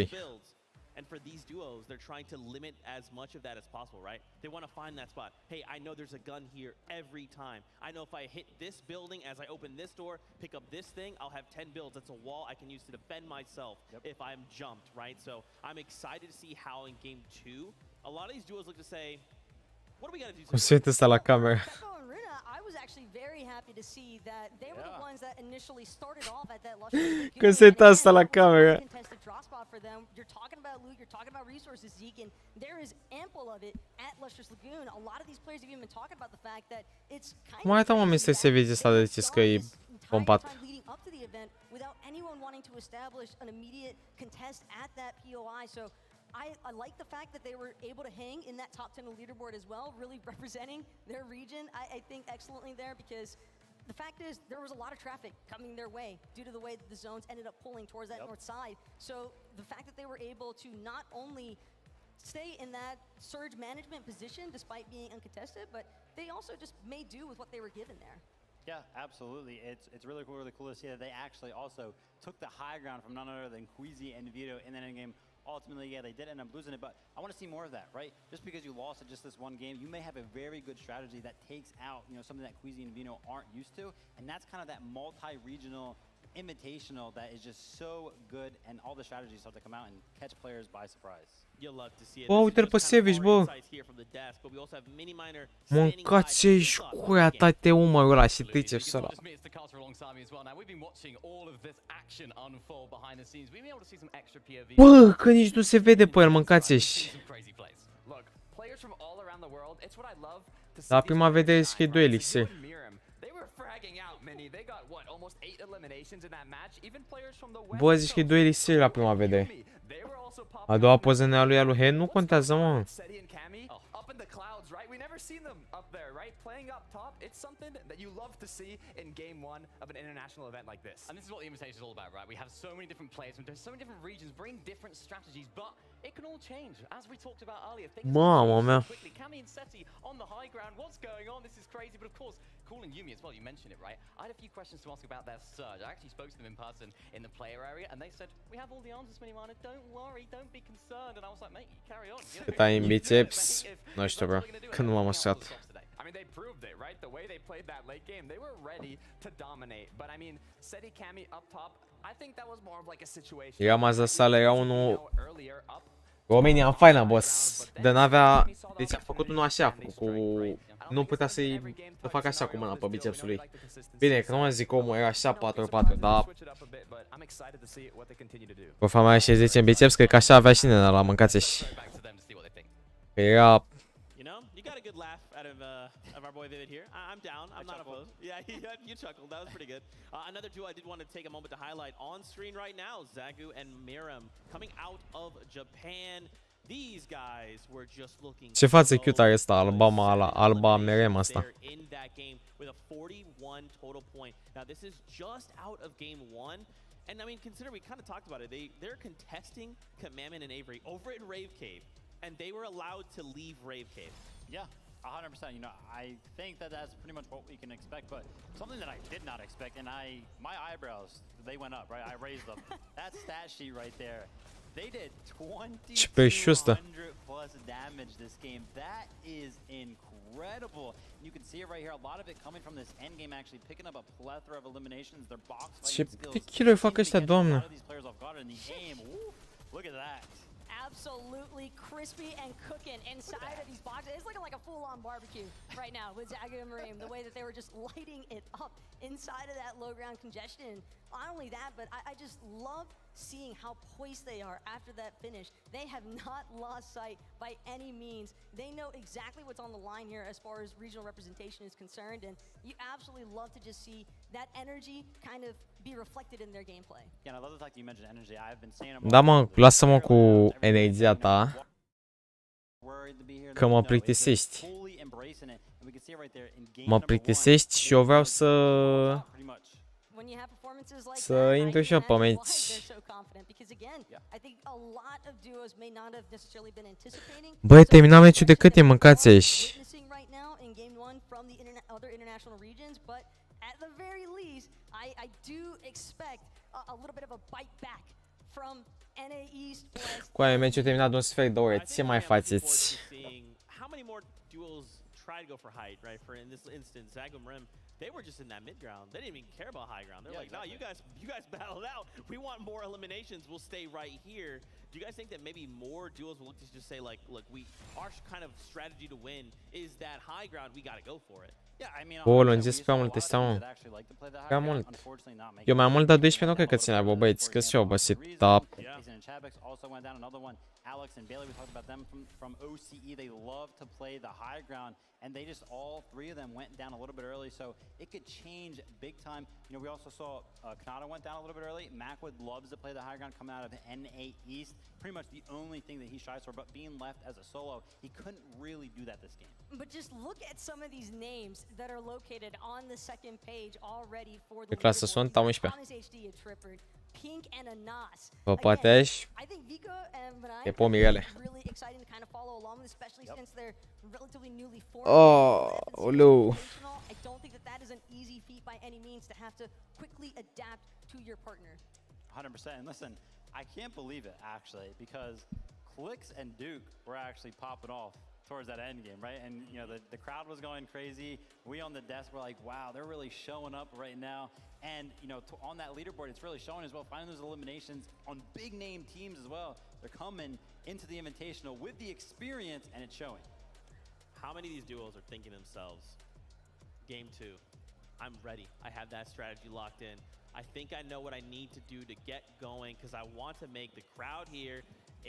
And for these duos, they're trying to limit as much of that as possible, right? They want to find that spot. Hey, I know there's a gun here every time. I know if I hit this building as I open this door, pick up this thing, I'll have 10 builds. That's a wall I can use to defend myself if I'm jumped, right? So I'm excited to see how in game 2, a lot of these duos look to say, what do we got to do? Cum se uită ăsta la cameră. I was actually very happy to see that they were the ones that initially started off at that luscious Cum se uită ăsta la cameră. contested draw spot for them. You're talking about loot, you're talking about resources, Zeke, and there is ample of it at Lustrous Lagoon. A lot of these players have even been talking about the fact that it's kind Cum arată, mă, Mr. Savage ăsta de decis că e pompat? leading up to the event without anyone wanting to establish an immediate contest at that POI. So I like the fact that they were able to hang in that top 10 leaderboard as well, really representing their region, I think excellently there, because the fact is there was a lot of traffic coming their way due to the way that the zones ended up pulling towards that north side. So the fact that they were able to not only stay in that surge management position despite being uncontested, but they also just made do with what they were given there. Yeah, absolutely. It's really cool to see that they actually also took the high ground from none other than Queasy and Vito in that endgame. Ultimately, yeah, they did end up losing it, but I want to see more of that, right? Just because you lost at just this one game, you may have a very good strategy that takes out, you know, something that Queasy and Vino aren't used to, and that's kind of that multi-regional invitational that is just so good, and all the strategies start to come out and catch players by surprise. You'll love to see it. Bă, uite-l pe Savage, bă. Mâncați-și cuia toate umărul ăla și triceps ăla. Bă, că nici nu se vede pe el, mâncați-și. La prima vedere că e 2 elixir. They were fragging out many. They got what, almost almost 8 eliminations in that match. Even players from the Bă, zici că e 2 elixiri la prima vedere. A doua poză nea lui He nu contează, mă. Up in the clouds, right? We never seen them up there, right? Playing up top, it's something that you love to see in game 1 of an international event like this. And this is what the invitation is all about, right? We have so many different players from so many different regions, bring different strategies, but it can all change. As we talked about earlier, things Mamă mea. quickly. Cammy and Seti on the high ground. What's going on? This is crazy, but of course, Cool and Yumi as well, you mentioned it, right? I had a few questions to ask about their surge. I actually spoke to them in person in the player area, and they said, we have all the answers, Minimana, don't worry, don't be concerned. And I was like, mate, carry on. Cât ai în biceps? Nu știu, bro. Când m-am măsat. I mean, they proved it, right? The way they played that late game, they were ready to dominate. But I mean, Seti Cammy up top, I think that was more of like a situation. Era maza sale, era unul... România faină, boss. De n-avea... Deci a făcut unul așa, cu... Nu putea să-i facă așa cu mâna pe bicepsul lui. Bine, că nu mă zic omul era așa 4-4, dar... Bă, fama și 10 în biceps, cred că așa avea și nena la mâncați și... Că era... Of our boy Vehy here. I'm down. I'm not opposed. Yeah, you chuckled. That was pretty good. Another duo I did want to take a moment to highlight on screen right now, Zagu and Miram, coming out of Japan. These guys were just looking. Ce față cute are asta, alba Miram asta. In that game with a 41 total point. Now this is just out of game 1. And I mean, consider we kind of talked about it. They're contesting Commandment and Avery over in Rave Cave, and they were allowed to leave Rave Cave. Yeah. 100%. You know, I think that that's pretty much what we can expect, but something that I did not expect, and my eyebrows, they went up, right? I raised them. That stat sheet right there. They did 2,200 plus damage this game. That is incredible. You can see it right here. A lot of it coming from this end game, actually picking up a plethora of eliminations. Their box fighting skills. Ce kilo fac ăștia, doamne? Look at that. Absolutely crispy and cooking inside of these boxes. It's looking like a full-on barbecue right now with Zagu and Miram. The way that they were just lighting it up inside of that low ground congestion. Not only that, but I just love seeing how poised they are after that finish. They have not lost sight by any means. They know exactly what's on the line here as far as regional representation is concerned, and you absolutely love to just see that energy kind of be reflected in their gameplay. Yeah, and I love the fact that you mentioned energy. I've been saying Da, mă, lasă-mă cu energia ta, că mă plictisești. Mă plictisești și eu vreau să intru și eu pe meci. Băi, termina meciul de cât e, mâncați aici? Cu aia meciul terminat de un sfert de ore, ce mai faceți? Try to go for height, right? For in this instance, Zagu and Miram, they were just in that mid ground. They didn't even care about high ground. They're like, no, you guys battled out. We want more eliminations. We'll stay right here. Do you guys think that maybe more duos will look to just say like, look, our kind of strategy to win is that high ground. We got to go for it. Bă, lungesc prea mult ăsta, mă. Prea mult. Eu mai mult de 12 nu cred că ține, bă, băieți, că și-au obosit, dar... Alex and Bailey, we talked about them from OCE. They love to play the high ground, and they just all three of them went down a little bit early, so it could change big time. You know, we also saw Kanata went down a little bit early. Macwood loves to play the high ground coming out of NA East. Pretty much the only thing that he shies for, but being left as a solo, he couldn't really do that this game. But just look at some of these names that are located on the second page already for the clasă sunt, am 11. Pink and a Nas. Vă poate e pomigele. Oh, ulu. I don't think that is an easy feat by any means to have to quickly adapt to your partner. 100%. And listen, I can't believe it actually, because Clix and Duke were actually popping off towards that end game, right? And you know, the crowd was going crazy. We on the desk were like, wow, they're really showing up right now. And you know, on that leaderboard, it's really showing as well. Finding those eliminations on big name teams as well. They're coming into the Invitational with the experience, and it's showing. How many of these duos are thinking themselves, game 2, I'm ready. I have that strategy locked in. I think I know what I need to do to get going, because I want to make the crowd here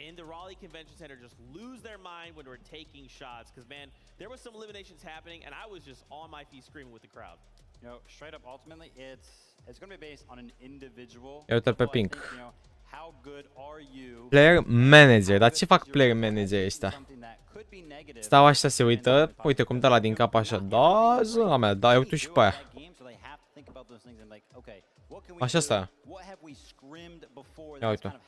in the Raleigh Convention Center just lose their mind when we're taking shots. Because, man, there was some eliminations happening, and I was just on my feet screaming with the crowd. You know, straight up, ultimately, it's going to be based on an individual. Ia uite pe So I Pink. think, you know, how good are you? Player manager. Dar ce fac player manager ăștia? Stau așa, se uită. Uite cum dă la din cap așa. Da, zâna mea, da, eu tu și pe aia. Așa stă. Ia uite.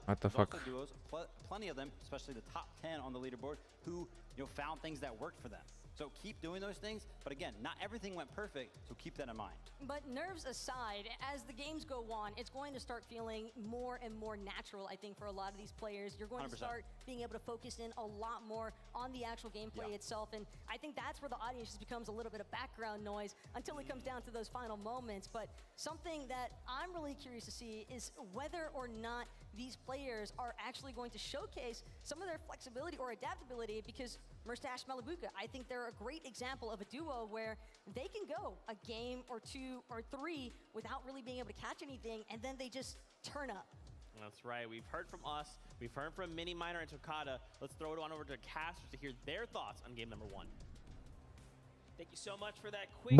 What the fuck? Plenty of them, especially the top 10 on the leaderboard, who, you know, found things that worked for them. So keep doing those things, but again, not everything went perfect, so keep that in mind. But nerves aside, as the games go on, it's going to start feeling more and more natural, I think, for a lot of these players. You're going 100%. to start being able to focus in a lot more on the actual gameplay itself, and I think that's where the audience just becomes a little bit of background noise until it comes down to those final moments. But something that I'm really curious to see is whether or not these players are actually going to showcase some of their flexibility or adaptability, because Merstash Malabuka, I think they're a great example of a duo where they can go a game or two or three without really being able to catch anything, and then they just turn up. That's right. We've heard from us. We've heard from Mini Miner and Tokata. Let's throw it on over to Casters to hear their thoughts on game number 1. Thank you so much for that quick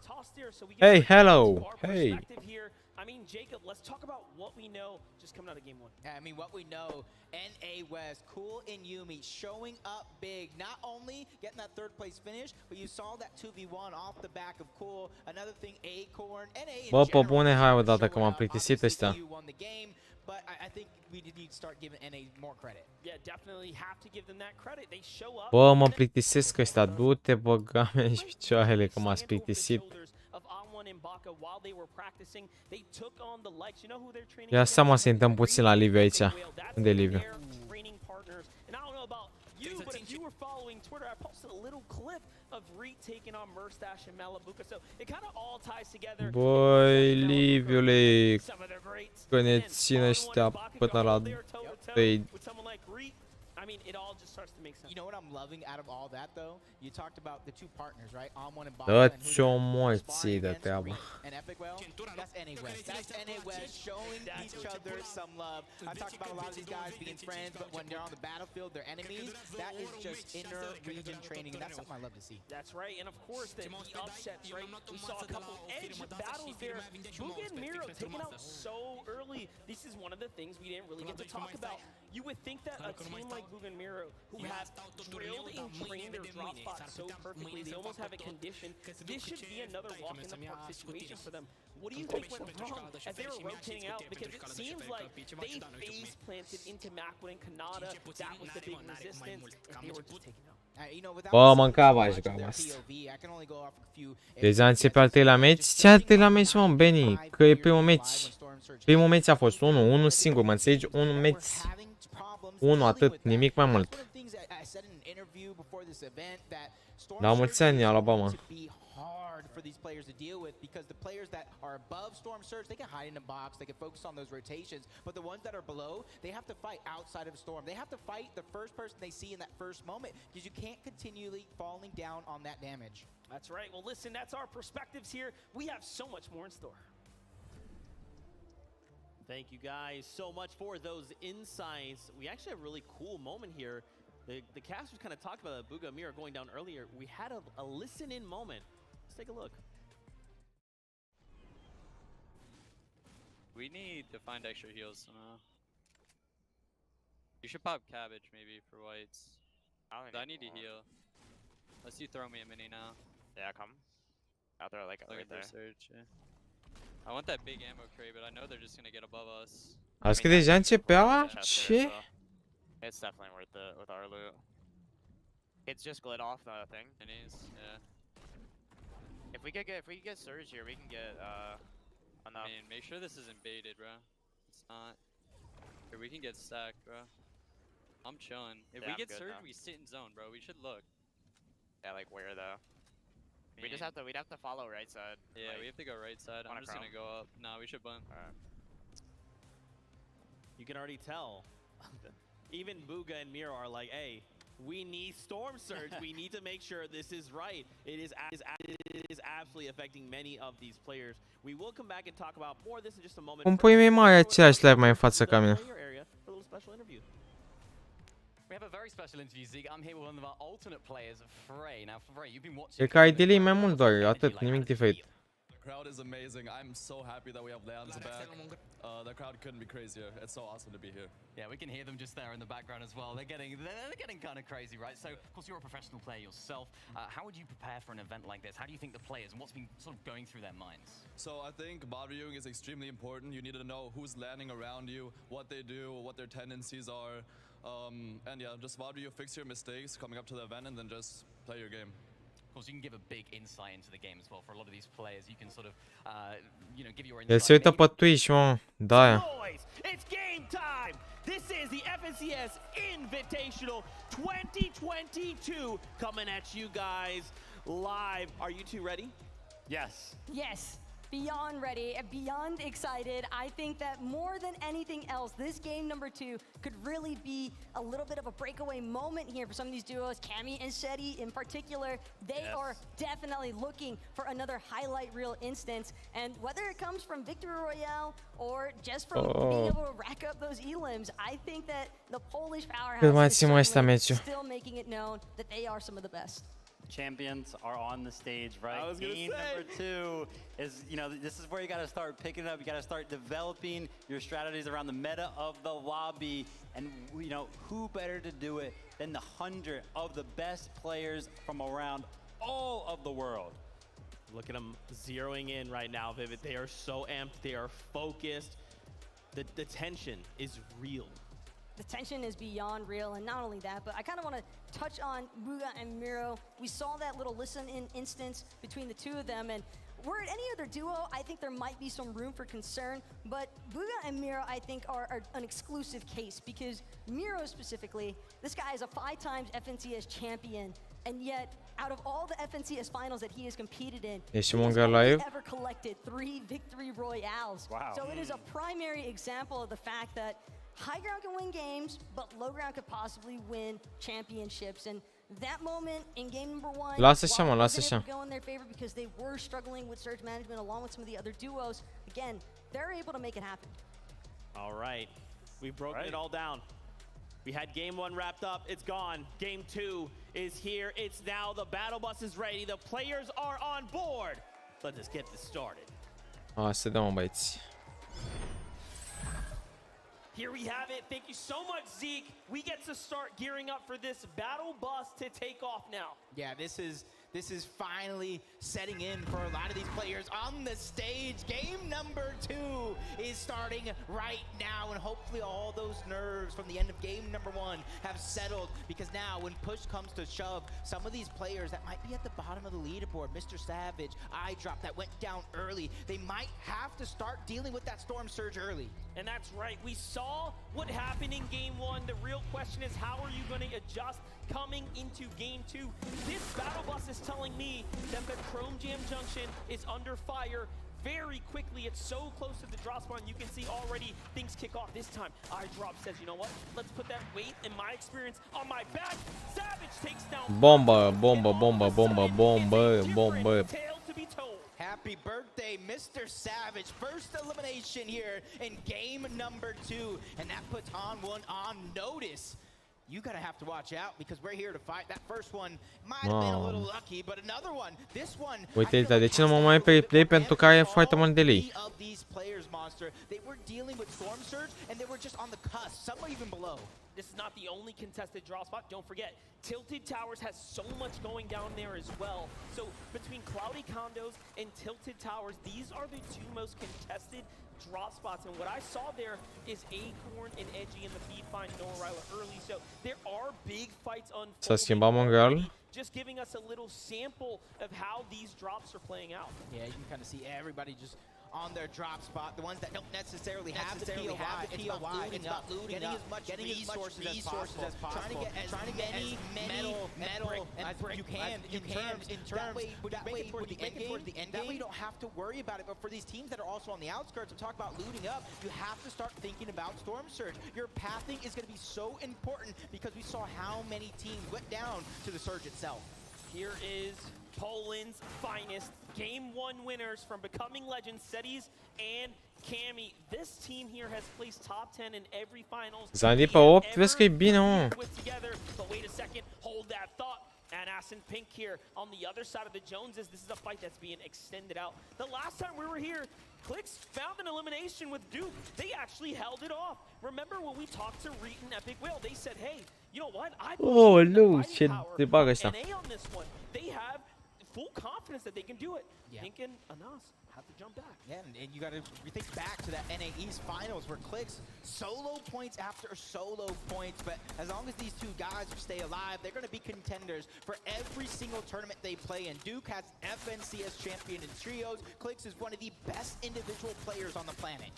toss there. So we Hey, hello. Hey. Here. I mean, Jacob, let's talk about what we know just coming out of game 1. I mean, what we know, NA West, Cool and Yumi showing up big. Not only getting that third place finish, but you saw that 2v1 off the back of Cool. Another thing, Acorn, NA in Bă, pe general, bune, hai odată că m-am plictisit ăștia. you won the game, but I think we need to start giving NA more credit. Yeah, definitely have to give them that credit. They show up. Bă, mă plictisesc ăștia. Du-te, băga mea în picioarele că m-ați plictisit. Ia seama să intrăm puțin la Liviu aici. Unde e Liviu? But if you were following Twitter, I posted a little clip of Reed taking on Merstash and Malabuka, so it kind of all ties together. Băi, Liviule, că ne țin ăștia până la 3. I mean, it all just starts to make sense. You know what I'm loving out of all that, though? You talked about the two partners, right? On1 and Baka. Dă-ți o morții de treabă. And Epic Whale, that's NA West. That's NA West showing each other some love. I talked about a lot of these guys being friends, but when they're on the battlefield, they're enemies. That is just inner region training, and that's something I love to see. That's right, and of course, the upsets, right? We saw a couple edge battles there. Buga and Miro taken out so early. This is one of the things we didn't really get to talk about. You would think that a team like Buga and Miro, who have drilled and trained their drop spots so perfectly, they almost have it conditioned. This should be another walk in the park situation for them. What do you think went wrong as they were rotating out? Because it seems like they phase planted into Macwood and Kanata. That was the big resistance, and they were just taken out. Bă, mâncava jucam asta. Deja începe al treilea meci? Ce al treilea meci, mă, Benny? Că e primul meci. Primul meci a fost unul singur, mă înțelegi? Un meci. Unul, atât, nimic mai mult. La mulți ani, Alabama. For these players to deal with, because the players that are above Storm Surge, they can hide in a box, they can focus on those rotations, but the ones that are below, they have to fight outside of Storm. They have to fight the first person they see in that first moment, because you can't continually falling down on that damage. That's right. Well, listen, that's our perspectives here. We have so much more in store. Thank you guys so much for those insights. We actually have a really cool moment here. The casters kind of talked about that Buga Mira going down earlier. We had a listen-in moment. Let's take a look. We need to find extra heals somehow. You should pop cabbage maybe for whites. I need to heal. Unless you throw me a mini now. Yeah, come. I'll throw like right there. Search, yeah. I want that big ammo crate, but I know they're just gonna get above us. Azi că deja începea? Ce? It's definitely worth it with our loot. It's just glid off the thing. Minis, yeah. If we get surge here, we can get enough. I mean, make sure this isn't baited, bro. It's not. Here, we can get stacked, bro. I'm chilling. If we get surge, we sit in zone, bro. We should look. Yeah, like where though? We'd have to follow right side. Yeah, like, we have to go right side. I'm just gonna go up. Nah, we should bunt. Alright. You can already tell. Even Buga and Miro are like, hey, we need Storm Surge. We need to make sure this is right. It is absolutely affecting many of these players. We will come back and talk about more of this in just a moment. Cum pui mei mai același live mai în față ca mine? We have a very special interview, Zeke. I'm here with one of our alternate players, Frey. Now, Frey, you've been watching. E că ID-ul e mai mult doar, atât, nimic diferit. The crowd is amazing. I'm so happy that we have Lean's back. The crowd couldn't be crazier. It's so awesome to be here. Yeah, we can hear them just there in the background as well. They're getting kind of crazy, right? So, of course, you're a professional player yourself. How would you prepare for an event like this? How do you think the players and what's been sort of going through their minds? So I think bot viewing is extremely important. You need to know who's landing around you, what they do, what their tendencies are. And yeah, just bot view, fix your mistakes coming up to the event, and then just play your game. Of course, you can give a big insight into the game as well. For a lot of these players, you can sort of, give your El se uită pe Twitch, mă. Da, aia. It's game time! This is the FNCS Invitational 2022 coming at you guys live. Are you two ready? Yes. Yes, beyond ready, beyond excited. I think that more than anything else, this game number 2 could really be a little bit of a breakaway moment here for some of these duos. Cammy and Shetty in particular, they are definitely looking for another highlight reel instance. And whether it comes from Victory Royale or just from being able to rack up those elims, I think that the Polish powerhouse is certainly still making it known that they are some of the best. Champions are on the stage, right? I was gonna Game say. number 2 is, this is where you got to start picking it up. You got to start developing your strategies around the meta of the lobby. And, who better to do it than the 100 of the best players from around all of the world? Look at them zeroing in right now, Vivid. They are so amped. They are focused. The tension is real. The tension is beyond real, and not only that, but I kind of want to touch on Buga and Miro. We saw that little listen-in instance between the two of them, and were it any other duo, I think there might be some room for concern, but Buga and Miro, I think, are an exclusive case, because Miro specifically, this guy is a 5 times FNCS champion, and yet, out of all the FNCS finals that he has competed in, he has only ever collected 3 victory royales. Wow. So it is a primary example of the fact that high ground can win games, but low ground could possibly win championships. And that moment in game number 1, Lasă așa, mă, lasă așa. go in their favor because they were struggling with surge management along with some of the other duos. Again, they're able to make it happen. All right, we've broken it all down. We had game 1 wrapped up, it's gone. Game 2 is here, it's now, the battle bus is ready, the players are on board. Let's just get this started. Să dăm, mă, băieți. Here we have it. Thank you so much, Zeke. We get to start gearing up for this battle bus to take off now. Yeah, this is finally setting in for a lot of these players on the stage. Game number 2 is starting right now, and hopefully all those nerves from the end of game number 1 have settled, because now when push comes to shove, some of these players that might be at the bottom of the leaderboard, Mr. Savage, iDrop, that went down early, they might have to start dealing with that storm surge early. And that's right. We saw what happened in game 1. The real question is, how are you going to adjust coming into game 2? This battle bus is telling me that the Chrome Jam Junction is under fire very quickly. It's so close to the drop spawn. You can see already things kick off. This time, iDrop says, you know what? Let's put that weight, in my experience, on my back. Savage takes down... Bomba, bomba, bomba, bomba, bomba, bomba. Tale to be told. Happy birthday, Mr. Savage. First elimination here in game number 2, and that puts On1 on notice. You gotta have to watch out, because we're here to fight. That first one might have been a little lucky, but another one, this one. Uite, de ce nu mă mai pe replay? Pentru că are foarte mult delay. Of these players, Monster, they were dealing with storm surge, and they were just on the cusp. Some were even below. This is not the only contested draw spot. Don't forget, Tilted Towers has so much going down there as well. So between Cloudy Condos and Tilted Towers, these are the 2 most contested drop spots. And what I saw there is Acorn and Edgy in the feed find no Ryla early. So there are big fights S-a schimbat Mongal. just giving us a little sample of how these drops are playing out. Yeah, you can kind of see everybody just on their drop spot, the ones that don't necessarily have the POI. It's about looting up, getting as much resources as possible, trying to get as many metal as you can in terms that way towards the end game, that way you don't have to worry about it. But for these teams that are also on the outskirts and talk about looting up, you have to start thinking about Storm Surge. Your pathing is going to be so important, because we saw how many teams went down to the Surge itself. Here is Poland's finest Game 1 winners from Becoming Legends, cetesti and Cammy, this team here has placed top 10 in every finals. Zandi pe 8, vezi că e bine, mă. But wait a second, hold that thought. And Aston Pink here on the other side of the Joneses. This is a fight that's being extended out. The last time we were here, Clix found an elimination with Duke. They actually held it off. Remember when we talked to Reet and Epic Whale, they said, hey, you know what? I Oh, nu, ce de bagă ăsta. NA on this one. They have full confidence that they can do it. Pink and Anas have to jump back. Yeah, and you got to think back to that NA East Finals where Clix solo points after solo points, but as long as these two guys stay alive, they're going to be contenders for every single tournament they play in. Duke has FNCS champion in trios. Clix is one of the best individual players on the planet.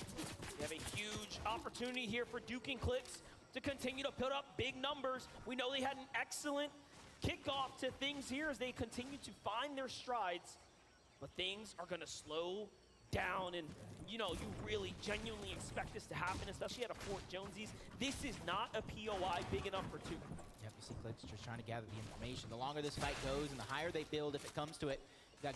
We have a huge opportunity here for Duke and Clix to continue to put up big numbers. We know they had an excellent kickoff to things here as they continue to find their strides. But things are going to slow down, and you know, you really genuinely expect this to happen, especially at a Fort Jonesies. This is not a POI big enough for two. Yep, you see Clix just trying to gather the information. The longer this fight goes and the higher they build, if it comes to it. Got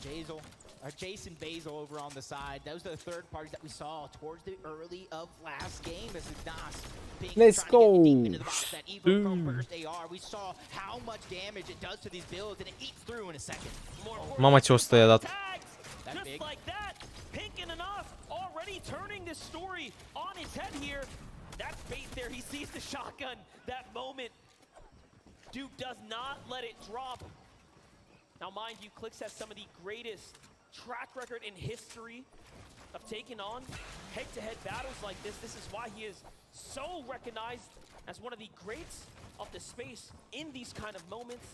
Jason Basil over on the side. Those are the third parties that we saw towards the early of last game. This is Nas being Let's go. into the box. That Evo Pro Burst AR. We saw how much damage it does to these builds, and it eats through in a second. Mama, ce 100 i-a dat. Just like that, Pink and Anas already turning this story on its head here. That bait there, he sees the shotgun. That moment, Duke does not let it drop. Now, mind you, Clix has some of the greatest track record in history of taking on head-to-head battles like this. This is why he is so recognized as one of the greats of the space in these kind of moments.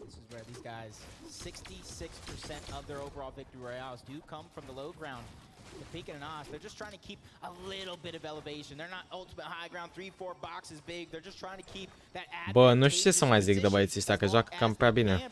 This is where these guys, 66% of their overall victory royales do come from the low ground. The Pink and Anas, they're just trying to keep a little bit of elevation. They're not ultimate high ground, 3-4 boxes big. They're just trying to keep that Bă, nu știu ce să mai zic de băieții ăștia, că joacă cam prea bine.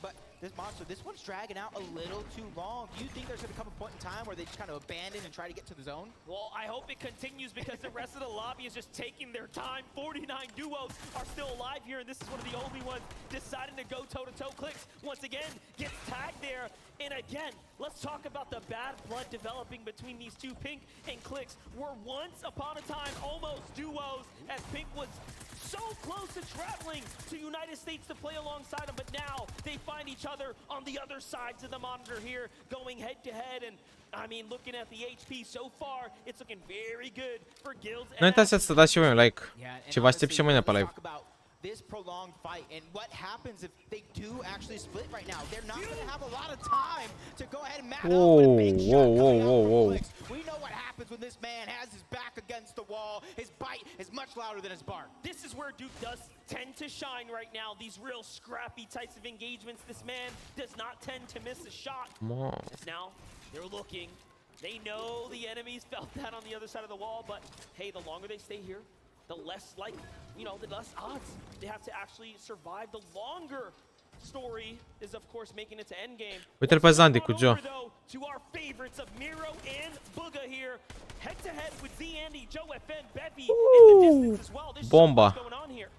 This one's dragging out a little too long. Do you think there's going to come a point in time where they just kind of abandon and try to get to the zone? Well, I hope it continues because the rest of the lobby is just taking their time. 49 duos are still alive here, and this is one of the only ones deciding to go toe-to-toe. Clix, once again, gets tagged there. And again, let's talk about the bad blood developing between these two. Pink and Clix were once upon a time almost duos, as Pink was so close to traveling to United States to play alongside him, but now they find each other on the other sides of the monitor here, going head to head. And I mean, looking at the HP so far, it's looking very good for Guilds. Nu uitați să dați și voi un like. Ceva aștept și mâine pe live. This prolonged fight and what happens if they do actually split right now. They're not going to have a lot of time to go ahead and map out with a big shot coming out from Clix. We know what happens when this man has his back against the wall. His bite is much louder than his bark. This is where Duke does tend to shine right now. These real scrappy types of engagements. This man does not tend to miss a shot. Now they're looking. They know the enemies felt that on the other side of the wall, but hey, the longer they stay here, the less the less odds they have to actually survive. The longer story is, of course, making it to endgame. Uite-l pe Zandi cu Joe. To our favorites of Miro and Booga here, head to head with Z Andy, Joe FN, Vehy in the distance as well. This is what's going on here.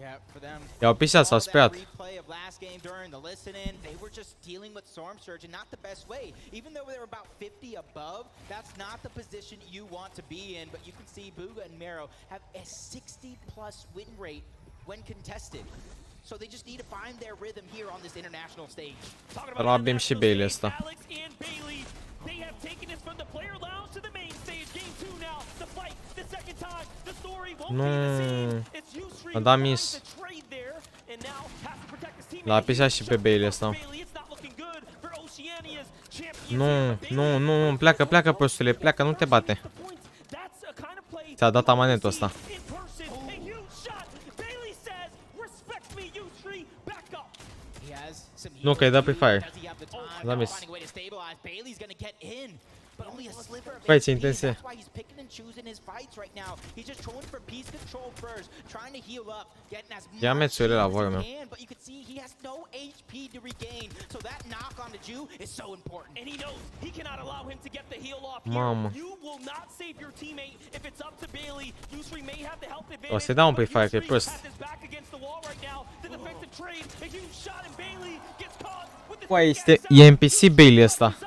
Yeah, for them. I-au pișat, s-au speriat. Replay of last game during the listen-in, they were just dealing with Storm Surge and not the best way. Even though they were about 50 above, that's not the position you want to be in. But you can see Booga and Mero have a 60+ win rate when contested. So they just need to find their rhythm here on this international stage. Rabim și Bailey ăsta. Alex and Bailey, they have taken us from the player lounge to the main stage. Game 2 now, the fight, the second time, the story won't be the same. It's a dat miss. L-a pisat și pe Bailey ăsta. Nu, pleacă prostule, pleacă, nu te bate. Ți-a dat amanetul ăsta. Nu, că i-a dat pe fire. L-a miss. Băi, ce intense. Ia mețurile la voie meu. Mamă. O să-i dau un pe fire, că e prost. Băi, e NPC Bailey ăsta.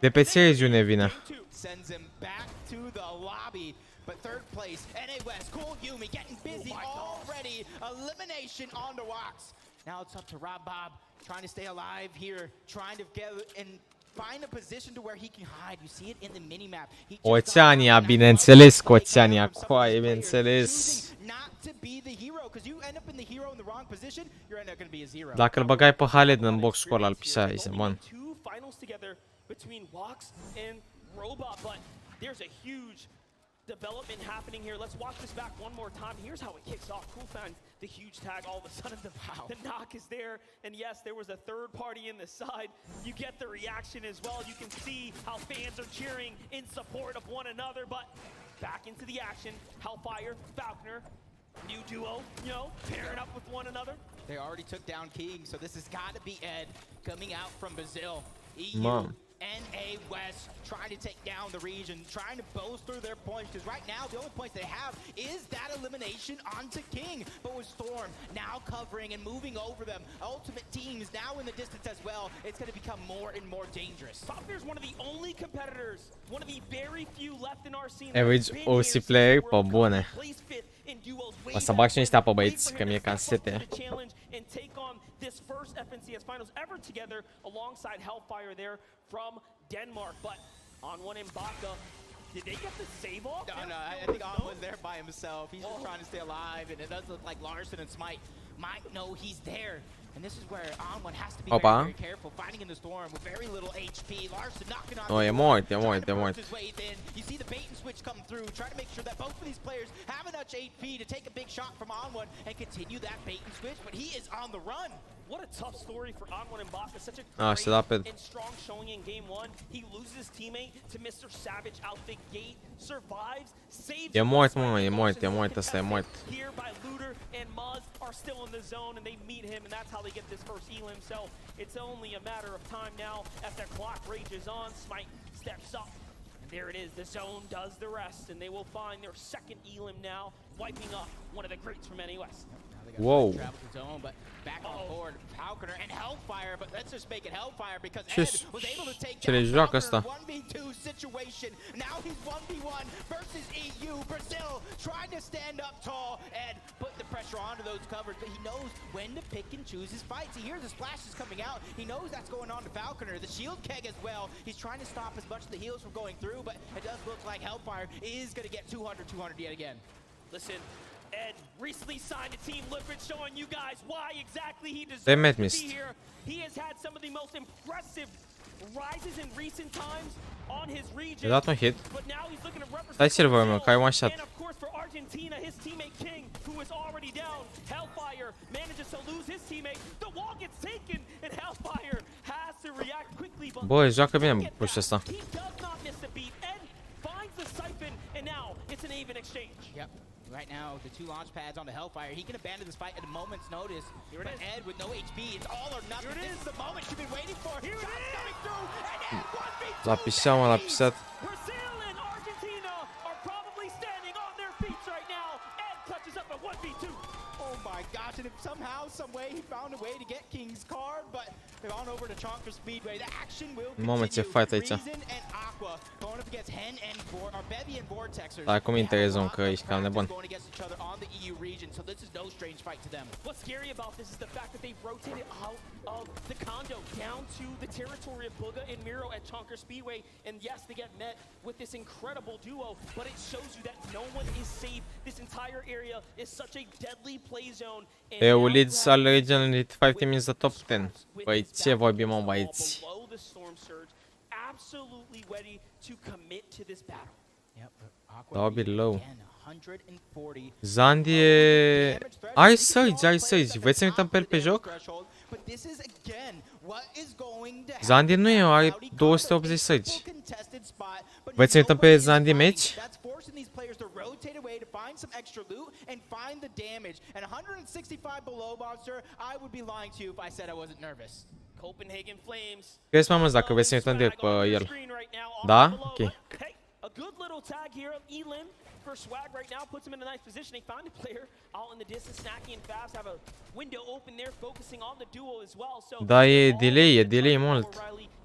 De pe ce regiune vine? Sends him back to the lobby. But third place, NA West, Cool Yumi getting busy already. Elimination on the Wax. Now it's up to Rob Bob, trying to stay alive here, trying to get and find a position to where he can hide. You see it in the minimap. Oceania, bineînțeles cu Oceania, coaie, bineînțeles. Not to be the hero, because you end up in the hero in the wrong position, you're end up going to be a zero. Dacă îl băgai pe Haled în box score al pisai, man. Two finals together between Wax and Robot, but there's a huge development happening here. Let's watch this back one more time. Here's how it kicks off. Cool finds the huge tag. All of a sudden, the knock is there. And yes, there was a third party in the side. You get the reaction as well. You can see how fans are cheering in support of one another. But back into the action. Hellfire, Falconer, new duo, you know, pairing up with one another. They already took down King, so this has got to be Ed coming out from Brazil. EU. Mom. NA West trying to take down the region, trying to bolster their points, because right now the only points they have is that elimination onto King. But with Storm now covering and moving over them, Ultimate Teams now in the distance as well, it's going to become more and more dangerous. Falconer is one of the only competitors, one of the very few left in our scene. Average OC player pe bune. O să bag și niște apă, băieți, că mi-e cam sete. And take on this first FNCS finals ever together alongside Hellfire there from Denmark. But on one in Baca, did they get the save off? No, I think On was there by himself. He's just trying to stay alive, and it does look like Larson and Smite might know he's there. And this is where On has to be very careful, fighting in the storm with very little HP. Larson knocking on e mort, e mort, e mort. You see the bait and switch come through, trying to make sure that both of these players have enough HP to take a big shot from On1 and continue that bait and switch, but he is on the run. What a tough story for On1 and Baca. Such a great and strong showing in game one. He loses his teammate to Mr. Savage out the gate, survives, saves. E mort, mă, e mort, ăsta e mort. Here by Looter and Muzz are still in the zone, and they meet him, and that's how they get this first elim. So it's only a matter of time now as the clock rages on. Smite steps up. And there it is. The zone does the rest, and they will find their second elim now, wiping up one of the greats from NA West. Whoa. Zone, but back on board, Falconer and Hellfire, but let's just make it Hellfire because Ed was able to take down Falconer 1v2 situation. Now he's 1v1 versus EU. Brazil trying to stand up tall. Ed put the pressure onto those covers, but he knows when to pick and choose his fights. He hears the splashes coming out. He knows that's going on to Falconer. The shield keg as well. He's trying to stop as much of the heals from going through, but it does look like Hellfire is going to get 200 yet again. Listen, Ed recently signed a team Liquid, showing you guys why exactly he deserves to be here. He has had some of the most impressive rises in recent times on his region. But now he's looking to represent. And of course for Argentina, his teammate King, who is already down. Hellfire manages to lose his teammate. The wall gets taken, and Hellfire has to react quickly. But bă, joacă bine pușul ăsta. he does not miss the beat. Ed finds the siphon, and now it's an even exchange. Yep. Right now, the two launch pads on the Hellfire. He can abandon this fight at a moment's notice. But Ed with no HP, it's all or nothing. This is the moment you've been waiting for. Shots coming through, and Ed 1v2. L-a pisat, mă, l-a pisat. Brazil and Argentina are probably standing on their feet right now. Ed clutches up a 1v2. Oh my gosh, and if somehow, some way, he found a way to get King's card, but they've gone over to Chonker Speedway. The action will continue. Reason and Aqua going up against Hen and Vehy and Vortexers. Da, cum interesăm că ești cam nebun. Going against each other on the EU region, so this is no strange fight to them. What's scary about this is the fact that they've rotated out of the condo down to the territory of Booga and Miro at Chonker Speedway, and yes, they get met with this incredible duo, but it shows you that no one is safe. This entire area is such a deadly play zone. Eu leads al regionului 5 teams the top 10. Păi ce vorbim, mă, băieți? Absolutely ready to commit to this battle. Da, below. Zandi e... Ai surge. Vreți să ne uităm pe el pe joc? Zandi nu e, are 280 surge. Vreți să ne uităm pe Zandi match? Crezi, mă, dacă vreți să ne uităm direct pe el? Da? Ok. good little tag here of Elim for Swag right now, puts him in a nice position. They found a player out in the distance, Snacky and Fast have a window open there, focusing on the duo as well. So Da, e delay mult.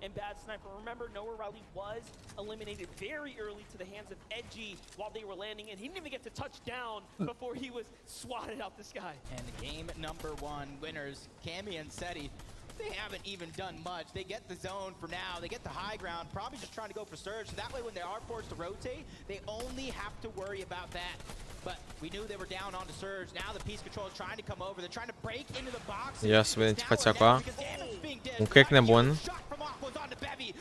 and Bad Sniper. Remember, Noah Riley was eliminated very early to the hands of Edgy while they were landing, and he didn't even get to touch down before he was swatted out the sky. And game number 1 winners, Cammy and Seti, they haven't even done much. They get the zone for now. They get the high ground, probably just trying to go for Surge. So that way when they are forced to rotate, they only have to worry about that. But we knew they were down onto Surge. Now the Peace Control is trying to come over. They're trying to break into the box. Ia să vedem ce face acum. Un crack nebun.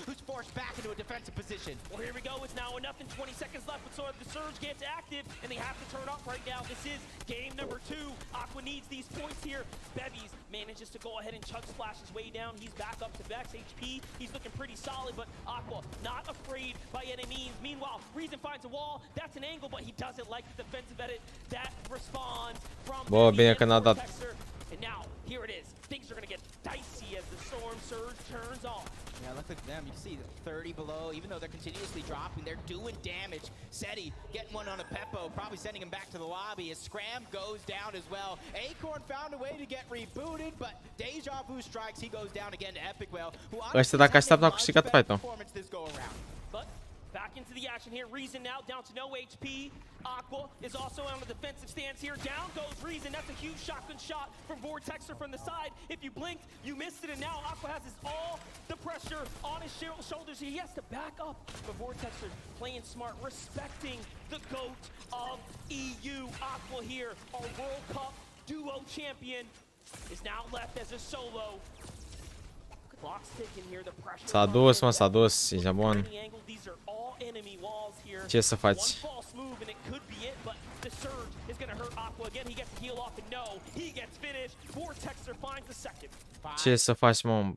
Who's forced back into a defensive position. Well, here we go. It's now enough in 20 seconds left, but so the Surge gets active, and they have to turn up right now. This is game number 2. Aqua needs these points here. Bevies manages to go ahead and chug splash his way down. He's back up to Vex HP. He's looking pretty solid, but Aqua not afraid by any means. Meanwhile, Reason finds a wall. That's an angle, but he doesn't like the defensive edit that responds from Bine că n-a dat. And now, here it is. Things are going to get dicey as the Storm Surge turns on. Yeah, look at them. You see 30 below. Even though they're continuously dropping, they're doing damage. Seti getting one on a Peppo, probably sending him back to the lobby as Scram goes down as well. Acorn found a way to get rebooted, but Deja Vu strikes. He goes down again to Epic Whale, who Ăștia dacă așteaptă au câștigat fight-ul. But back into the action here. Reason now down to no HP. Aqua is also on the defensive stance here. Down goes Reason. That's a huge shotgun shot from Vortexer from the side. If you blinked, you missed it, and now Aqua has all the pressure on his shoulders. He has to back up. But Vortexer playing smart, respecting the GOAT of EU. Aqua here, our World Cup duo champion, is now left as a solo. S-a dus, mă, s-a dus, ești bun. Ce să faci? Ce să faci, mă?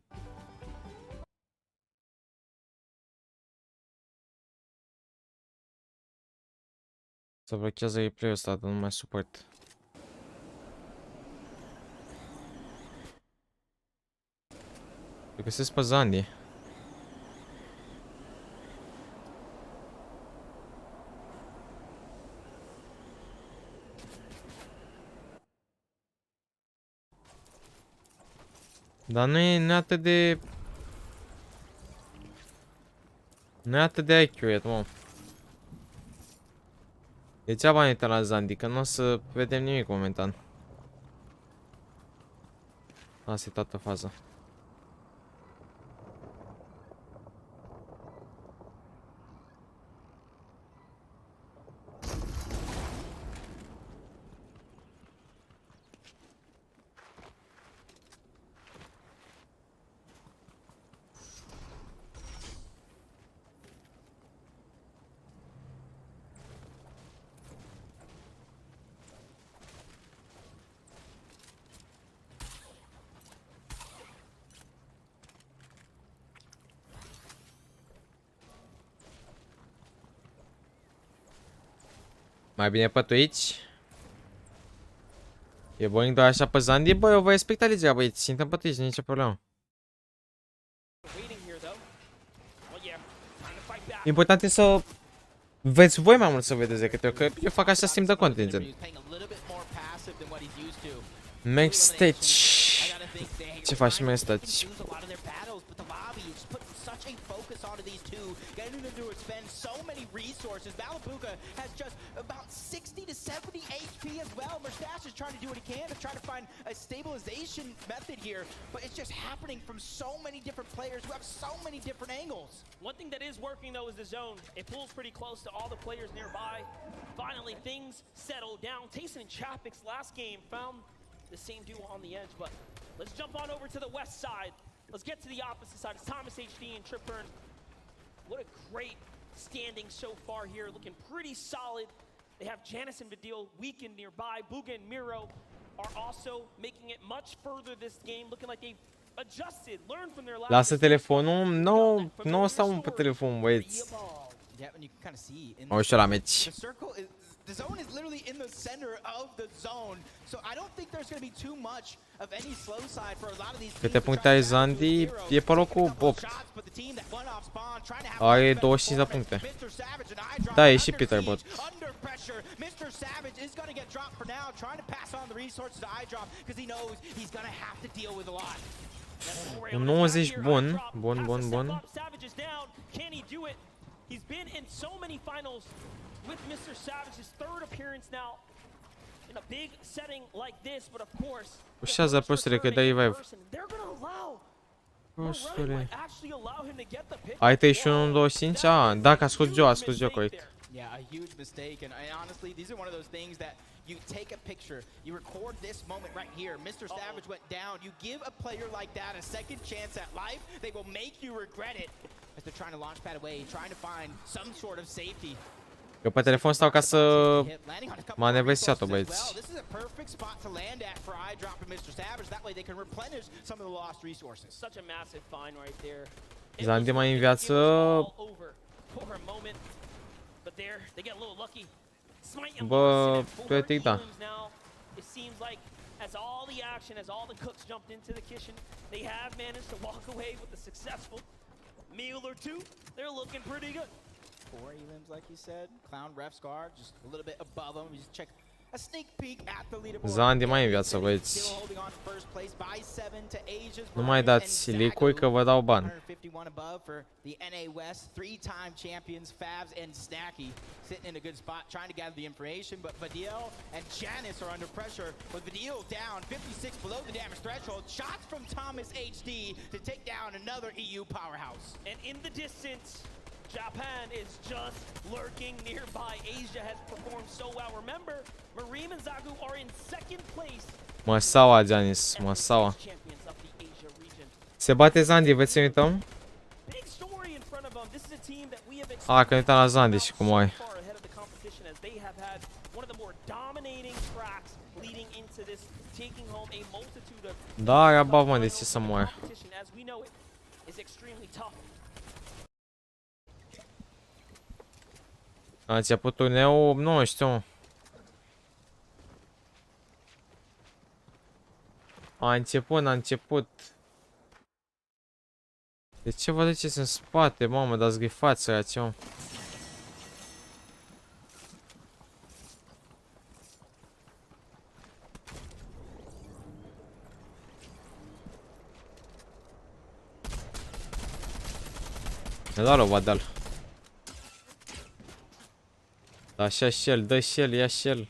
Să blochează replay-ul ăsta, dar nu mai suport. Eu găsesc pe Zandi. Dar nu e atât de... Nu e atât de accurate, mă. Degeaba ne uităm la Zandi, că nu o să vedem nimic momentan. Asta e toată faza. Mai bine pe Twitch. E boring doar așa pe Zandi? Bă, eu vă respect alegea, băieți. Se întâmplă pe Twitch, nicio problemă. Important e să veți voi mai mult să vedeți decât eu, că eu fac așa simt de content. Max Stage. Ce faci, Max Stage? Malabuka has just about 60 to 70 HP as well. Merstash is trying to do what he can to try to find a stabilization method here, but it's just happening from so many different players who have so many different angles. One thing that is working though is the zone. It pulls pretty close to all the players nearby. Finally, things settle down. Tayson and Chapix last game found the same duo on the edge, but let's jump on over to the west side. Let's get to the opposite side. It's Thomas HD and Tripburn. What a great standing so far here, looking pretty solid. They have Janice and Vidil weakened nearby. Buga and Miro are also making it much further this game, looking like they've adjusted, learned from their last. Lasă telefonul. Nu stau pe telefon, băieți. Yeah, and you can kind of see in Mă ușor la meci. the circle is the zone is literally in the center of the zone. So I don't think there's going to be too much of any slow side for a lot of these Câte puncte are Zandi? E pe locul 8. Are 25 de puncte. Da, e și Peterbot. Under pressure, Mr. Savage is going to get dropped for now, trying to pass on the resources to iDrop because he knows he's going to have to deal with a lot. Un 90 bun. Bun. Savage is down. Can he do it? He's been in so many finals with Mr. Savage, his third appearance now in a big setting like this, but of course, Pușează prostule că dai revive. they're going to allow Prostule. actually allow him to get the pick. Ai 31 25? Ah, dacă a scos Joe, corect. Yeah, a huge mistake, and honestly, these are one of those things that you take a picture, you record this moment right here. Mr. Savage went down. You give a player like that a second chance at life, they will make you regret it. As they're trying to launch pad away, trying to find some sort of safety. Eu pe telefon stau ca să manevrez chat-ul, băieți. This is a perfect spot to land at for iDrop and Mr. Savage. That way they can replenish some of the lost resources. Such a massive find right there. Zandi mai în viață. For a moment, but there they get a little lucky. Bă, teoretic da. It seems like as all the action, as all the cooks jumped into the kitchen, they have managed to walk away with a successful meal or two. They're looking pretty good. 4 elims, like you said. Clown ref's guard, just a little bit above him. You just check a sneak peek at the leaderboard. Zandi mai în viață, băieți. Nu mai dați leak-uri că vă dau bani. 151 above for the NA West, 3-time champions Favs and Snacky sitting in a good spot trying to gather the information, but Vadiel and Janice are under pressure. With Vadiel down 56 below the damage threshold, shots from Thomas HD to take down another EU powerhouse. And in the distance, Japan is just lurking nearby. Asia has performed so well. Remember, Marim and Zagu are in second place. Măsaua, Giannis, măsaua. Se bate Zandi, vreți să uităm? A, că uitam la Zandi și cum ai. Da, era baf, mă, de ce să moare? A început turneul, nu știu. A început. De ce vă duceți în spate, mamă, dați grifați rațion. Ne doar o vadal. Da, așa și el, dă și el, ia și el.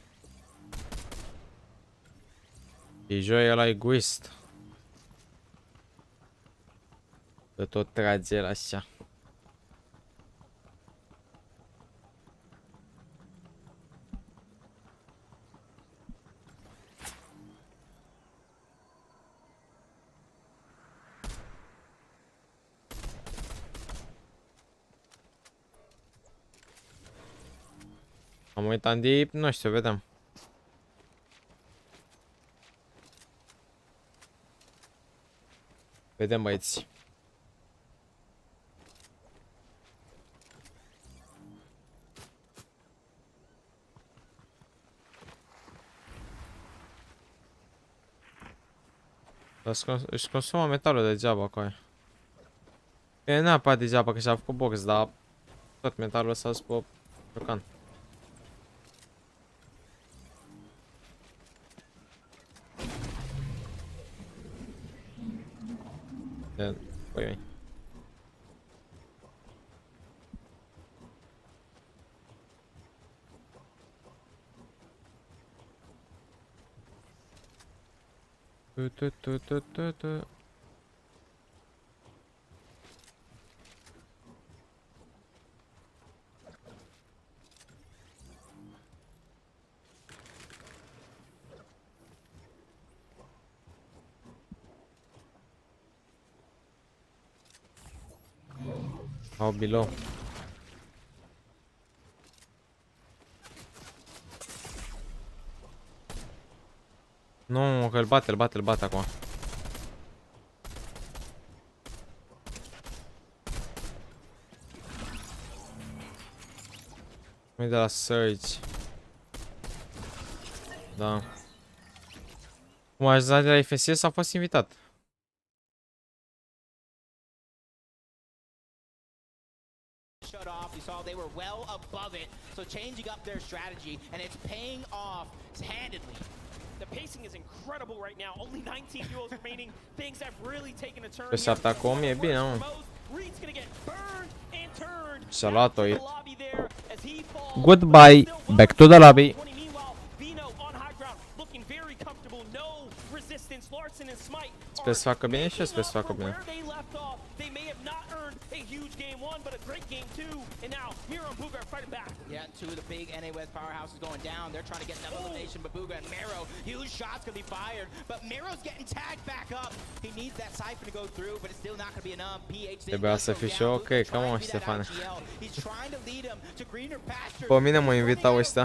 E joi ăla egoist. Că tot trage el așa. Am uitat de, nu știu, vedem. Vedem, băieți. Își consumă metalul degeaba cu aia. E neapărat degeaba că și-a făcut box, dar tot metalul ăsta s-a pe ciocan. Păi, tu. How below. Nu, că îl bate acum. Nu de la Surge. Da. Cum aș de la FNCS a fost invitat. Shut off. You saw they were well above it, so changing up their strategy, and it's paying off handedly. The pacing is incredible right now. Only 19 duels remaining. Things have really taken a turn. Pe să atacăm e bine, mă. Reed's gonna get burned and turned. Și-a luat-o. Goodbye, back to the lobby. Sper să facă bine și eu sper să facă bine. Yeah, two of the big NA West powerhouses going down. They're trying to get another elimination, but Booga and Mero, huge shots gonna be fired, but Mero's getting tagged back up. He needs that siphon to go through, but it's still not gonna be enough. PH Trebuia să fii și eu ok, come on, Ștefane. He's trying to lead him to greener pastures. Pe mine mă invitau ăștia.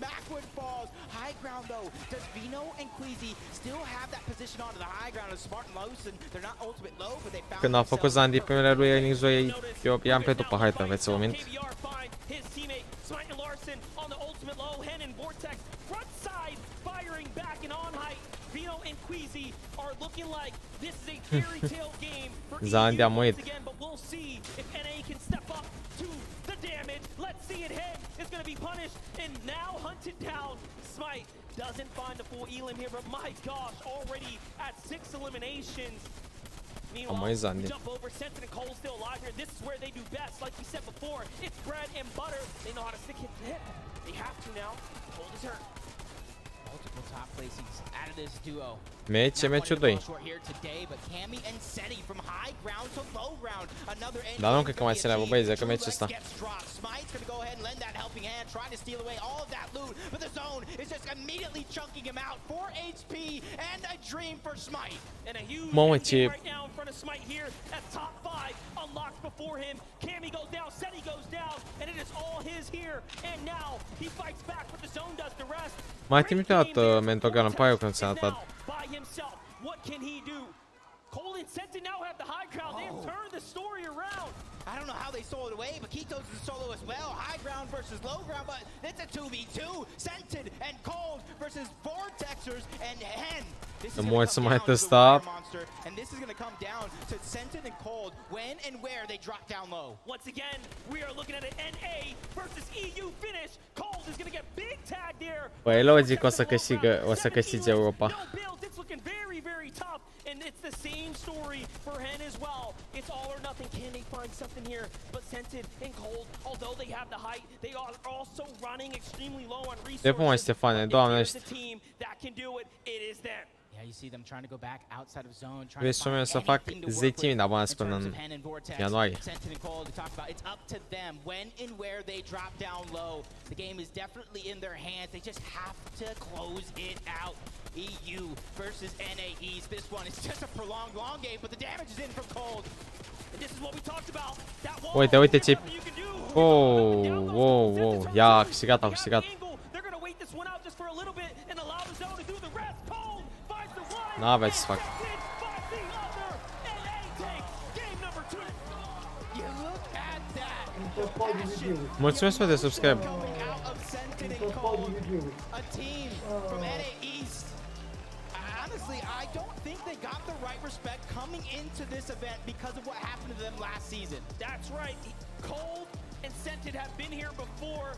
Backward falls. High ground though. Does Vino and Queasy still have that position onto the high ground? As Spartan Lawson, they're not ultimate low, but they found. Când a făcut Zandy primele lui Elixo, eu i-am pe după Hyper, aveți să vă mint. His teammate Smite and Larson on the ultimate low. Hen and Vortex front side firing back and on height. Vino and Queasy are looking like this is a fairy tale game for Zandy a murit. again, but we'll see if NA can step up to the damage. Let's see it. Hen is going to be punished and now hunted down. Smite doesn't find the full elim here, but my gosh, already at 6 eliminations. Meanwhile, jump over, Sentin and Cole still alive here. This is where they do best. Like we said before, it's bread and butter. They know how to stick hit to hip. They have to now. Cold is hurt. Multiple top placings out of this duo. Meciul 2. Dar nu cred că mai ține bă băieți, că meciul ăsta. Mamă, ce... Mai trimite o dată Mentogan în paiul când s-a atat. What can he do? Cole and Sentin now have the high ground. They've turned the story around. I don't know how they sold it away, but Kitos is solo as well. High ground versus low ground, but it's a 2v2. Sentin and Cold versus Vortexers and Hen. This is going to come down to the Fire Monster, and this is going to come down to Sentin and Cold when and where they drop down low. Once again, we are looking at an NA versus EU finish. Cold is going to get big tag there. Păi logic o să câștige Europa. It's looking very, very tough, and it's the same story for Hen as well. It's all or nothing. Can they find something here? But Sentin and Cold, although they have the height, they are also running extremely low on resources. Te pun, Ștefane, Doamne, the team that can do it, it is them. Yeah, you see them trying to go back outside of zone, trying Vrei să să fac 10.000 de abonați până în ianuarie. It's up to them when and where they drop down low. The game is definitely in their hands. They just have to close it out. EU versus NA East. This one is just a prolonged long game, but the damage is in from Cold. And this is what we talked about. That wall. Uite ce... Wow. Ia, a câștigat, a câștigat. N-avea ce să fac. Mulțumesc de subscribe. Honestly, I don't think they got the right respect coming into this event because of what happened to them last season. That's right. Cold and Sentin have been here before,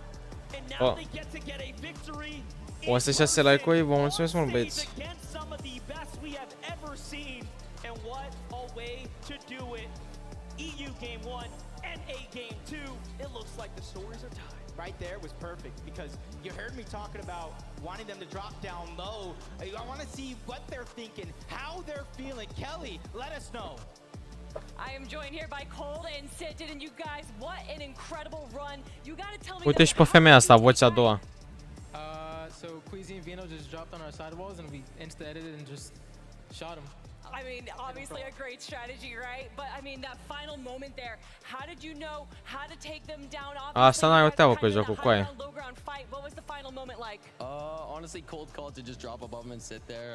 and now they get to get a victory. O să și se like-ui, vă mulțumesc mult, băieți. Some of the best we have ever seen, and what a way to do it. EU game 1, NA game 2. It looks like the stories are tied. Right there was perfect because you heard me talking about wanting them to drop down low. I want to see what they're thinking, how they're feeling. Kelly, let us know. I am joined here by Cold and Sentin, and you guys, what an incredible run. You got to tell me. Uite și pe femeia asta, vocea a doua. So Queasy and Vino just dropped on our sidewalls and we insta-edited and just shot him. I mean, obviously a great strategy, right? But I mean, that final moment there, how did you know how to take them down? Asta n-ai o treabă cu jocul, coaie. What was the final moment like? Honestly, cold call to just drop above him and sit there.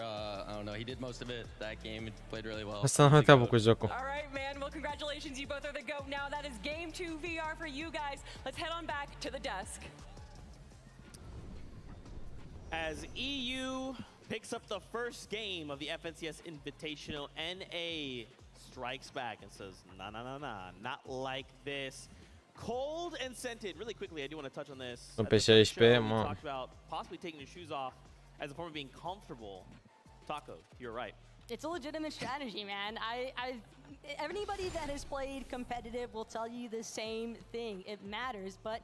I don't know. He did most of it that game. He played really well. Asta n-ai o treabă cu jocul. All right, man. Well, congratulations. You both are the GOAT now. That is game 2 VR for you guys. Let's head on back to the desk. As EU picks up the first game of the FNCS Invitational, NA strikes back and says, nah, nah, nah, nah, not like this. Cold and scented. Really quickly, I do want to touch on this. Pe 16, We mă. talked about possibly taking your shoes off as a form of being comfortable. Taco, you're right. It's a legitimate strategy, man. Anybody that has played competitive will tell you the same thing. It matters, but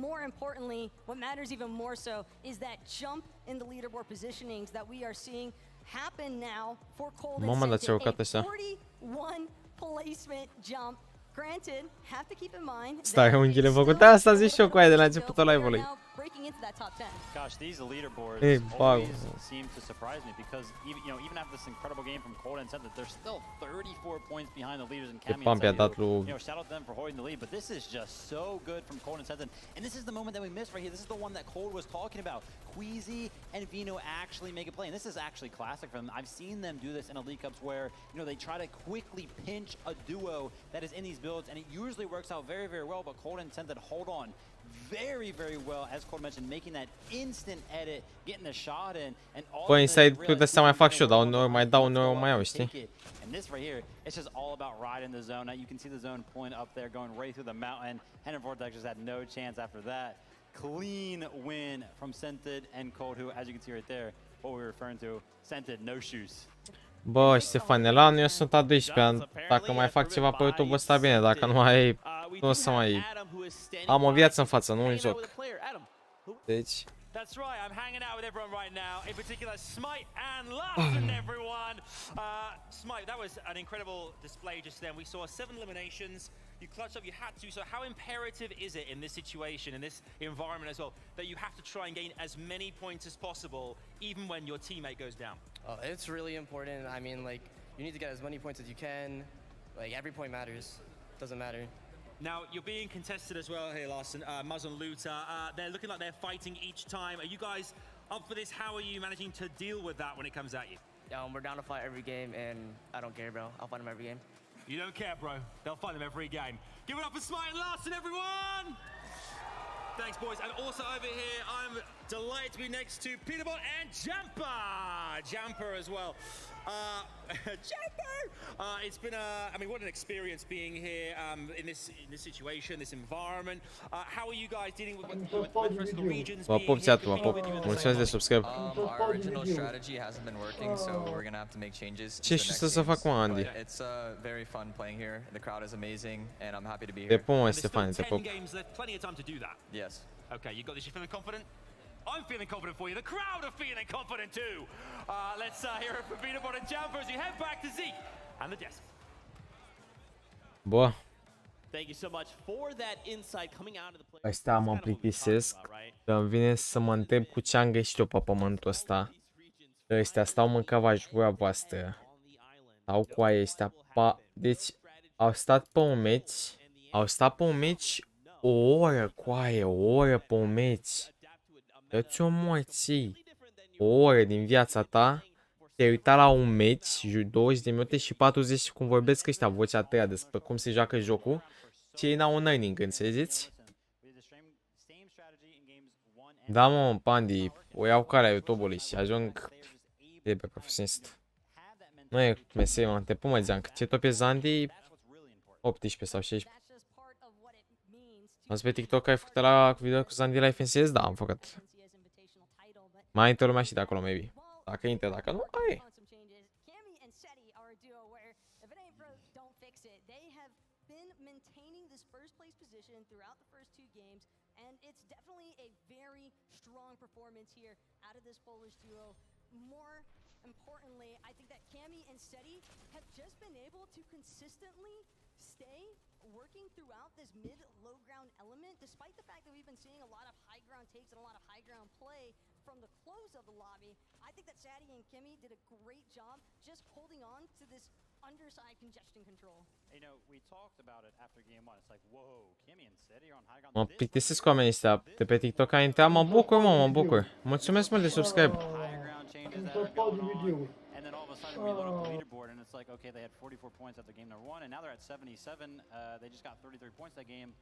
more importantly, what matters even more so is that jump in the leaderboard positionings that we are seeing happen now for Cold and Mama, dar ți-au Scented. urcat așa. 41 placement jump. Granted, have to keep in mind Stai, unghiile făcute. Asta zici și eu cu aia de la începutul live-ului. breaking into that top 10. Gosh, these leaderboards Hey, always seem to surprise me because even after this incredible game from Cold and Scented, they're still 34 points behind the leaders in Cami and Seti. Shout out to them for holding the lead, but this is just so good from Cold and Scented. And this is the moment that we missed right here. This is the one that Cold was talking about. Queasy and Vino actually make a play, and this is actually classic for them. I've seen them do this in Elite Cups where they try to quickly pinch a duo that is in these builds, and it usually works out very, very well, but Cold and Scented hold on very, very well, as Cold mentioned, making that instant edit, getting the shot in, and all Bă, inside puteți să mai fac și eu, dar uneori mai dau, uneori mai iau, știi? And this right here, it's just all about riding the zone. Now you can see the zone point up there going right through the mountain. Henry Vortex just had no chance after that. Clean win from Scented and Cold, who, as you can see right there, what we're referring to, Scented, no shoes. Bă, Ștefane, la anul eu sunt a 12-a. Dacă mai fac ceva pe YouTube, ăsta bine. Dacă nu mai, nu o să mai... Am o viață în față, nu un joc. Deci... That's right, I'm hanging out with everyone right now, in particular Smite and Larson, everyone. Smite, that was an incredible display just then. We saw 7 eliminations. You clutched up, you had to. So how imperative is it in this situation, in this environment as well, that you have to try and gain as many points as possible, even when your teammate goes down? It's really important. I mean, like, you need to get as many points as you can. Like, every point matters. Doesn't matter. Now, you're being contested as well here, Larson. Muzz and Luta, they're looking like they're fighting each time. Are you guys up for this? How are you managing to deal with that when it comes at you? We're down to fight every game, and I don't care, bro. I'll fight them every game. You don't care, bro. They'll fight them every game. Give it up for Smite and Larson, everyone! Thanks, boys. And also over here, I'm delighted to be next to Peterbot and Jamper as well. Jamper! It's been I mean, what an experience being here in this situation, this environment. How are you guys dealing with the rest of the regions? Vă pup, chat, vă pup. Mulțumesc de subscribe. Our original strategy hasn't been working, so we're gonna have to make changes. Ce și să fac, mă, Andy? It's very fun playing here. The crowd is amazing, and I'm happy to be Te here. pup, mă, Stefane, te pup. Games, there's plenty of time to do that. Yes. Okay, you got this. You feeling confident? I'm feeling confident for you. The crowd are feeling confident too. Let's hear it from Peterbot and Jamper as you head back to Zeke and the desk. Bă. Thank you so much for that insight coming out of the play. Ăsta mă plictisesc. Că îmi vine să mă întreb cu ce am găsit eu pe pământul ăsta. Ăstea stau mâncavași voia voastră. Stau cu aia ăstea. Deci au stat pe un meci. Au stat pe un meci o oră cu aia. O oră pe un meci. Dă-ți o moții. O oră din viața ta. Te-ai uitat la un meci, 20 de minute și 40 cum vorbesc ăștia, vocea a treia despre cum se joacă jocul. Și ei n-au un earning, înțelegeți? Da, mă, Pandi, o iau calea YouTube-ului și ajung de pe profesionist. Nu e meserie, mă, te pun, mă, Zeanc. Ce top e Zandi? 18 sau 16. Am zis pe TikTok că ai făcut la video cu Zandi la FNCS? Da, am făcut. Mai intră lumea și de acolo, maybe. Dacă intră, dacă nu, ai. Importantly, I think that Cammy and Seti have just been able to consistently stay working throughout this mid-low ground element, despite the fact that we've been seeing a lot of high ground takes and a lot of high ground play from the close of the lobby. I think that Seti and Kimmy did a great job just holding on to this underside congestion control. You know, we talked about it after game 1. It's like, whoa, Kimmy and City are on high ground. Mă plictisesc cu oamenii ăștia de pe TikTok care intra. Mă bucur, mă bucur. Mulțumesc mult de subscribe. And then all of a sudden we load up the leaderboard and it's like, okay, they had 44 points after game number 1 and now they're at 77. They just got 33 points that game.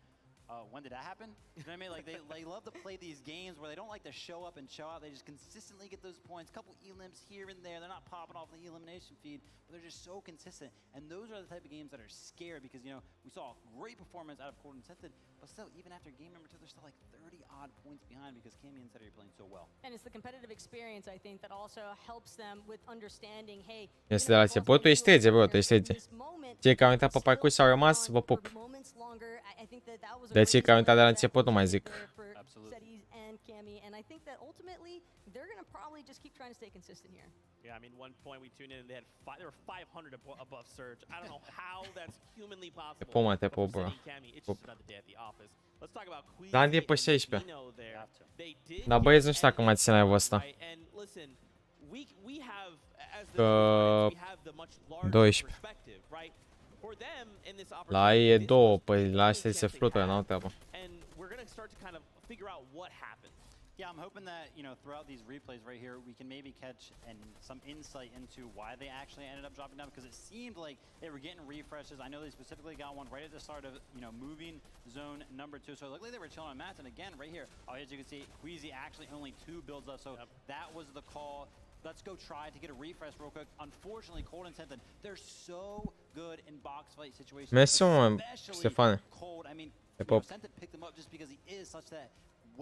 When did that happen? You know what I mean? Like they love to play these games where they don't like to show up and show out. They just consistently get those points. Couple elims here and there. They're not popping off the elimination feed, but they're just so consistent. And those are the type of games that are scary because, you know, we saw a great performance out of Cold Incented, but still, even after game number 2, they're still like 30 odd points behind because Cammy and Cere are playing so well. And it's the competitive experience, I think, that also helps them with understanding, hey, Este de la începutul, își trece, bro, își trece. Cei care au intrat pe parcurs și au rămas, vă pup. De cei care au intrat de la început, nu mai zic. And I think that ultimately they're going to probably just keep trying to stay consistent here. Yeah, I mean, one point we tuned in, they were 500 above Surge. I don't know how that's humanly possible. Te puma, te pup, bro. It's just another day at the office. Let's talk about Queasy. Dan e pe 16. Dar băieți nu știu dacă mai ține live-ul ăsta. Că 12. La ei e 2, păi la astea se flutură, n-au treabă. Yeah, I'm hoping that, you know, throughout these replays right here, we can maybe catch some insight into why they actually ended up dropping down, because it seemed like they were getting refreshes. I know they specifically got one right at the start of, you know, moving zone number 2. So it looked like they were chilling on mats. And again, right here, as you can see, Queasy actually only 2 builds up. So that was the call. Let's go try to get a refresh real quick. Unfortunately, Cold Incented, they're so good in box fight situations. Mersi, mă, Stefane. Cold, I mean, Incented picked them up just because he is such that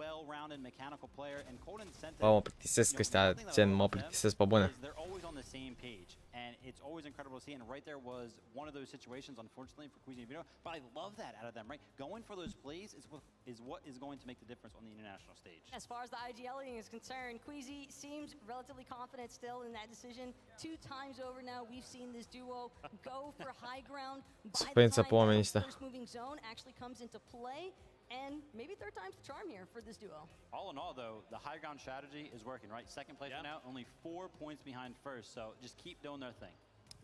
well-rounded mechanical player, and Cold Incentive, mă plictisesc ăștia, gen, mă plictisesc pe bune. they're always on the same page, and it's always incredible to see. And right there was one of those situations, unfortunately, for Queasy and Vito. But I love that out of them, right? Going for those plays is what is going to make the difference on the international stage. As far as the IGLing is concerned, Queasy seems relatively confident still in that decision. 2 times over now, we've seen this duo go for high ground. By the time the first moving zone actually comes into play. And maybe 3rd time's the charm here for this duo. All in all, though, the high ground strategy is working, right? Second place right now, only 4 points behind first, so just keep doing their thing.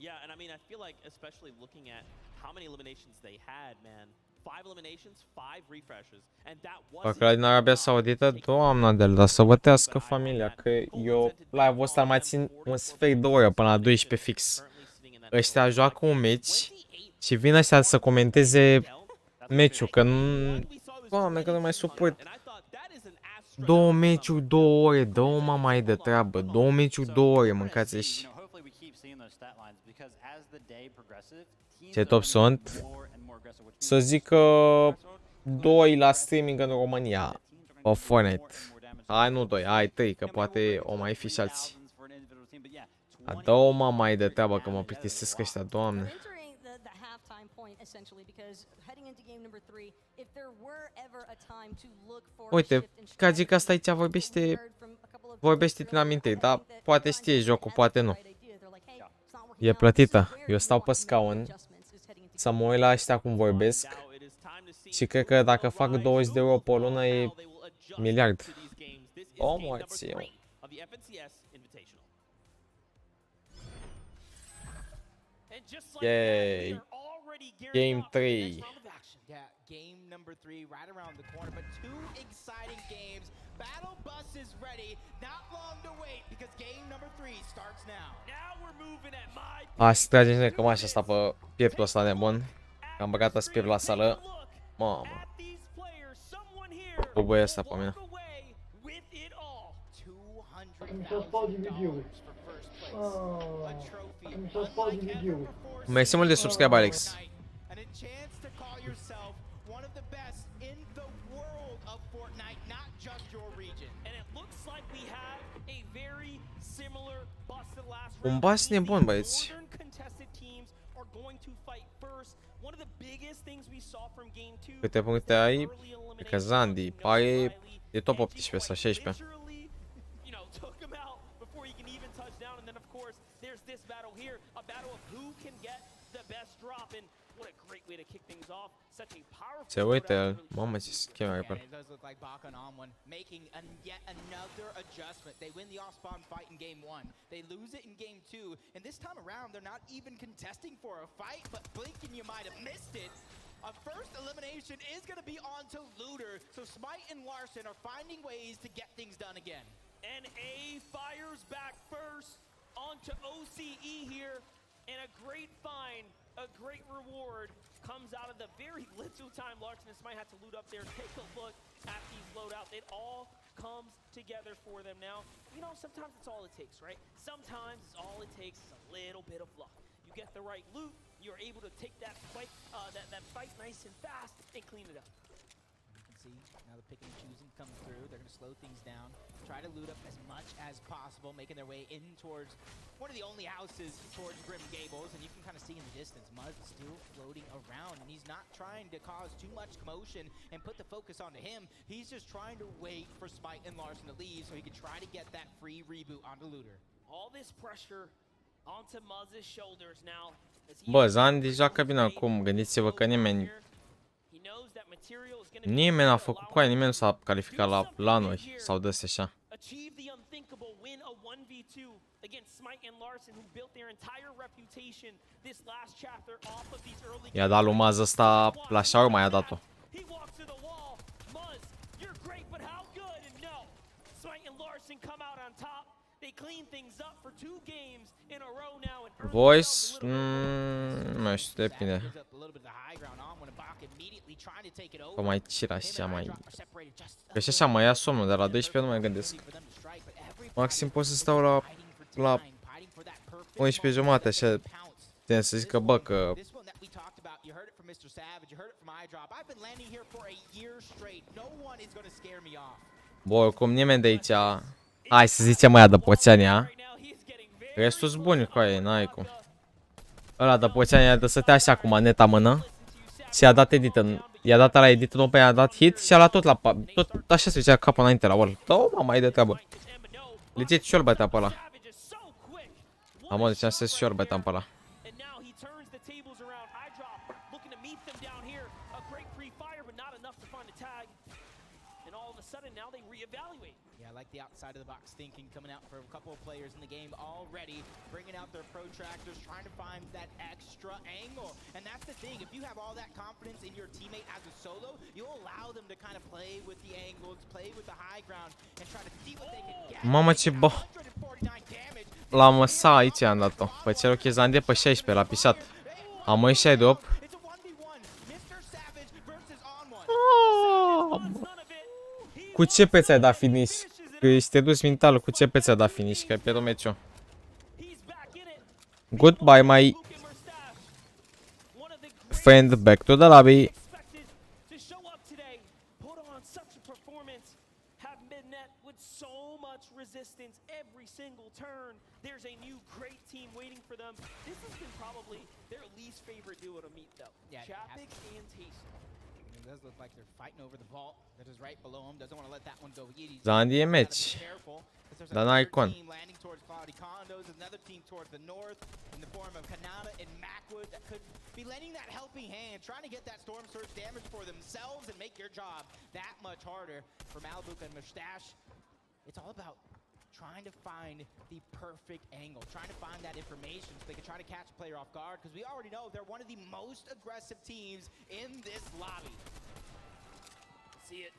Yeah, and I mean, I feel like, especially looking at how many eliminations they had, man. 5 eliminations, 5 refreshes, and that was. Dacă la din Arabia Saudită, doamna de la să vătească familia, că eu live-ul ăsta mai țin un sfert de oră până la 12 fix. Ăștia joacă un meci și vin ăștia să comenteze meciul, că nu... Doamne, că nu mai suport. 2 meciuri, 2 ore, 2 mama de treabă, 2 meciuri, 2 ore, mâncați-și. Ce top sunt? Să zic că 2 la streaming în România, pe Fortnite. Hai, nu 2, hai 3, că poate o mai fi și alții. A 2 mama de treabă, că mă plictisesc ăștia, doamne. Uite, ca zic asta aici vorbește din amintiri, dar poate știe jocul, poate nu. E plătită. Eu stau pe scaun să mă uit la ăștia cum vorbesc și cred că dacă fac 20 de euro pe lună e miliard. O morție. Yay! Game 3. Yeah, game number 3 right around the corner, but 2 exciting games. Battle Bus is ready. Not long to wait because game number 3 starts now. Now we're moving at my. Asta trage cămașa asta pe pieptul ăsta nebun. Am băgat aspir la sală. Mamă. Băi ăsta pe mine. Mersi mult de subscribe, Alex. Un bas nebun, băieți. Câte puncte ai? E că Zandi pare de top 18 sau 16. this battle here, a battle of who can get the best drop, and what a great way to kick things off. Such a powerful. Se uite el. Mamă, ce scheme are pe el. It does look like Baka on one, making yet another adjustment. They win the off-spawn fight in game 1. They lose it in game 2, and this time around, they're not even contesting for a fight, but blinking, you might have missed it. A first elimination is going to be on to Looter, so Smite and Larson are finding ways to get things done again. And A fires back first onto OCE here, and a great find, a great reward comes out of the very little time Larson and Smite had to loot up there. Take a look at these loadouts. It all comes together for them now. You know, sometimes it's all it takes, right? Sometimes all it takes is a little bit of luck. You get the right loot, you're able to take that fight, that fight nice and fast and clean it up. You can see now the picking and choosing comes through. They're going to slow things down, try to loot up as much as possible, making their way in towards one of the only houses towards Grim Gables, and you can kind of see in the distance, Muzz is still floating around, and he's not trying to cause too much commotion and put the focus onto him. He's just trying to wait for Smite and Larson to leave so he can try to get that free reboot onto Looter. All this pressure onto Muzz's shoulders now. Bă, Zandi joacă bine acum. Gândiți-vă că nimeni a făcut coaie, nimeni nu s-a calificat la noi sau dă-se așa. I-a dat lui Maz ăsta la shower, mai a dat-o. Voice, nu știu, depinde. Că mai cira așa mai... Că și așa mai ia somnul, dar la 12 nu mai gândesc. Maxim pot să stau la 11 jumate, așa, să zic că bă, că... Bă, oricum nimeni de aici... Hai să zicem mai adăpoțenia. Restul-s buni cu aia, n-ai cum. Ăla adăpoțenia de să te așa cu maneta mână. Și i-a dat edit, i-a dat la edit, după i-a dat hit și a luat tot la... Tot așa se zicea capul înainte la wall. Da, mă, mai de treabă. Legit șorbătea pe ăla. Am deci am să șorbăteam pe ăla. The outside of the box thinking coming out for a couple of players in the game already, bringing out their protractors, trying to find that extra angle. And that's the thing, if you have all that confidence in your teammate as a solo, you'll allow them to kind of play with the angles, play with the high ground, and try to see what they can get. Mamă, ce bă! La măsa aici am dat-o. Pe cel ok Zandie pe 16, l-a pisat. Am 68. Cu ce pe ți-ai dat finish? Că ești te dus mental, cu ce pe ți-a dat finish? Că ai pierdut meciul. Goodbye, my friend, back to the lobby. Does look like they're fighting over the vault that is right below him. Doesn't want to let that one go easy. Zandi e meci. Dar n-ai con. Landing towards Cloudy Condos, another team towards the north in the form of Kanata and Macwood that could be lending that helping hand, trying to get that storm surge damage for themselves and make your job that much harder for Malibuca and Mustache. It's all about trying to find the perfect angle, trying to find that information so they can try to catch a player off guard, because we already know they're one of the most aggressive teams in this lobby. See it.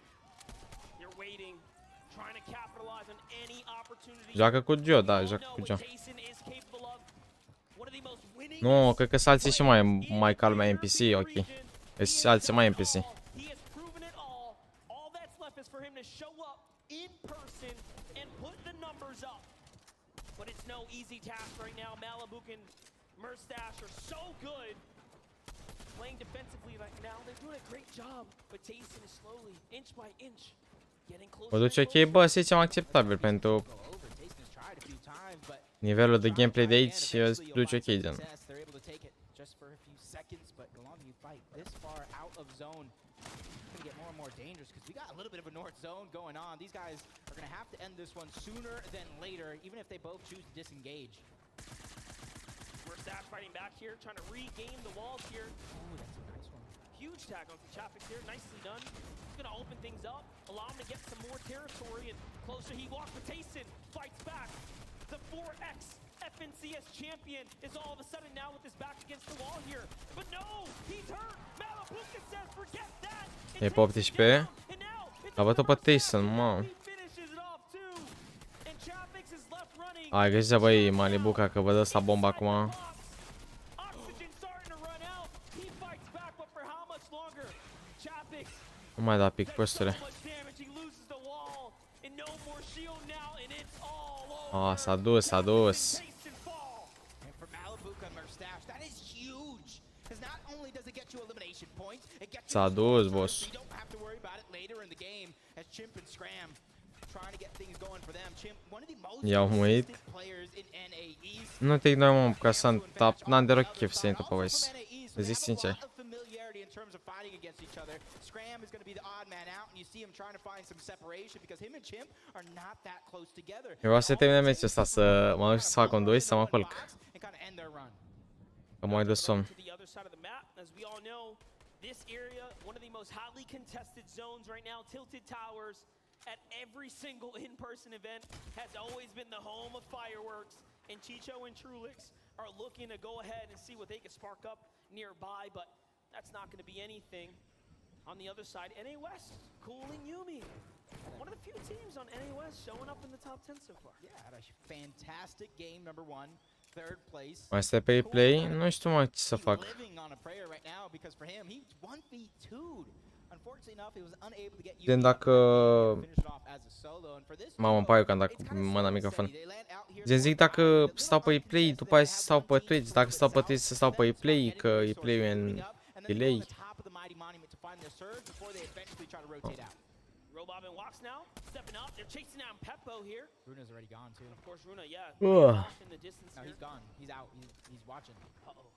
You're waiting, trying to capitalize on any opportunity. Joacă cu Joe, da, joacă cu Joe. Nu, cred că sunt alții și mai calme NPC, ok. Sunt alții mai NPC. Easy task right now. Malibuca and Mustache are so good playing defensively right now. They're doing a great job, but Tayson is slowly, inch by inch, getting closer. O duce ok, bă, să zicem acceptabil pentru nivelul de gameplay de aici, duce ok, gen. North zone going on. These guys are going to have to end this one sooner than later, even if they both choose to disengage. here, trying to regain the walls here. Ooh, that's a nice one. Huge tag onto Chapix here, nicely done. He's gonna open things up, allow him to get some more territory, and closer he walks, but Tayson fights back. The 4X FNCS champion is all of a sudden now with his back against the wall here. But no, he's hurt. Malabuka says forget that. E pe 18. A bătut pe Tyson, mă. Ai grijă, băi, Malibuca, că vă dă ăsta bomba acum. Nu mai da pic, prostule. Ah, s-a dus, s-a dus. S-a dus, boss. I-au murit. Nu te ignori, mă, ca să n-am deloc chef să intru pe Vice. Îți zic sincer. Eu vreau să termine meciul ăsta, să mă duc să fac un 2 să mă culc. Că mă uit de somn. This area, one of the most hotly contested zones right now, Tilted Towers at every single in-person event has always been the home of fireworks, and Chicho and Trulix are looking to go ahead and see what they can spark up nearby, but that's not going to be anything. On the other side, NA West cooling Yumi. One of the few teams on NA West showing up in the top 10 so far. Yeah, had a fantastic game, number one. Third place. Mai stai pe replay? Nu știu mai ce să fac. Gen dacă... Mamă, îmi pare că am dat cu mâna microfon. Gen zic dacă stau pe replay, după aia să stau pe Twitch. Dacă stau pe Twitch să stau pe replay, că replay-ul e în delay. Robobin walks now, stepping up. They're chasing down Peppo here. Runa's already gone too. Of course, Runa, yeah. In the distance no, he's gone. He's out. He's watching. Uh-oh.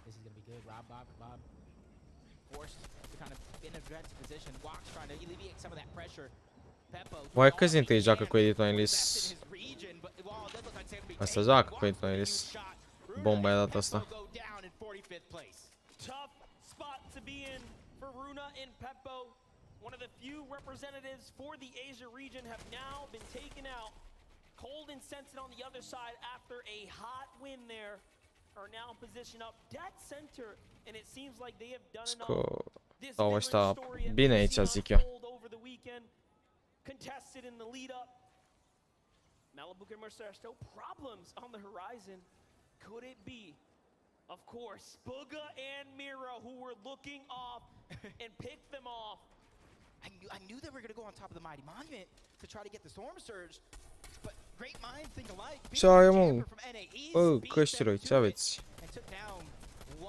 This is gonna be good. Bob. Forced to kind of in a defensive position. Walks trying to alleviate some of that pressure. Peppo. Oare câți dintre ei joacă cu Editor Enlis? Asta joacă cu Editor Enlis. Bomba e data asta. Tough spot to be in for Runa and Peppo. One of the few representatives for the Asia region have now been taken out. Cold and Sensen on the other side after a hot win there are now positioned up dead center, and it seems like they have done enough. This ăsta bine aici, zic eu. over the weekend, contested in the lead up. Malibuca and Mercer still problems on the horizon. Could it be? Of course, Booga and Mira, who were looking off and picked them off. I knew they were going to go on top of the Mighty Monument to try to get the Storm Surge, but great minds think alike. Ce are, mă? Căștiroi, ce aveți? And took down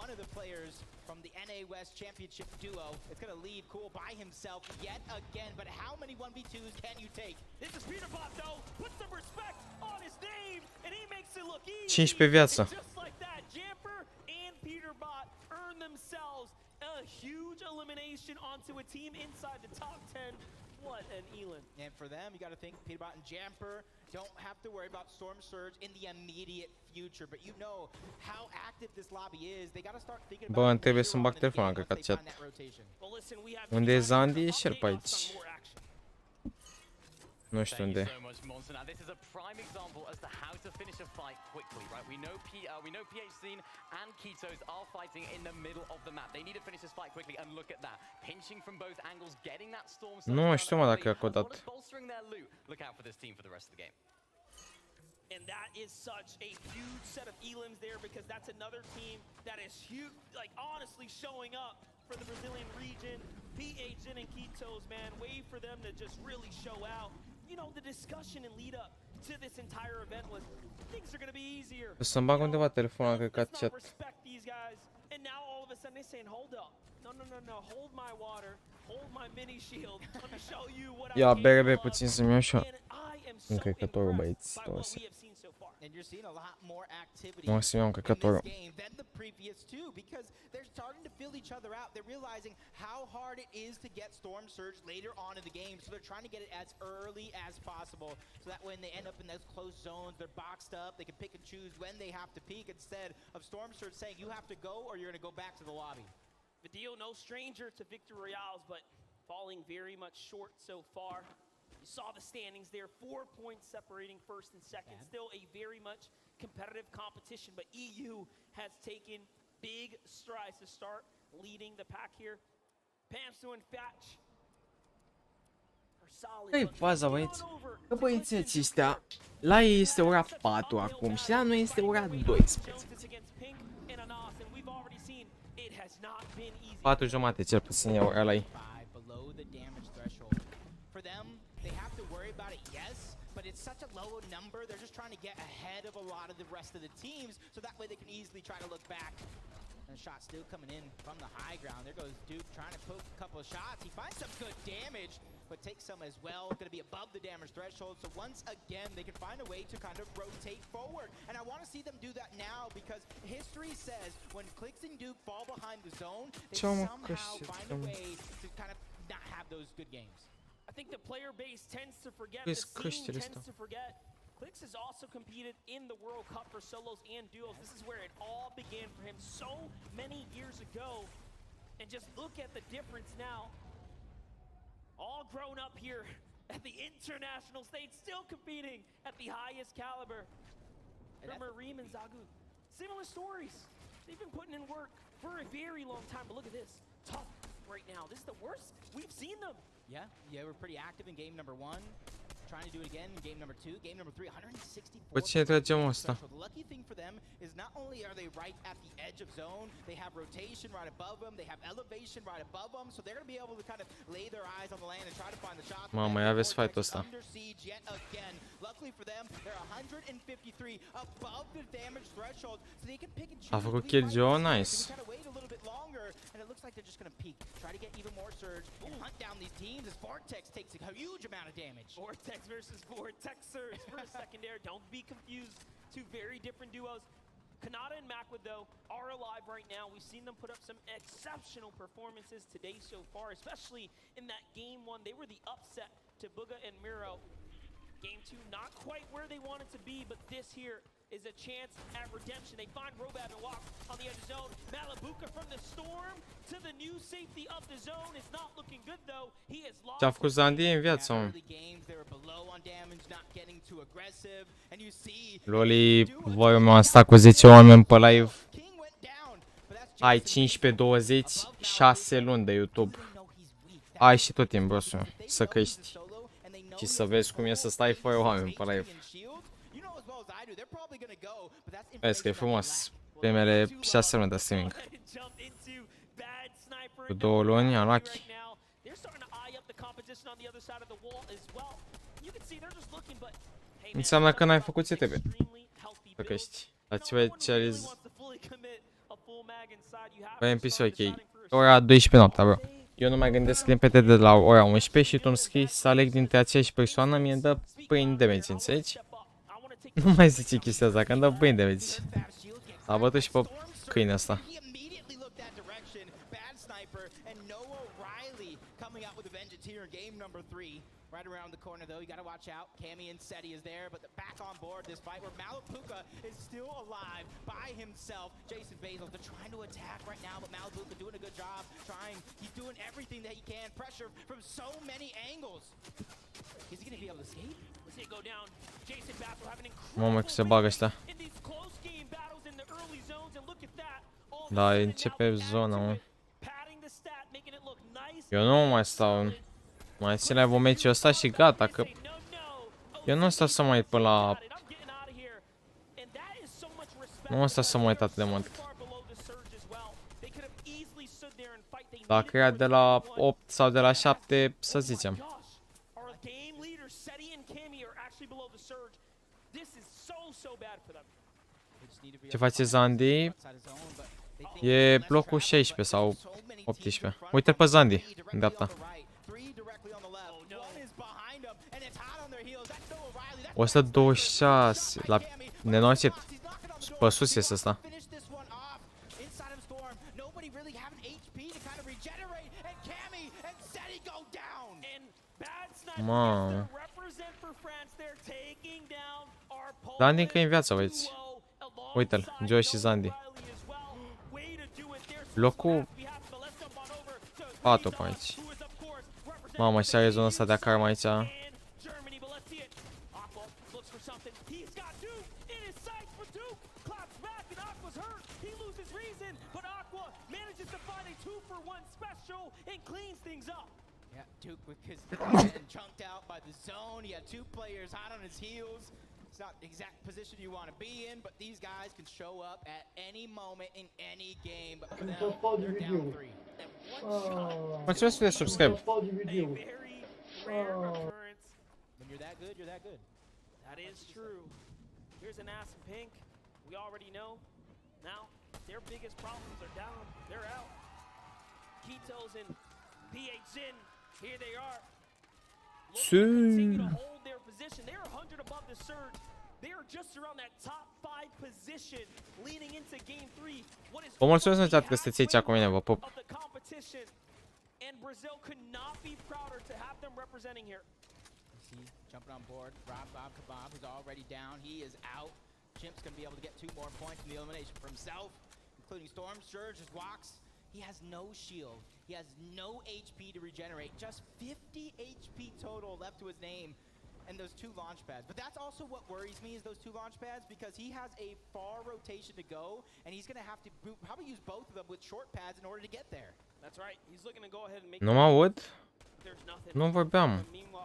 one of the players from the NA West Championship duo. It's going to leave Cool by himself yet again, but how many 1v2s can you take? This is Peterbot, though. Put some respect on his name, and he makes it look easy. 15 viață. Just like that, Jamper and Peterbot earn themselves a huge elimination onto a team inside the top 10. What an Elin. And for them, you got to think Peterbot and Jamper don't have to worry about Storm Surge in the immediate future. But you know how active this lobby is. They got to start thinking about. Bă, trebuie să-mi bag telefonul, că chat. Unde e Zandi? E și el pe aici. Nu știu unde. This is a prime example as to how to finish a fight quickly, right? We know PHC and Ketos are fighting in the middle of the map. They need to finish this fight quickly, and look at that, pinching from both angles, getting that storm. Nu știu, mă, dacă a codat. Bolstering their loot. Look out for this team for the rest of the game. And that is such a huge set of elims there, because that's another team that is huge, like honestly showing up for the Brazilian region. PHN and Ketos, man, wait for them to just really show out. You know, the discussion and lead up to this entire event was things are going to be easier. Să-mi bag undeva telefonul, că ca chat. Respect these guys, and now all of a sudden they're saying, hold up, no, hold my water, hold my mini shield. Let me show you what I Ia, can bere do. puțin să-mi iau așa. Încărcătorul, băieți. And you're seeing a lot more activity Nu o să iau încărcătorul. than the previous two, because they're starting to fill each other out. They're realizing how hard it is to get Storm Surge later on in the game, so they're trying to get it as early as possible, so that when they end up in those close zones, they're boxed up, they can pick and choose when they have to peek, instead of Storm Surge saying you have to go or you're going to go back to the lobby. Vehy, no stranger to victory royales, but falling very much short so far. You saw the standings there, 4 points separating first and second. Still a very much competitive competition, but EU has taken big strides to start leading the pack here. Pamsu and Fatch are solid. Care-i faza, băieți? Că băieții ăștia, la ei este ora 4 acum și la noi este ora 12. 4 jumate cel puțin e ora la ei. But it's such a low number, they're just trying to get ahead of a lot of the rest of the teams, so that way they can easily try to look back. And the shot still coming in from the high ground. There goes Duke trying to poke a couple of shots. He finds some good damage, but takes some as well. Going to be above the damage threshold, so once again, they can find a way to kind of rotate forward. And I want to see them do that now, because history says when Clix and Duke fall behind the zone, they somehow find a way to kind of not have those good games. I think the player base tends to forget, the scene tends to forget. Clix has also competed in the World Cup for solos and duos. This is where it all began for him so many years ago. And just look at the difference now. All grown up here at the international stage, still competing at the highest caliber. For Reem and Zagu, similar stories. They've been putting in work for a very long time, but look at this. Tough right now. This is the worst we've seen them. Yeah, we're pretty active in game number 1. Trying to do it again in game number 2. Game number 3, 164. Pe cine tragem ăsta? The lucky thing for them is not only are they right at the edge of zone, they have rotation right above them, they have elevation right above them, so they're going to be able to kind of lay their eyes on the lane and try to find the shots. Mamă, ia vezi fight-ul ăsta. Under siege yet again. Luckily for them, they're 153 above the damage threshold, so they can pick and choose. A făcut kill Joe, nice. Kind of wait a little bit longer, and it looks like they're just going to peek, try to get even more surge, and hunt down these teams as Vortex takes a huge amount of damage. Vortex versus Vortex Surge for a secondary. Don't be confused. Two very different duos. Kanata and Macwood, though, are alive right now. We've seen them put up some exceptional performances today so far, especially in that game 1. They were the upset to Bugha and Miro. Game 2, not quite where they wanted to be, but this here is a chance at redemption. They find Robab and walk on the edge of zone. Malabuka from the storm to the new safety of the zone. It's not looking good though. He is lost. Ce-a făcut Zandie în viața, mă? Loli, voi m-am stat cu 10 oameni pe live. Ai 15-20, 6 luni de YouTube. Ai și tot timpul ăsta să crești. Și să vezi cum e să stai fără oameni pe live. Vezi că e frumos. Primele 6 luni de streaming. Cu 2 luni, unlucky. Înseamnă că n-ai făcut ce trebuie. Să crești. La ce băi, NPC, ok. Ora 12 noaptea, bro. Eu nu mai gândesc limpede de la ora 11 și tu îmi scrii să aleg dintre aceeași persoană, mie îmi dă brain damage, înțelegi? Nu mai zice chestia asta, că îmi dă brain damage. A bătut și pe câinea asta. Right around the corner, though, you got to watch out. Cammy and Seti is there, but back on board this fight where Malabuka is still alive by himself. Jason Basil, they're trying to attack right now, but Malabuka doing a good job. He's doing everything that he can. Pressure from so many angles. Is he going to be able to escape? Let's see it go down. Jason Basil having an Mamă, că se bagă ăștia. Da, începe zona, mă. Eu nu mai stau. Mai țin live meciul ăsta și gata, că eu nu stau să mă uit până la... Nu stau să mă uit atât de mult. Dacă era de la 8 sau de la 7, să zicem. Ce face Zandi? E blocul 16 sau 18. Uite pe Zandi, în dreapta. 126 la nenorocit. Pe sus este ăsta. even really have an HP to kind of regenerate, and Cammy and Seti go down. And bad sniper Mamă. represent for France. They're taking down our Zandi încă e în viață, băieți. Uite-l, Joe și Zandi. Locul 4 pe aici. Mamă, și are zona asta de karma aici. Duke with his getting chunked out by the zone. He had two players hot on his heels. It's not the exact position you want to be in, but these guys can show up at any moment in any game. But for them, they're down 3. And one shot. Mulțumesc de subscribe. A very rare occurrence. When you're that good, you're that good. That is true. Here's an ass in pink. We already know. Now, their biggest problems are down. They're out. Keto's in. PH's in. Here they are. Continue to hold their position. They are 100 above the surge. They are just around that top 5 position leading into game 3. What is Vă mulțumesc că sunteți aici cu mine, vă pup. of the competition, and Brazil could not be prouder to have them representing here. See, jumping on board, Bob Kabab is already down. He is out. Chimp's gonna be able to get 2 more points in the elimination for himself, including Storm. Surge just walks. He has no shield. He has no HP to regenerate. Just 50 HP total left to his name. And those 2 launch pads. But that's also what worries me is those 2 launch pads, because he has a far rotation to go, and he's going to have to probably use both of them with short pads in order to get there. That's right. He's looking to go ahead and make. Nu mă aud? There's nothing. Nu vorbeam.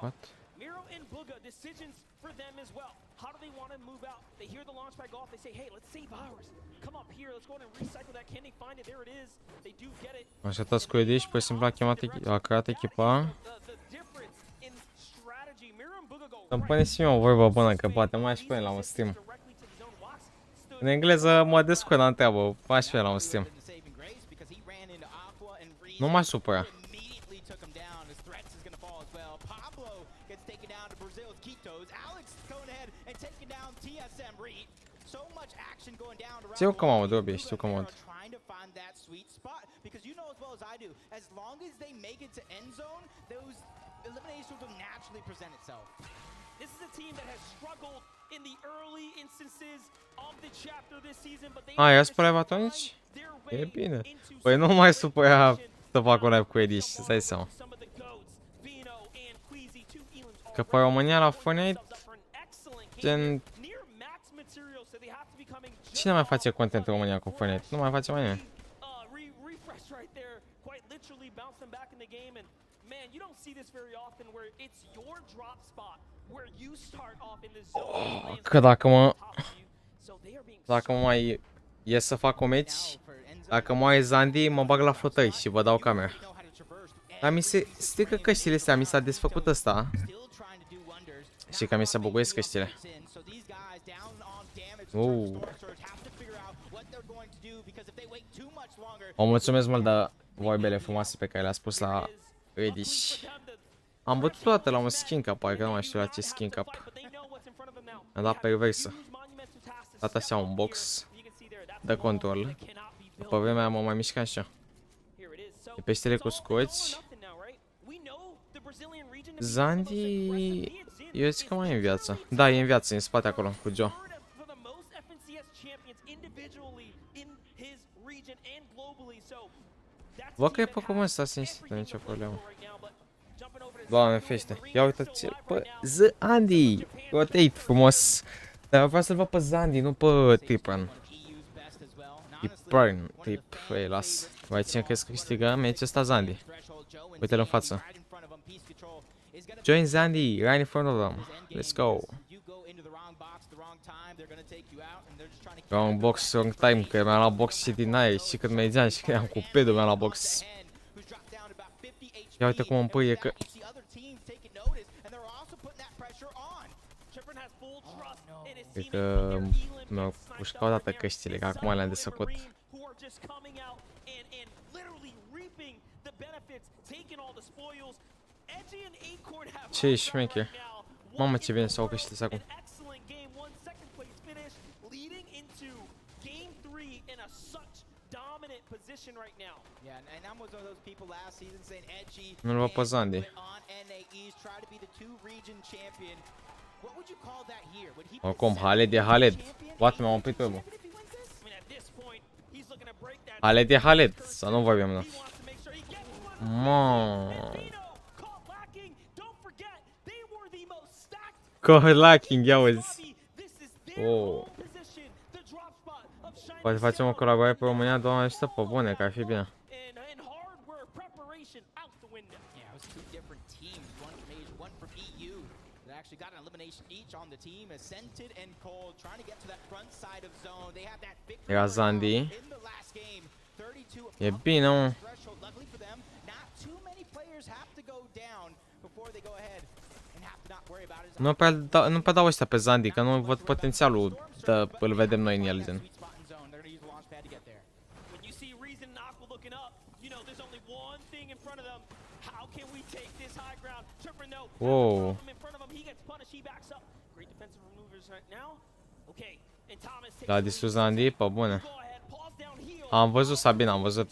What? Miro and Bugha, decisions for them as well. How do they want to move out? They hear the launch pad go off. They say, hey, let's save ours. Come up here. Let's go ahead and recycle that. Can they find it? There it is. They do get it. Așteptați cu Edi și pur și simplu a creat echipa. Îmi pune și mie o vorbă bună, că poate mai aș pune la un stream. În engleză mă descurc la întreabă, aș pune la un stream. Nu m-aș supăra. Știu că mă aud, Robi, știu că mă aud. Because you know as well as I do, as long as they make it to end zone, those eliminations will naturally present itself. This is a team that has struggled in the early instances of the chapter this season, but they Ia spune atunci? E bine. Păi nu mai supăra să fac o live cu Edi și să-i seama. Că pe România la Fortnite, gen... Cine mai face content în România cu Fortnite? Nu mai face mai nimeni. Că dacă mă mai ies să fac comeci, dacă moare Zandi, mă bag la flotări și vă dau camera. Dar mi se strică căștile astea, mi s-a desfăcut ăsta. Și că mi se buguiesc căștile. O mulțumesc mult de vorbele frumoase pe care le-a spus la Reddish. Am bătut toată la un skin cap, parcă nu mai știu la ce skin cap. Am dat perversă. Dat așa un box de control. După vremea mă mai mișcam așa. De peștele cu scoți. Zandi... Eu zic că mai e în viață. Da, e în viață, în spate acolo, cu Joe. Vă că e pe cum ăsta, sincer, nicio problemă. Doamne fește, ia uitați-l pe Zandi! Rotate frumos! Dar vreau să-l văd pe Zandi, nu pe Tripran. Trip, ei, las. Vai, cine crezi că câștigă? Meciul ăsta Zandi. Uite-l în față. Join Zandi, right in front of them. Let's go. Wrong box, wrong time, că mi-am luat box și din aia și când mergeam și când am cu pedul mi-am luat box. Ia uite cum îmi pâie că... Cred că mi-au pușcat o dată căștile, că acum le-am desfăcut. Ce șmecher. Mamă, ce bine s-au căștile acum. dominant position right now. Yeah, and I'm one of those people last season saying edgy. Nu-l văd pe Zandi. On NAEs, try to be the 2 region champion. What would you call that here? Would he Oricum, Haled e Haled. Poate m-am oprit pe bun. Haled e Haled. Să nu vorbim, da. Co-lacking, ia uzi. Oh. Poate facem o colaborare pe România, Doamne ajută, pe bune, că ar fi bine. Era Zandi. E bine, mă. Nu prea dau ăștia pe Zandi, că nu văd potențialul, îl vedem noi în el, gen. Wow. L-a distrus Zandi, pe bune. Am văzut, Sabina, am văzut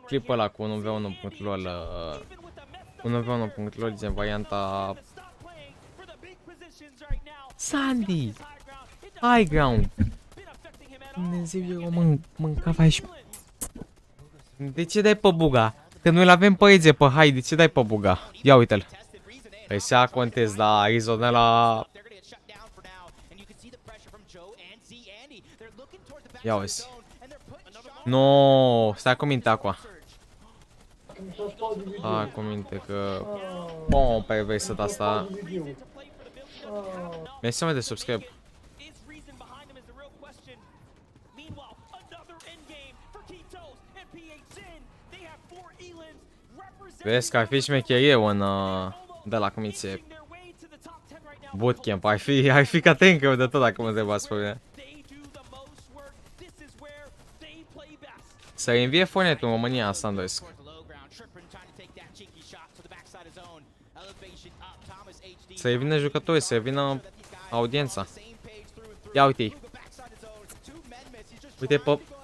clipul ăla cu 1v1.lol 1v1.lol din varianta Sandy! High ground! Dumnezeu, eu mâncava și... De ce dai pe buga? Că noi l-avem pe Eze, pe Hai, de ce dai pe buga? Ia uite-l. Păi se-a contest la Arizona. Ia uzi. No, stai cu minte acum. Stai cu minte că... Bom, pe verset asta. Mersi mă de subscribe. Vezi că ar fi șmecherie în de la cum zice bootcamp, ar fi ca tanker de tot dacă mă întrebați pe mine. Să învie Fornetul în România, asta îmi doresc. Să-i vină jucători, să-i vină audiența. Ia uite-i. Uite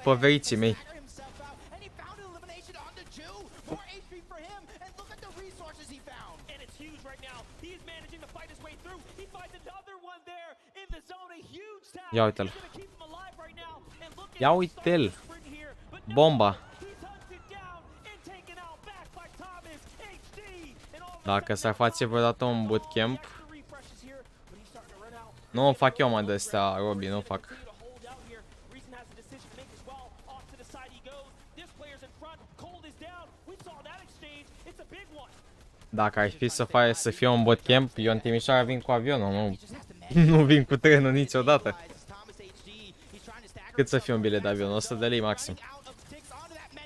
pe vericii mei. Ia uite-l. Ia uite-l. Bomba. Dacă s-ar face vreodată un bootcamp. Nu o fac eu, mă, de astea, Robi, nu o fac. Dacă ar fi să fie un bootcamp, eu în Timișoara vin cu avionul, nu vin cu trenul niciodată. Cât să fie un bilet de avion? 100 de lei maxim.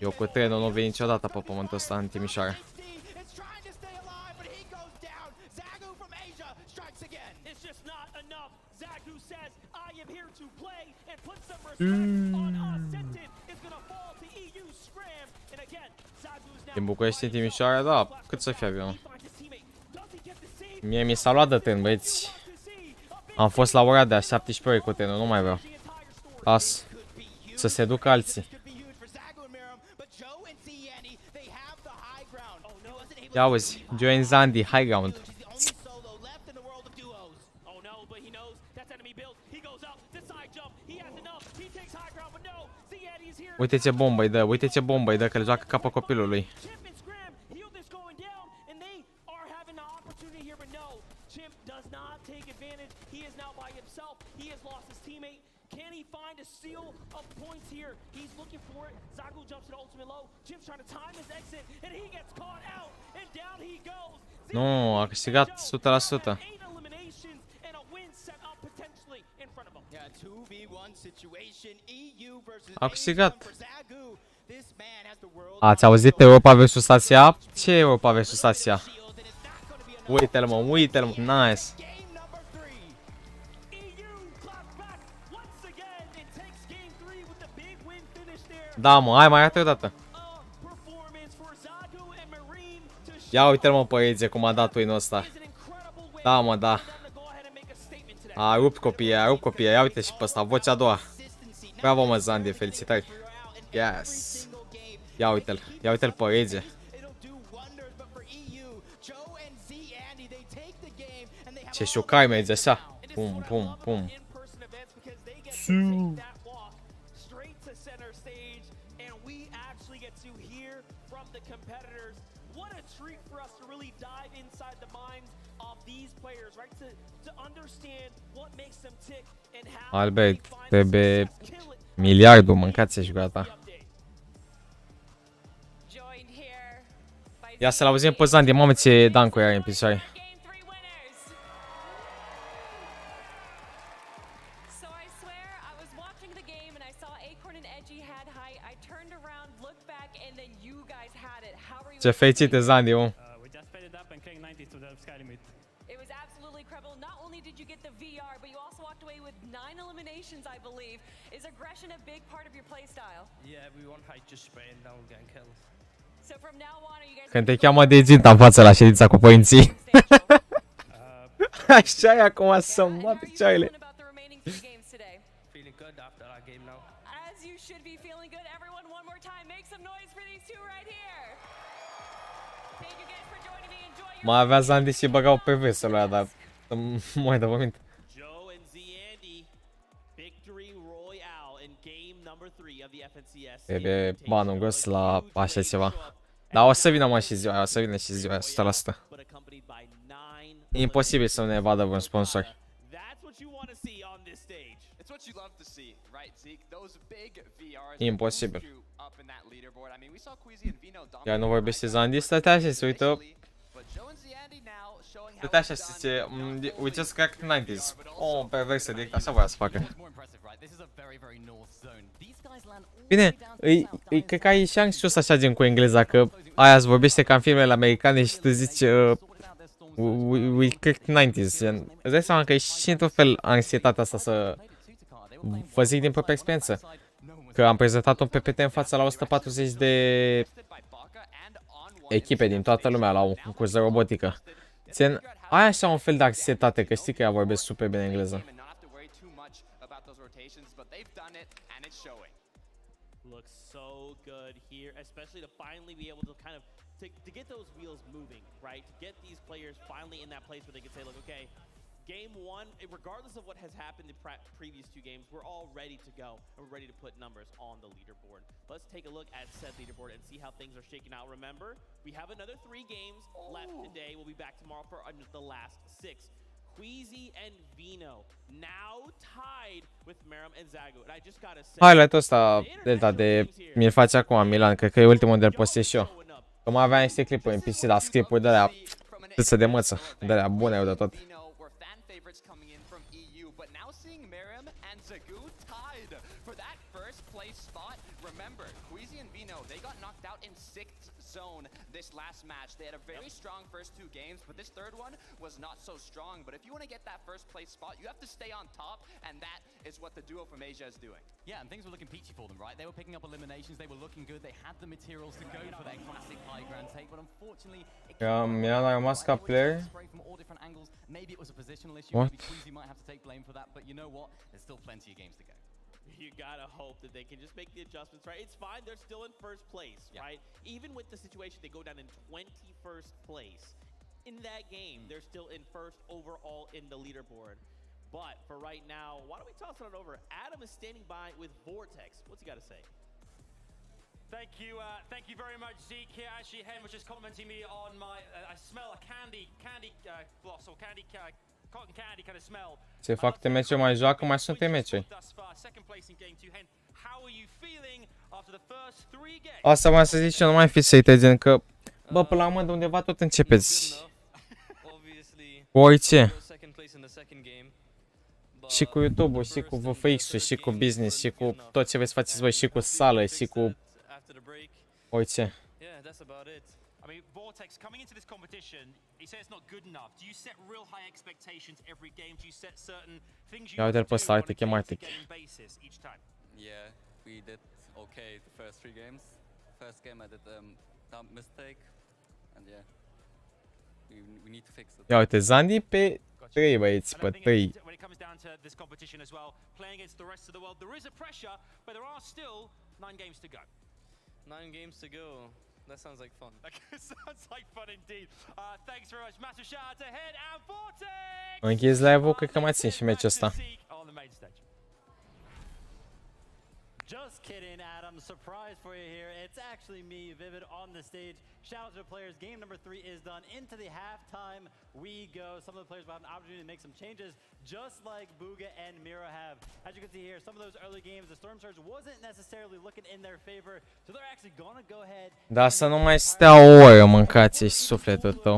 Eu cu trenul nu vin niciodată pe pământul ăsta în Timișoara. Din București în Timișoara, da, cât să fie avionul? Mie mi s-a luat de tren, băieți. Am fost la ora de 17 ore cu trenul, nu mai vreau. Las. Să se ducă alții. Ia auzi, join Zandi, high ground. Uite ce bombă îi dă, uite ce bombă îi dă, că le joacă capă copilului. Nu, a câștigat 100%. A câștigat. Ați auzit Europa vs Asia? Ce Europa vs Asia? Uite-l, mă, uite-l, mă, nice. Da, mă, hai mai arată o dată. Ia uite-l, mă, pe Eze, cum a dat win-ul ăsta. Da, mă, da. A rupt copiii, ia uite și pe ăsta, vocea a doua. Bravo, mă, Zandi, felicitări. Yes. Ia uite-l. Ia uite-l pe rege. Ce șocai merge așa. Pum, pum, pum. Albert, trebuie miliardul, mâncați și gata. Ia să-l auzim pe Zandi, mamă ce dancuri are în picioare. Ce fericite, Zandi, om. I believe. Is aggression a big part of your playstyle? Yeah, we want high just spraying down getting kills. So from now on, are you guys? Când te cheamă de ginta în față la ședința cu părinții. Așa e acum să mă picioarele. Feeling good after that game now. As you should be feeling good. Everyone, one more time, make some noise for these two right here. Thank you guys for joining me. Enjoy your. Mai avea Zandi și băgau pe vesel ăla, dar mai dă minte. Trebuie banul gos la așa ceva. Dar o să vină mă și ziua, o să vină și ziua, 100%. E imposibil să ne vadă vreun sponsor. Imposibil. Iar nu vorbește Zandi, stătea așa și se uită. Stătea așa și zice, we just cracked 90s. Oh, perversă direct, așa voia să facă. Bine, cred că ai și anxios așa gen cu engleza, că aia îți vorbește ca în filmele americane și tu zici we cracked 90s. Îți dai seama că e și într-un fel anxietatea asta să vă zic din propria experiență. Că am prezentat un PPT în fața la 140 de echipe din toată lumea la un curs de robotică. Ai așa un fel de anxietate, că știi că ea vorbesc super bine engleză. Looks so good here, especially to finally be able to kind of to get those wheels moving, right? To get these players finally in that place where they can say, look, okay, game one, regardless of what has happened in previous two games, we're all ready to go and we're ready to put numbers on the leaderboard. Let's take a look at said leaderboard and see how things are shaking out. Remember, we have another 3 games left today. We'll be back tomorrow for the last 6. Comenzi and Vino now tied with Merem and Zagu. And I just gotta say, highlight-ul ăsta delta de mi-l face acum Milan, cred că e ultimul de-l postez și eu. Că mai aveam niște clipuri în PC, dar clipuri de alea tâță de măță, de alea bune de tot. This last match, they had a very strong first 2 games, but this third one was not so strong. But if you want to get that first place spot, you have to stay on top, and that is what the duo from Asia is doing. Yeah, and things were looking peachy for them, right? They were picking up eliminations, they were looking good, they had the materials to go for their classic high ground take, but unfortunately, Milan a rămas ca player. Maybe it was a positional issue, What? maybe Comenzi might have to take blame for that, but you know what? There's still plenty of games to go. You gotta hope that they can just make the adjustments, right? It's fine, they're still in first place, right? Even with the situation, they go down in 21st place. In that game, they're still in first overall in the leaderboard. But for right now, why don't we toss it over? Adam is standing by with Vortex. What's he got to say? Thank you very much, Zeke. Here, actually, Hen was just commenting me on my. I smell a candy floss or cotton candy kind of smell. Se fac de meciuri mai joacă, mai sunt de meciuri. Asta v-am să zic și eu, nu mai fiți să-i gen că, bă, până la urmă de undeva tot începeți. Cu orice. Și cu YouTube-ul, și cu VFX-ul, și cu business, și cu tot ce veți faceți voi, și cu sală, și cu orice. I mean, Vortex coming into this competition, he says it's not good enough. Do you set real high expectations every game? Do you set certain things you want to do on a game basis each time? Yeah, we did okay the first 3 games. First game I did dumb mistake, and yeah. We need to fix it. Ia uite, Zandi pe 3, băieți, pe 3. When it comes down to this competition as well, playing against the rest of the world, there is a pressure, but there are still 9 games to go. 9 games to go. That sounds like fun. That sounds like fun indeed. Thanks very much. Massive shout out to Head and Forte. Închis live-ul, cred că mai țin și meciul ăsta. On the main stage. Just kidding, Adam. Surprise for you here. It's actually me, Vivid, on the stage. Shout out to the players. Game number 3 is done. Into the halftime we go. Some of the players will have an opportunity to make some changes, just like Booga and Mira have. As you can see here, some of those early games, the Storm Surge wasn't necessarily looking in their favor, so they're actually gonna go ahead. Da, să nu mai stea o oră, mâncați sufletul tău.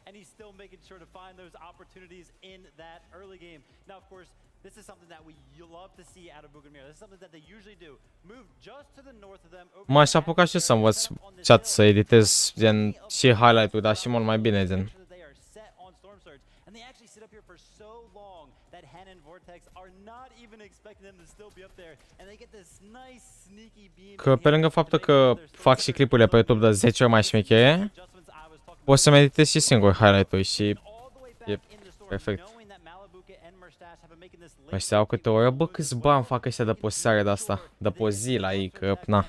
And he's still making sure to find those opportunities in that early game. Now, of course, this is something that you love to see out of Booga and Mira. This is something that they usually do. Move just to the north of them. M-aș apuca și să învăț chat să editez gen și highlight-uri, dar și mult mai bine gen. And they actually sit up here for so long that Hannah and Vortex are not even expecting them to still be up there, and they get this nice sneaky beam. Că pe lângă faptul că fac și clipurile pe YouTube de 10 ori mai șmechere, pot să editez și singur highlight-uri și e perfect. Ăștia au câte o oră, bă, câți bani fac ăștia de pe o seară de asta, de pe o zi la ei, că na.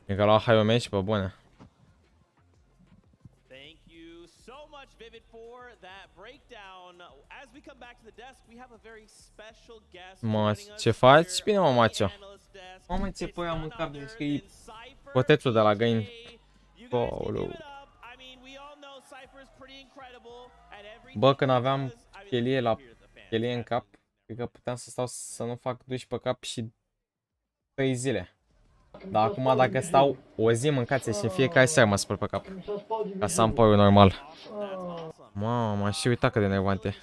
E că lua Highwayman și pe bune. Thank you so much, Vivid, for that breakdown. As we come back to the desk, we have a very special guest. Mă, ce faci? Bine, mă, Macio. Mamă, ce păi am mâncat, deci că e potețul de la găini. Bă, când aveam chelie în cap, cred că puteam să stau să nu fac duș pe cap și 3 zile. Dar acum dacă stau o zi mâncați și fiecare seară mă spăl pe cap. Ca să am părul normal. Mamă, m-am și uitat cât de nervante.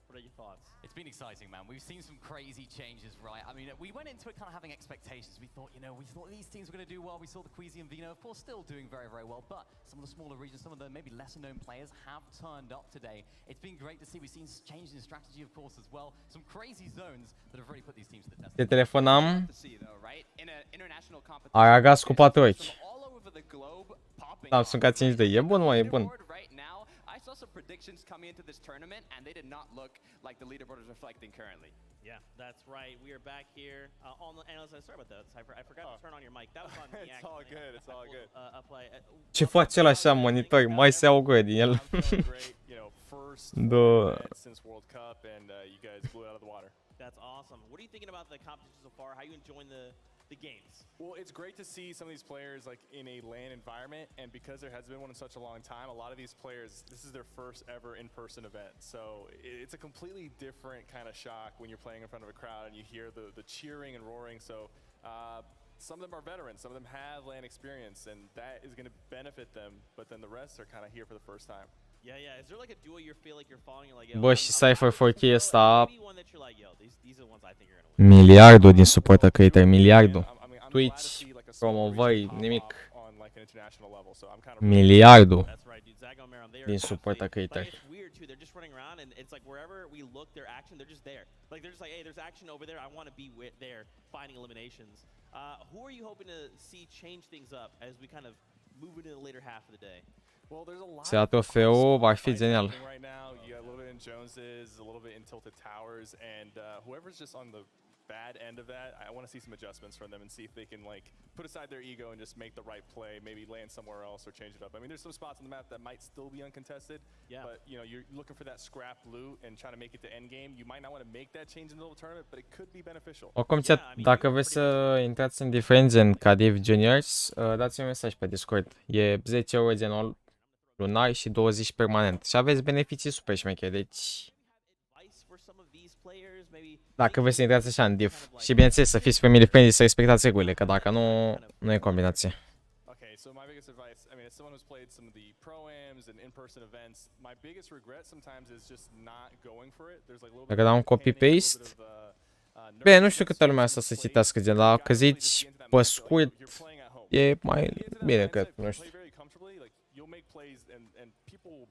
What are your thoughts? It's been exciting, man. We've seen some crazy changes, right? I mean, we went into it kind of having expectations. We thought, you know, these teams were going to do well. We saw the Queasy and Vino, of course, still doing very, very well. But some of the smaller regions, some of the maybe lesser-known players have turned up today. It's been great to see. We've seen changes in strategy, of course, as well. Some crazy zones that have really put these teams to the test. Te telefonam. Aragas cu 4 ochi. Da, sunt ca 5 de. E bun, mă, e bun. I saw some predictions coming into this tournament, and they did not look like the leaderboard is reflecting currently. Yeah, that's right. We are back here on the analyst. Sorry about that, Cypher. I forgot to turn on your mic. That was on me. It's all good. It's all good. Ce face el așa monitor? Mai se iau gură din el. Da. Since World Cup, and you guys blew it out of the water. That's awesome. What are you thinking about the competition so far? How are you enjoying the games? Well, it's great to see some of these players like in a LAN environment, and because there has been one in such a long time, a lot of these players, this is their first ever in-person event. So it's a completely different kind of shock when you're playing in front of a crowd and you hear the cheering and roaring. So some of them are veterans, some of them have LAN experience, and that is going to benefit them, but then the rest are kind of here for the first time. Yeah, yeah. Is there like a duo you feel like you're following? Like, Bă, și Cypher 4K ăsta these are the ones I think you're gonna win. miliardul din suportă creator, miliardul. Twitch, promovări, nimic. Miliardul din suportă creator. It's weird too. They're just running around, and it's like wherever we look, their action, they're just there. Like they're just like, hey, there's action over there. I want to be there, finding eliminations. Who are you hoping to see change things up as we kind of move into the later half of the day? Se ia trofeul, va fi genial. Right now, you got a little bit in Jones's, a little bit in Tilted Towers, and whoever's just on the bad end of that, I want to see some adjustments from them and see if they can like put aside their ego and just make the right play, maybe land somewhere else or change it up. I mean, there's some spots on the map that might still be uncontested, but you know, you're looking for that scrap loot and trying to make it to end game. You might not want to make that change in the middle of the tournament, but it could be beneficial. Oricum, dacă vreți să intrați în Difference în Cadiv Juniors, dați-mi un mesaj pe Discord. E 10 euro genul lunar și 20 permanent. Și aveți beneficii super șmechere, deci dacă vreți să intrați așa în div. Și bineînțeles să fiți family friendly, să respectați regulile, că dacă nu, nu e combinație. Okay, so my biggest advice, I mean, as someone who's played some of the pro-ams and in-person events, my biggest regret sometimes is just not going for it. There's like a little bit. Dacă dau un copy-paste, bine, nu știu câtă lumea asta să citească, gen, dar că zici pe scurt, e mai bine, cred, nu știu.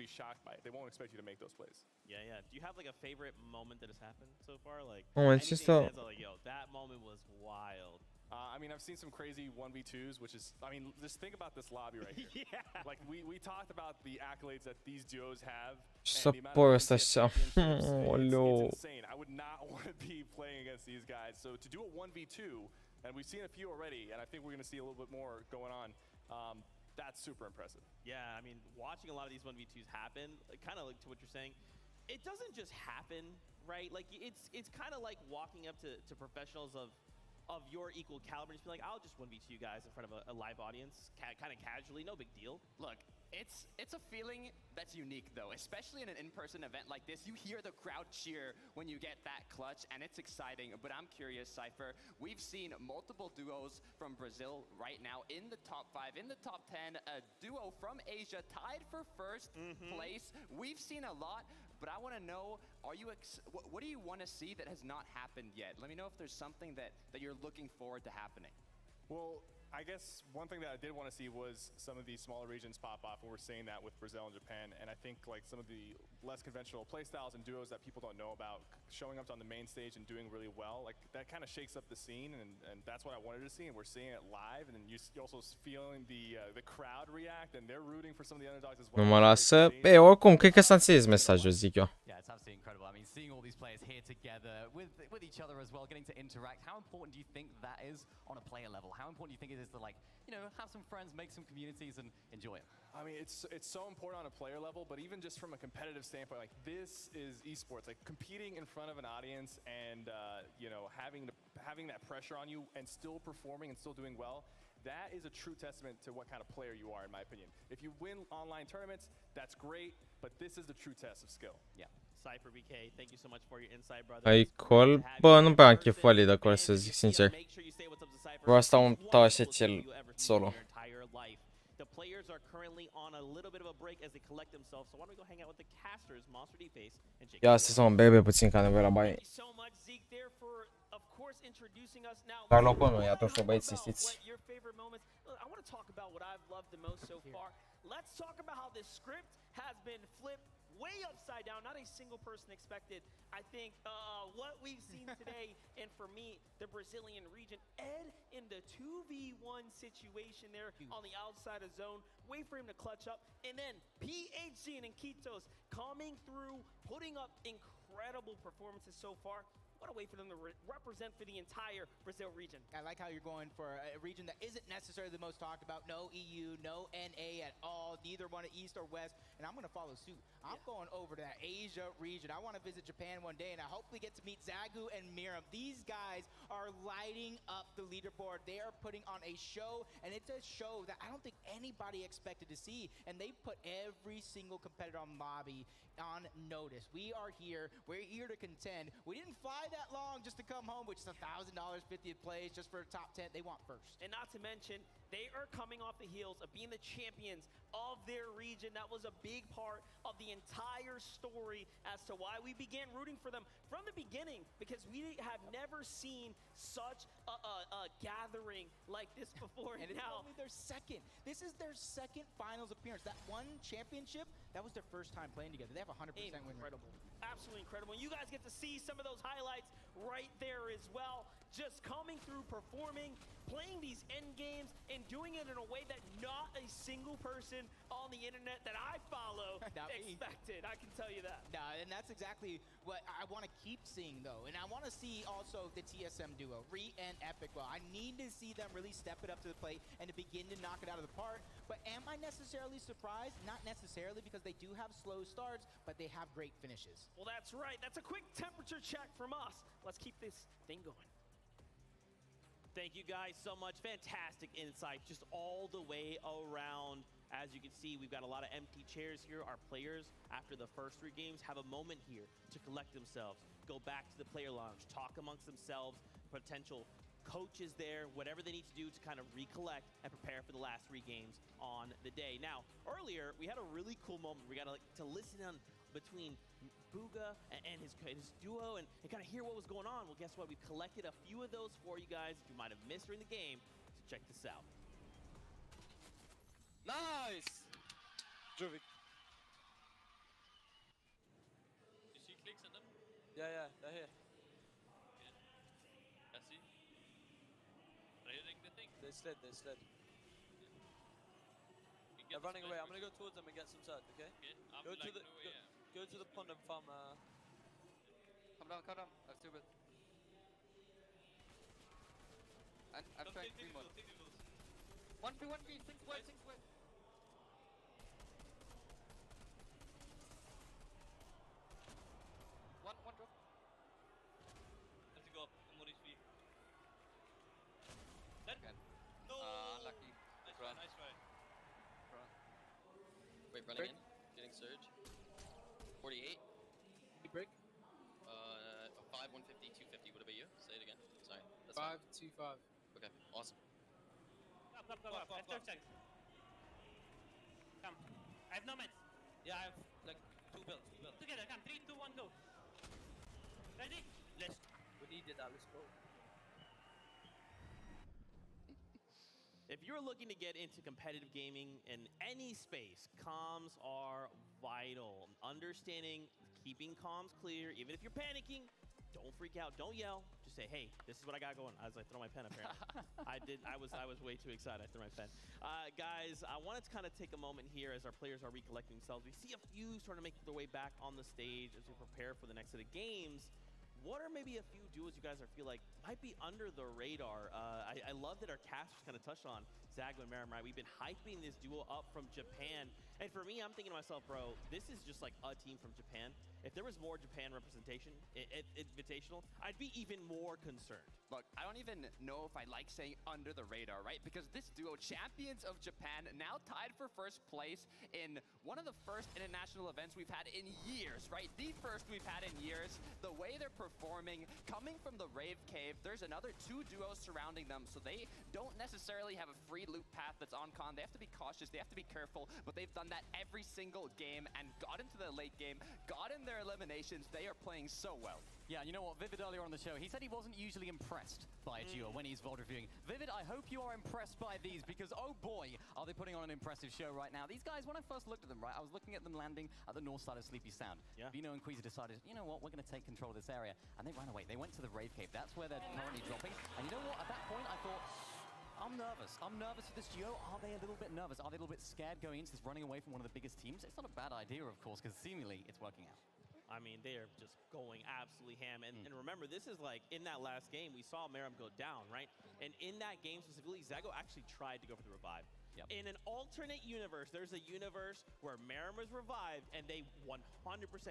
be shocked by it. They won't expect you to make those plays. Yeah, yeah. Do you have like a favorite moment that has happened so far? Like, Oh, it's just anything that's like, yo, that moment was wild. I mean, I've seen some crazy 1v2s, which is, I mean, just think about this lobby right here. Yeah. Like, we talked about the accolades that these duos have. Să and the amount of poți să așa. it's insane. I would not want to be playing against these guys. So to do a 1v2, and we've seen a few already, and I think we're going to see a little bit more going on. That's super impressive. Yeah, I mean, watching a lot of these 1v2s happen, kind of like to what you're saying, it doesn't just happen, right? Like, it's kind of like walking up to professionals of your equal caliber and just be like, I'll just 1v2 you guys in front of a live audience, kind of casually, no big deal. Look, it's a feeling that's unique though, especially in an in-person event like this. You hear the crowd cheer when you get that clutch, and it's exciting. But I'm curious, Cypher, we've seen multiple duos from Brazil right now in the top 5, in the top 10, a duo from Asia tied for first place. We've seen a lot. But I want to know, what do you want to see that has not happened yet? Let me know if there's something that you're looking forward to happening. Well, I guess one thing that I did want to see was some of these smaller regions pop off, and we're seeing that with Brazil and Japan. And I think like some of the less conventional play styles and duos that people don't know about showing up on the main stage and doing really well, like that kind of shakes up the scene, and that's what I wanted to see. And we're seeing it live, and then you're also feeling the crowd react, and they're rooting for some of the underdogs as well. Nu mă lasă. E, oricum, cred că s-a înțeles mesajul, zic eu. Yeah, it's absolutely incredible. I mean, seeing all these players here together with each other as well, getting to interact. How important do you think that is on a player level? How important do you think it is to, like, you know, have some friends, make some communities, and enjoy it? I mean, it's so important on a player level, but even just from a competitive standpoint, like this is esports, like competing in front of an audience and you know, having that pressure on you and still performing and still doing well. That is a true testament to what kind of player you are, in my opinion. If you win online tournaments, that's great, but this is the true test of skill. Yeah. Cypher BK, thank you so much for your insight, brother. Ai call? Bă, nu prea am chef valid acolo, să zic sincer. Vreau să stau un tau așa cel solo. The players are currently on a little bit of a break as they collect themselves, so why don't we go hang out with the casters, Monster D-Face and Jake. Ia să mă bebe puțin ca nevoie la baie. Dar lopă nu, e atunci băieți, știți. I want to talk about what I've loved the most so far. Let's talk about how this script has been flipped way upside down. Not a single person expected. I think what we've seen today, and for me, the Brazilian region, Ed in the 2v1 situation there on the outside of zone. Wait for him to clutch up. And then PHC and Iquitos coming through, putting up incredible performances so far. What a way for them to represent for the entire Brazil region. I like how you're going for a region that isn't necessarily the most talked about. No EU, no NA at all, neither one East or West. And I'm going to follow suit. I'm going over to that Asia region. I want to visit Japan one day, and I hopefully get to meet Zagu and Miram. These guys are lighting up the leaderboard. They are putting on a show, and it's a show that I don't think anybody expected to see. And they put every single competitor on lobby on notice. We are here. We're here to contend. We didn't fly that long just to come home, which is $1,000, 50th place just for a top 10. They want first. And not to mention, they are coming off the heels of being the champions of their region. That was a big part of the entire story as to why we began rooting for them from the beginning, because we have never seen such a gathering like this before. And it's only their second. This is their second finals appearance. That one championship, that was their first time playing together. They have a 100% win rate. Incredible. Absolutely incredible. And you guys get to see some of those highlights right there as well. Just coming through, performing, playing these end games, and doing it in a way that not a single person on the internet that I follow expected. I can tell you that. And that's exactly what I want to keep seeing, though. And I want to see also the TSM duo, Re and Epic. Well, I need to see them really step it up to the plate and to begin to knock it out of the park. But am I necessarily surprised? Not necessarily, because they do have slow starts, but they have great finishes. Well, that's right. That's a quick temperature check from us. Let's keep this thing going. Thank you guys so much. Fantastic insights just all the way around. As you can see, we've got a lot of empty chairs here. Our players, after the first 3 games, have a moment here to collect themselves, go back to the player lounge, talk amongst themselves, potential coaches there, whatever they need to do to kind of recollect and prepare for the last 3 games on the day. Now, earlier, we had a really cool moment. We got to listen on between Booga and his duo and kind of hear what was going on. Well, guess what? We've collected a few of those for you guys that you might have missed during the game. So check this out. Nice! Yeah, they're here. I see. Raiding the thing. They slid. They're running away. I'm gonna go towards them and get some surge, okay? Go to the go to the pond and farm. Come down. I have 2 builds. And I'm trying 3 more. 1v, things away. One drop. Let's go up. I'm more HP. Dead? No! Unlucky. Nice try. Wait, running in. Getting surge. 48. Break. 5, 150, 250. What about you? Say it again. Sorry. That's 5, 2, 5. Okay, awesome. Come. I have 30 seconds. Come. I have no meds. Yeah, I have like 2 builds. Together, come. 3, 2, 1, go. Ready? Let's. We needed that. Let's go. If you're looking to get into competitive gaming in any space, comms are vital. Understanding, keeping comms clear, even if you're panicking, don't freak out, don't yell. Just say, hey, this is what I got going. As I throw my pen apparently. I was way too excited. I threw my pen. Guys, I wanted to kind of take a moment here as our players are recollecting themselves. We see a few starting to make their way back on the stage as we prepare for the next set of games. What are maybe a few duos you guys feel like might be under the radar? I love that our casters kind of touched on Zago and Merrim, right? We've been hyping this duo up from Japan. And for me, I'm thinking to myself, bro, this is just like a team from Japan. If there was more Japan representation, invitational, I'd be even more concerned. Look, I don't even know if I like saying under the radar, right? Because this duo, champions of Japan, now tied for first place in one of the first international events we've had in years, right? The first we've had in years. The way they're performing, coming from the Rave Cave, there's another 2 duos surrounding them, so they don't necessarily have a free loop path that's on con. They have to be cautious, they have to be careful, but they've done that every single game and got into the late game, got in their eliminations. They are playing so well. Yeah, you know what, Vivid earlier on the show, he said he wasn't usually impressed by a duo when he's VOD reviewing. Vivid, I hope you are impressed by these because, oh boy, are they putting on an impressive show right now. These guys, when I first looked at them, right, I was looking at them landing at the north side of Sleepy Sound. Yeah. Vehy and Queasy decided, you know what, we're going to take control of this area. And they ran away. They went to the Rave Cave. That's where they're currently dropping. And you know what, at that point, I thought, I'm nervous. I'm nervous for this duo. Are they a little bit nervous? Are they a little bit scared going into this, running away from one of the biggest teams? It's not a bad idea, of course, because seemingly it's working out. I mean, they are just going absolutely ham. And remember, this is like, in that last game, we saw Merrim go down, right? And in that game specifically, Zago actually tried to go for the revive. Yep. In an alternate universe, there's a universe where Merrim was revived, and they 100%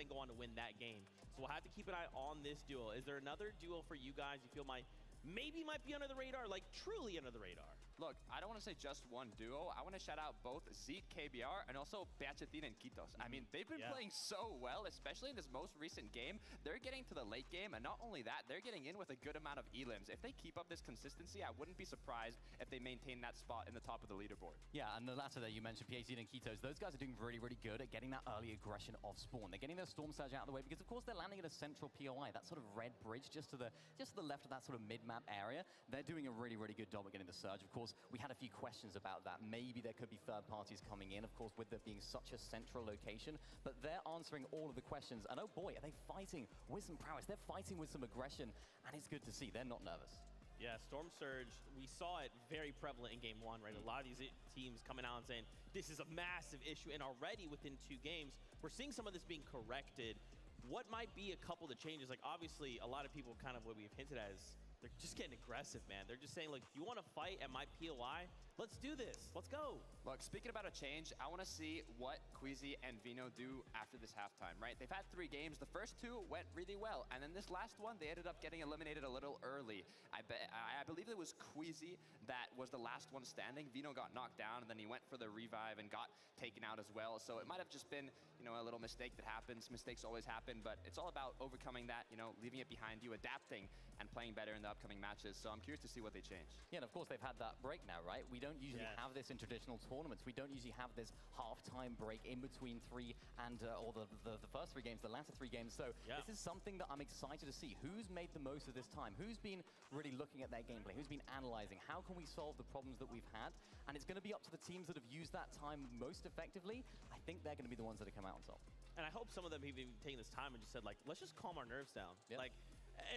go on to win that game. So we'll have to keep an eye on this duel. Is there another duel for you guys you feel might be under the radar, like truly under the radar? Look, I don't want to say just one duo. I want to shout out both Zeke, KBR, and also Bachatin and Kitos. I mean, they've been playing so well, especially in this most recent game. They're getting to the late game, and not only that, they're getting in with a good amount of elims. If they keep up this consistency, I wouldn't be surprised if they maintain that spot in the top of the leaderboard. Yeah, and the latter there you mentioned, Bachatin and Kitos, those guys are doing really, really good at getting that early aggression off spawn. They're getting their Storm Surge out of the way because, of course, they're landing at a central POI, that sort of red bridge just to the left of that sort of mid-map area. They're doing a really, really good job at getting the Surge. Of course, we had a few questions about that. Maybe there could be third parties coming in, of course, with there being such a central location, but they're answering all of the questions. And oh boy, are they fighting with some prowess. They're fighting with some aggression, and it's good to see. They're not nervous. Yeah, Storm Surge, we saw it very prevalent in game 1, right? A lot of these teams coming out and saying, this is a massive issue, and already within 2 games, we're seeing some of this being corrected. What might be a couple of the changes? Like, obviously, a lot of people kind of what we've hinted at is they're just getting aggressive, man. They're just saying, look, if you want to fight at my POI, let's do this. Let's go. Look, speaking about a change, I want to see what Queasy and Vehy do after this halftime, right? They've had 3 games. The first 2 went really well. And then this last one, they ended up getting eliminated a little early. I believe it was Queasy that was the last one standing. Vehy got knocked down, and then he went for the revive and got taken out as well. So it might have just been, you know, a little mistake that happens. Mistakes always happen, but it's all about overcoming that, you know, leaving it behind you, adapting, and playing better in the upcoming matches. So I'm curious to see what they change. Yeah, and of course, they've had that break now, right? We don't usually have this in traditional tournaments. We don't usually have this half-time break in between 3 and, or the first 3 games, the latter 3 games. So this is something that I'm excited to see. Who's made the most of this time? Who's been really looking at their gameplay? Who's been analyzing? How can we solve the problems that we've had? And it's going to be up to the teams that have used that time most effectively. I think they're going to be the ones that have come out on top. And I hope some of them have even taken this time and just said, like, let's just calm our nerves down. Like,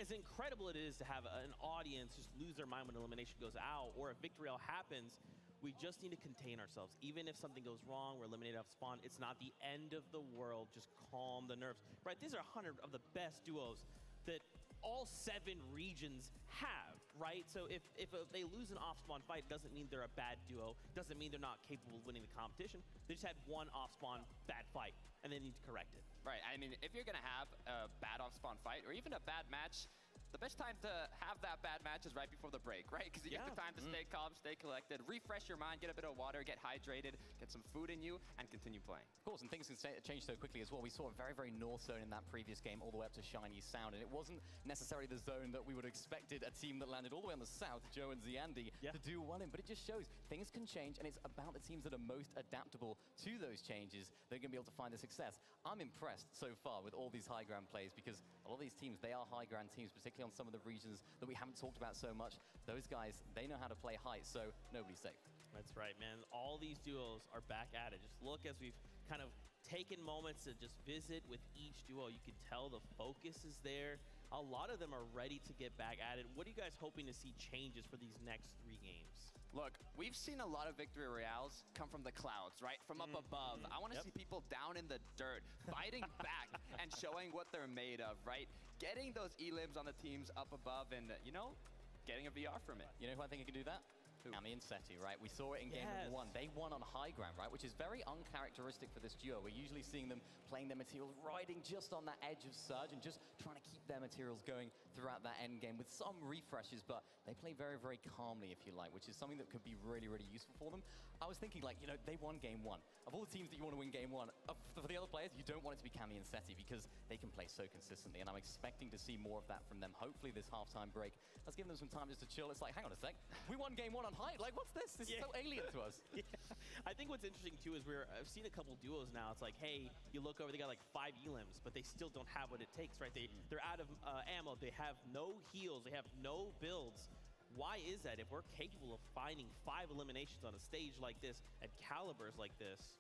as incredible it is to have an audience just lose their mind when elimination goes out or a victory all happens, we just need to contain ourselves. Even if something goes wrong, we're eliminated off spawn, it's not the end of the world. Just calm the nerves. Right, these are 100 of the best duos that all 7 regions have, right? So if they lose an off-spawn fight, doesn't mean they're a bad duo, doesn't mean they're not capable of winning the competition. They just had one off-spawn bad fight, and they need to correct it. Right, I mean, if you're gonna have a bad off-spawn fight, or even a bad match, the best time to have that bad match is right before the break, right? Because you get the time to stay calm, stay collected, refresh your mind, get a bit of water, get hydrated, get some food in you, and continue playing. Of course, and things can change so quickly as well. We saw a very, very north zone in that previous game, all the way up to Shiny Sound, and it wasn't necessarily the zone that we would have expected a team that landed all the way on the south, Joe and Ziandi, to do well in. But it just shows things can change, and it's about the teams that are most adaptable to those changes that are going to be able to find the success. I'm impressed so far with all these high ground plays, because a lot of these teams, they are high ground teams, particularly on some of the regions that we haven't talked about so much. Those guys, they know how to play height, so nobody's safe. That's right, man. All these duos are back at it. Just look as we've kind of taken moments to just visit with each duo. You can tell the focus is there. A lot of them are ready to get back at it. What are you guys hoping to see changes for these next 3 games? Look, we've seen a lot of victory royales come from the clouds, right? From up above. I want to see people down in the dirt, fighting back and showing what they're made of, right? Getting those elims on the teams up above and, you know, getting a VR from it. You know who I think can do that? Cammy and Seti, right? We saw it in game number 1. They won on high ground, right? Which is very uncharacteristic for this duo. We're usually seeing them playing their materials, riding just on that edge of surge and just trying to keep their materials going throughout that end game with some refreshes, but they play very, very calmly, if you like, which is something that could be really, really useful for them. I was thinking, like, you know, they won game 1. Of all the teams that you want to win game 1, for the other players, you don't want it to be Cammy and Seti because they can play so consistently, and I'm expecting to see more of that from them. Hopefully this halftime break, let's give them some time just to chill. It's like, hang on a sec, we won game 1 on height. Like, what's this? This is so alien to us. I think what's interesting too is I've seen a couple duos now. It's like, hey, you look over, they got like 5 elims, but they still don't have what it takes, right? They're out of ammo. They have no heals. They have no builds. Why is that? If we're capable of finding 5 eliminations on a stage like this at calibers like this,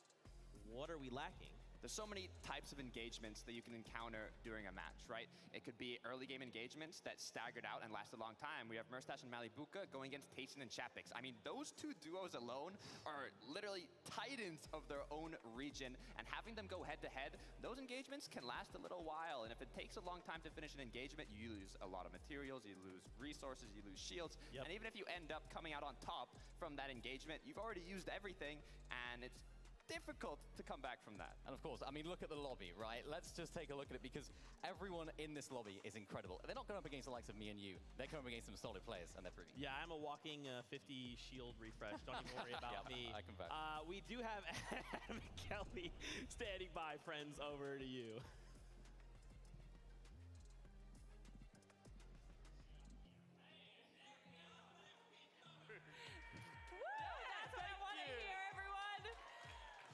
what are we lacking? There's so many types of engagements that you can encounter during a match, right? It could be early game engagements that staggered out and last a long time. We have merstash and Malibuca going against Tayson and Chapix. I mean, those 2 duos alone are literally titans of their own region, and having them go head to head, those engagements can last a little while. And if it takes a long time to finish an engagement, you lose a lot of materials, you lose resources, you lose shields. And even if you end up coming out on top from that engagement, you've already used everything, and it's difficult to come back from that. And of course, I mean, look at the lobby, right? Let's just take a look at it, because everyone in this lobby is incredible. They're not going up against the likes of me and you. They're going up against some solid players, and they're proving. Yeah, I'm a walking 50 shield refresh. Don't even worry about me. I can vouch. We do have Adam and Kelly standing by, friends. Over to you.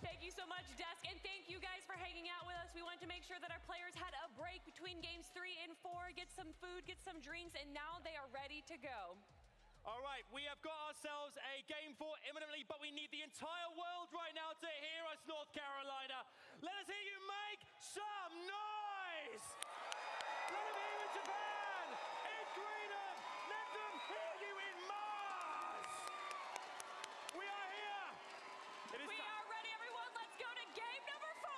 Thank you so much, Desk, and thank you guys for hanging out with us. We wanted to make sure that our players had a break between games 3 and 4, get some food, get some drinks, and now they are ready to go. All right, we have got ourselves a game 4 imminently, but we need the entire world right now to hear us, North Carolina. Let us hear you make some noise! Let them hear you in Japan, in Greenham, let them hear you in Mars! We are here! We are ready, everyone. Let's go to game number 4.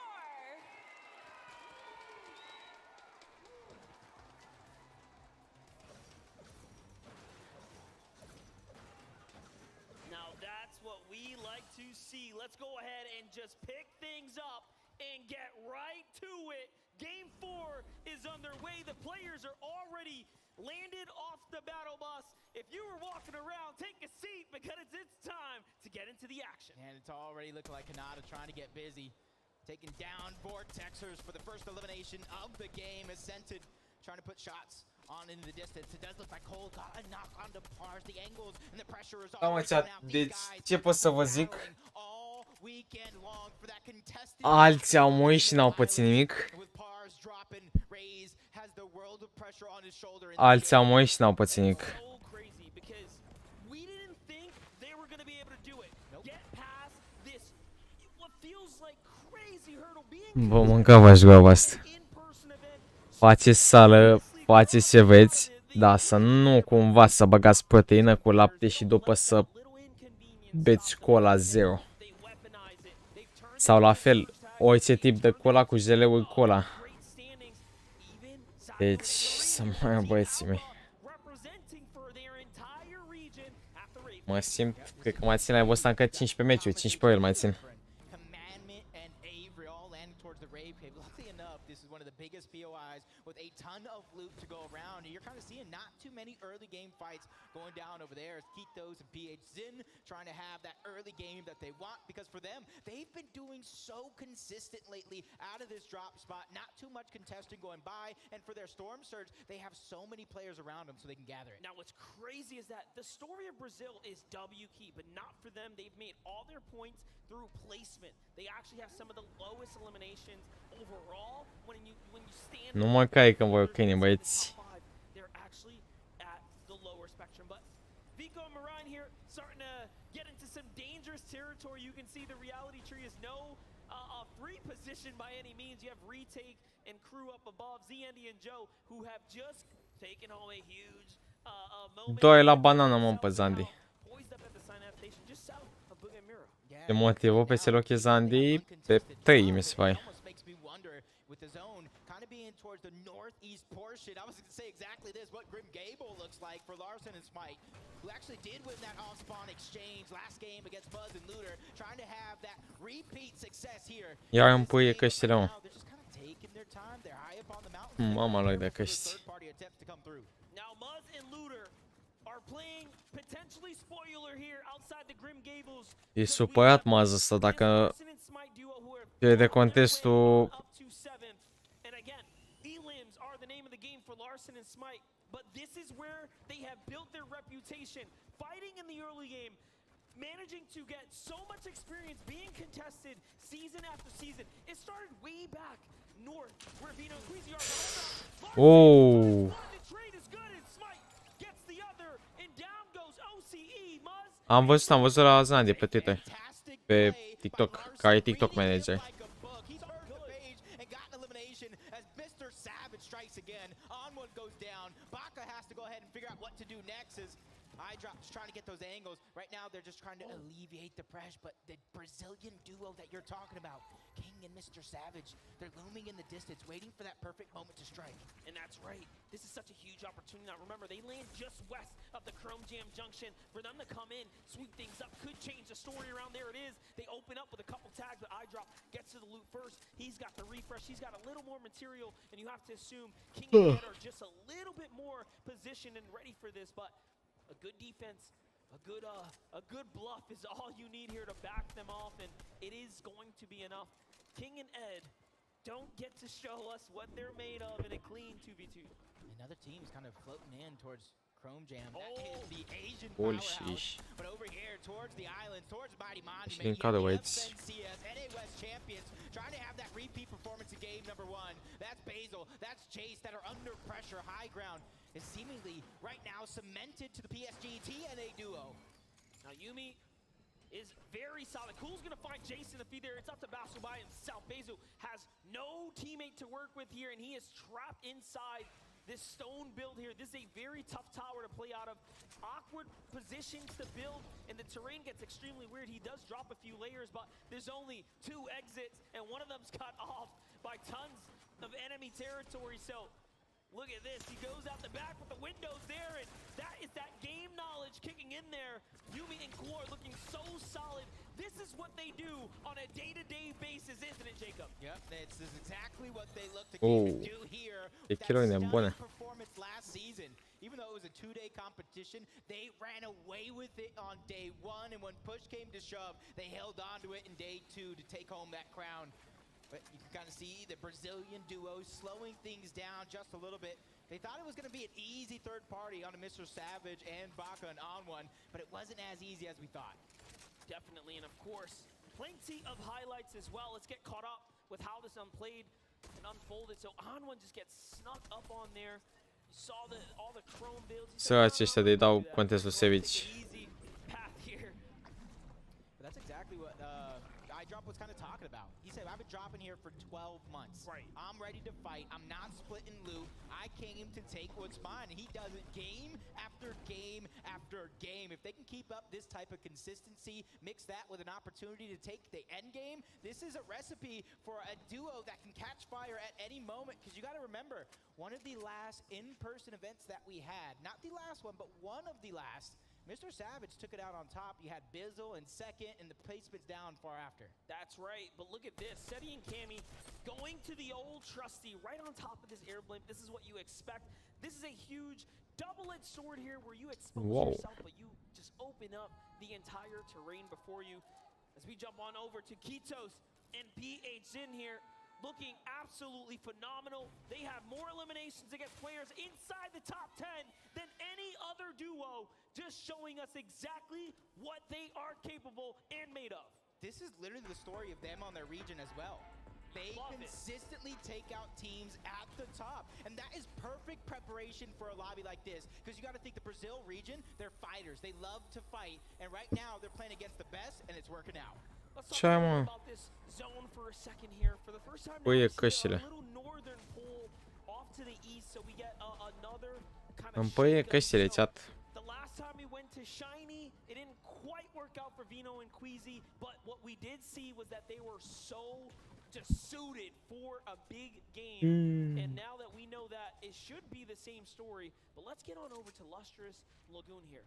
Now that's what we like to see. Let's go ahead and just pick things up and get right to it. Game 4 is underway. The players are already landed off the battle bus. If you were walking around, take a seat, because it's time to get into the action. And it's already looking like Kanata trying to get busy. Taking down Vortexers for the first elimination of the game. Ascented trying to put shots on into the distance. It does look like Cole got a knock onto Pars. The angles and the pressure is all Deci ce pot să vă zic? Alții au murit și n-au pățit nimic. Alții au murit și n-au pățit nimic. Vă mâncava-și gura asta. Faceți sală, faceți ce veți, da, să nu cumva să băgați proteină cu lapte și după să beți cola zero. Sau la fel, orice tip de cola cu jeleul cola. Deci, să mai băieții mei. Mă simt, cred că mai țin la ăsta încă 15 meciuri, 15 ori mai țin. Biggest POIs with a ton of loot to go around. And you're kind of seeing not too many early game fights going down over there as Kitos and PH Zin trying to have that early game that they want, because for them, they've been doing so consistent lately out of this drop spot. Not too much contesting going by, and for their Storm Surge, they have so many players around them so they can gather it. Now what's crazy is that the story of Brazil is W key, but not for them. They've made all their points through placement. They actually have some of the lowest eliminations overall when you stand. Nu mă cai că voi câini, băieți. They're actually at the lower spectrum, but Vico and Marine here starting to get into some dangerous territory. You can see the reality tree is no free position by any means. You have Retake and crew up above, Zandy and Joe, who have just taken home a huge moment. Doi la banană, mă, pe Zandy. Te motivă pe Seloche Zandy pe 3, mi se pare. With the zone kind of being towards the northeast portion. I was going to say exactly this, what Grim Gable looks like for Larson and Smite, who actually did win that off-spawn exchange last game against Buzz and Looter, trying to have that repeat success here. Iar îmi pui căștile, mă. Mama lui de căști. Now Muzz and Looter are playing potentially spoiler here outside the Grim Gables. E supărat Maz ăsta dacă pierde contestul. Larson and Smite, but this is where they have built their reputation, fighting in the early game, managing to get so much experience being contested season after season. It started way back north where Vino and Queasy are. Oh. The trade is good and Smite gets the other and down goes OCE. Muzz. Am văzut la Zandy pe Twitter, pe TikTok, care e TikTok manager. Again, On1 goes down. Baka has to go ahead and figure out what to do next as iDrop's trying to get those angles. Right now, they're just trying to alleviate the pressure, but the Brazilian duo that you're talking about, King and Mr. Savage, they're looming in the distance, waiting for that perfect moment to strike. And that's right. This is such a huge opportunity. Now, remember, they land just west of the Chrome Jam Junction. For them to come in, sweep things up, could change the story around. There it is. They open up with a couple tags, but iDrop gets to the loot first. He's got the refresh. He's got a little more material, and you have to assume King and Ed are just a little bit more positioned and ready for this, but a good defense, a good bluff is all you need here to back them off, and it is going to be enough. King and Ed don't get to show us what they're made of in a clean 2v2. Another team's kind of floating in towards Chrome Jam. That is the Asian powerhouse. But over here towards the islands, towards Mighty Monument, Din cadă, băieți. NA West champions trying to have that repeat performance in game number 1. That's Basil, that's Chase that are under pressure. High ground is seemingly right now cemented to the PSG TNA duo. Now Yumi is very solid. Cool's gonna find Jason to feed there. It's up to Basubai himself. Basil has no teammate to work with here, and he is trapped inside this stone build here. This is a very tough tower to play out of. Awkward positions to build, and the terrain gets extremely weird. He does drop a few layers, but there's only 2 exits, and one of them's cut off by tons of enemy territory. So look at this. He goes out the back with the windows there, and that is that game knowledge kicking in there. Yumi and Glor looking so solid. This is what they do on a day-to-day basis, isn't it, Jacob? Yep, this is exactly what they look to do here. E chiloine bună. Performance last season. Even though it was a 2-day competition, they ran away with it on day 1, and when push came to shove, they held on to it in day 2 to take home that crown. But you can kind of see the Brazilian duo slowing things down just a little bit. They thought it was going to be an easy third party on Mr. Savage and Baka and On1, but it wasn't as easy as we thought. Definitely, and of course, plenty of highlights as well. Let's get caught up with how this unplayed and unfolded. So On1 just gets snuck up on there. You saw all the chrome builds. Să aceștia de dau contestul Savage. That's exactly what iDrop was kind of talking about. He said, I've been dropping here for 12 months. Right. I'm ready to fight. I'm not splitting loot. I came to take what's mine. And he does it game after game after game. If they can keep up this type of consistency, mix that with an opportunity to take the end game, this is a recipe for a duo that can catch fire at any moment. Because you got to remember, one of the last in-person events that we had, not the last one, but one of the last, Mr. Savage took it out on top. You had Bizzle in second, and the placements down far after. That's right, but look at this. Seti and Cammy going to the old trusty right on top of this air blimp. This is what you expect. This is a huge double-edged sword here where you expose yourself, but you just open up the entire terrain before you. As we jump on over to Kitos and PH in here, looking absolutely phenomenal. They have more eliminations against players inside the top 10 than any other duo, just showing us exactly what they are capable and made of. This is literally the story of them on their region as well. They consistently take out teams at the top, and that is perfect preparation for a lobby like this, because you got to think the Brazil region, they're fighters. They love to fight, and right now they're playing against the best, and it's working out. Let's talk about this zone for a second here. For the first time, now we see a little northern pole off to the east, so we get another kind of lетят. The last time we went to Shiny, it didn't quite work out for Vino and Queasy, but what we did see was that they were so just suited for a big game. And now that we know that, it should be the same story. But let's get on over to Lustrous Lagoon here.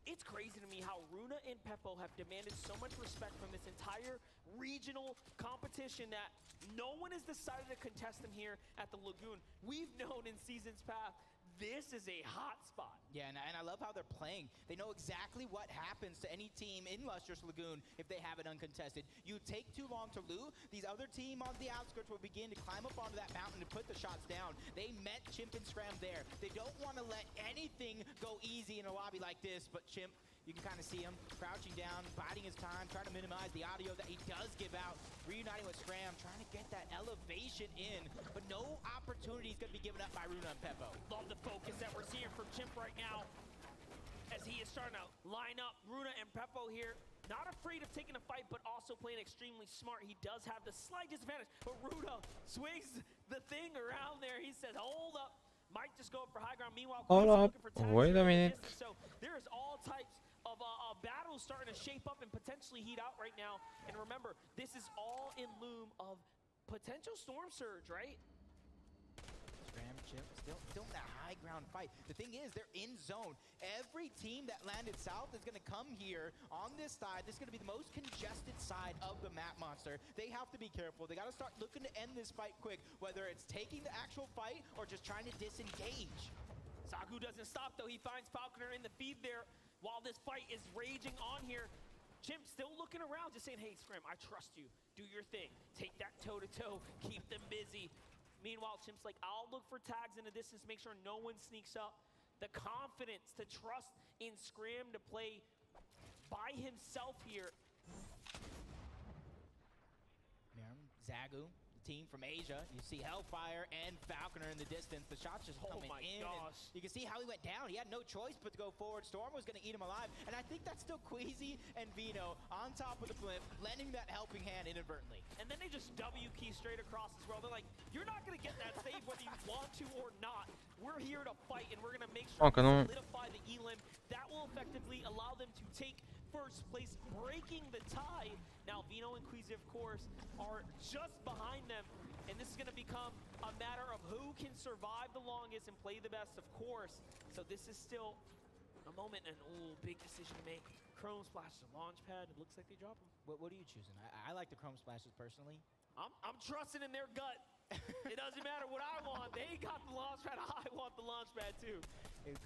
It's crazy to me how Runa and Peppo have demanded so much respect from this entire regional competition that no one has decided to contest them here at the Lagoon. We've known in seasons past, this is a hot spot. Yeah, and I love how they're playing. They know exactly what happens to any team in Lustrous Lagoon if they have it uncontested. You take too long to loot, these other team on the outskirts will begin to climb up onto that mountain and put the shots down. They met Chimp and Scram there. They don't want to let anything go easy in a lobby like this, but Chimp, you can kind of see him crouching down, biding his time, trying to minimize the audio that he does give out, reuniting with Scram, trying to get that elevation in, but no opportunity is going to be given up by Runa and Peppo. Love the focus that we're seeing from Chimp right now as he is starting to line up Runa and Peppo here. Not afraid of taking a fight, but also playing extremely smart. He does have the slight disadvantage, but Runa swings the thing around there. He says, hold up. Might just go up for high ground. Meanwhile, looking for tags. Wait a minute. So there is all types of battles starting to shape up and potentially heat out right now. And remember, this is all in loom of potential storm surge, right? Scram, Chimp, still in that high ground fight. The thing is, they're in zone. Every team that landed south is going to come here on this side. This is going to be the most congested side of the map, Monster. They have to be careful. They got to start looking to end this fight quick, whether it's taking the actual fight or just trying to disengage. Zagu doesn't stop, though. He finds Falconer in the feed there while this fight is raging on here. Chimp still looking around, just saying, hey, Scram, I trust you. Do your thing. Take that toe-to-toe. Keep them busy. Meanwhile, Chimp's like, I'll look for tags in the distance, make sure no one sneaks up. The confidence to trust in Scram to play by himself here. Zagu, the team from Asia. You see Hellfire and Falconer in the distance. The shots just coming in. Gosh. You can see how he went down. He had no choice but to go forward. Storm was going to eat him alive. And I think that's still Queasy and Vino on top of the blimp, lending that helping hand inadvertently. And then they just W key straight across as well. They're like, you're not going to get that save whether you want to or not. We're here to fight, and we're going to make sure we solidify the elim. That will effectively allow them to take first place, breaking the tie. Now, Vino and Queasy, of course, are just behind them, and this is going to become a matter of who can survive the longest and play the best, of course. So this is still a moment, and big decision to make. Chrome Splashes, launch pad. It looks like they drop them. What are you choosing? I like the Chrome Splashes personally. I'm trusting in their gut. It doesn't matter what I want. They got the launch pad. I want the launch pad too.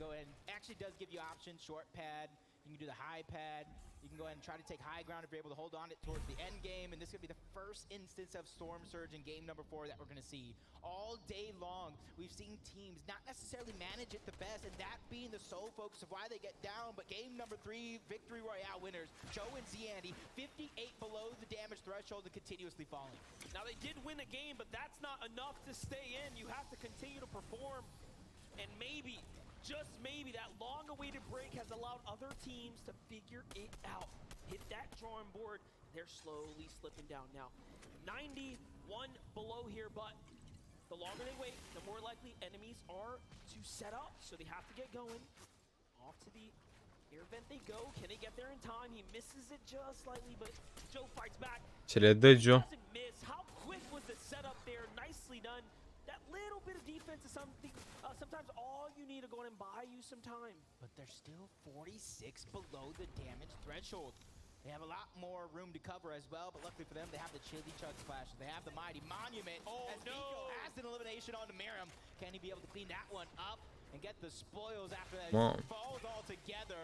Go ahead. Actually does give you options. Short pad. You can do the high pad. You can go ahead and try to take high ground if you're able to hold on it towards the end game. And this is going to be the first instance of Storm Surge in game number 4 that we're going to see. All day long, we've seen teams not necessarily manage it the best, and that being the sole focus of why they get down. But game number 3, Victory Royale winners, Joe and Ziandy, 58 below the damage threshold and continuously falling. Now, they did win a game, but that's not enough to stay in. You have to continue to perform. And maybe, just maybe, that long-awaited break has allowed other teams to figure it out. Hit that drawing board. They're slowly slipping down now. 91 below here, but the longer they wait, the more likely enemies are to set up. So they have to get going. Off to the air vent they go. Can they get there in time? He misses it just slightly, but Joe fights back. Ce le dă Joe. Doesn't miss. How quick was the setup there? Nicely done. That little bit of defense is something. Sometimes all you need to go in and buy you some time. But they're still 46 below the damage threshold. They have a lot more room to cover as well, but luckily for them, they have the Chili Chug Splash. They have the Mighty Monument. Oh, as Nico has an elimination onto Miriam. Can he be able to clean that one up and get the spoils after that? Wow. Falls all together.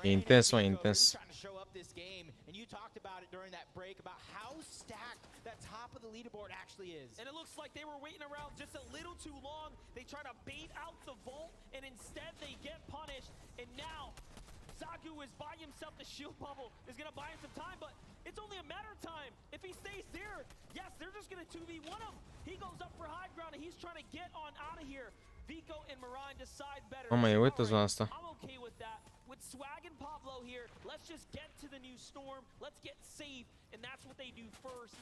Intens, mă, intens. Trying to show up this game, and you talked about it during that break about how stacked that top of the leaderboard actually is. And it looks like they were waiting around just a little too long. They try to bait out the vault, and instead they get punished. And now Zagu is by himself. The shield bubble is going to buy him some time, but it's only a matter of time. If he stays there, yes, they're just going to 2v1 him. He goes up for high ground, and he's trying to get on out of here. Vico and Marine decide better. Mamă, e uită-ți la asta. I'm okay with that. With Swag and Pablo here, let's just get to the new storm. Let's get safe, and that's what they do first.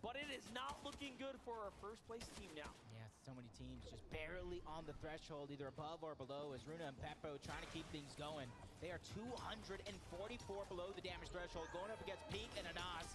But it is not looking good for our first place team now. Yeah, so many teams just barely on the threshold, either above or below, as Runa and Peppo trying to keep things going. They are 244 below the damage threshold, going up against Peak and Anas,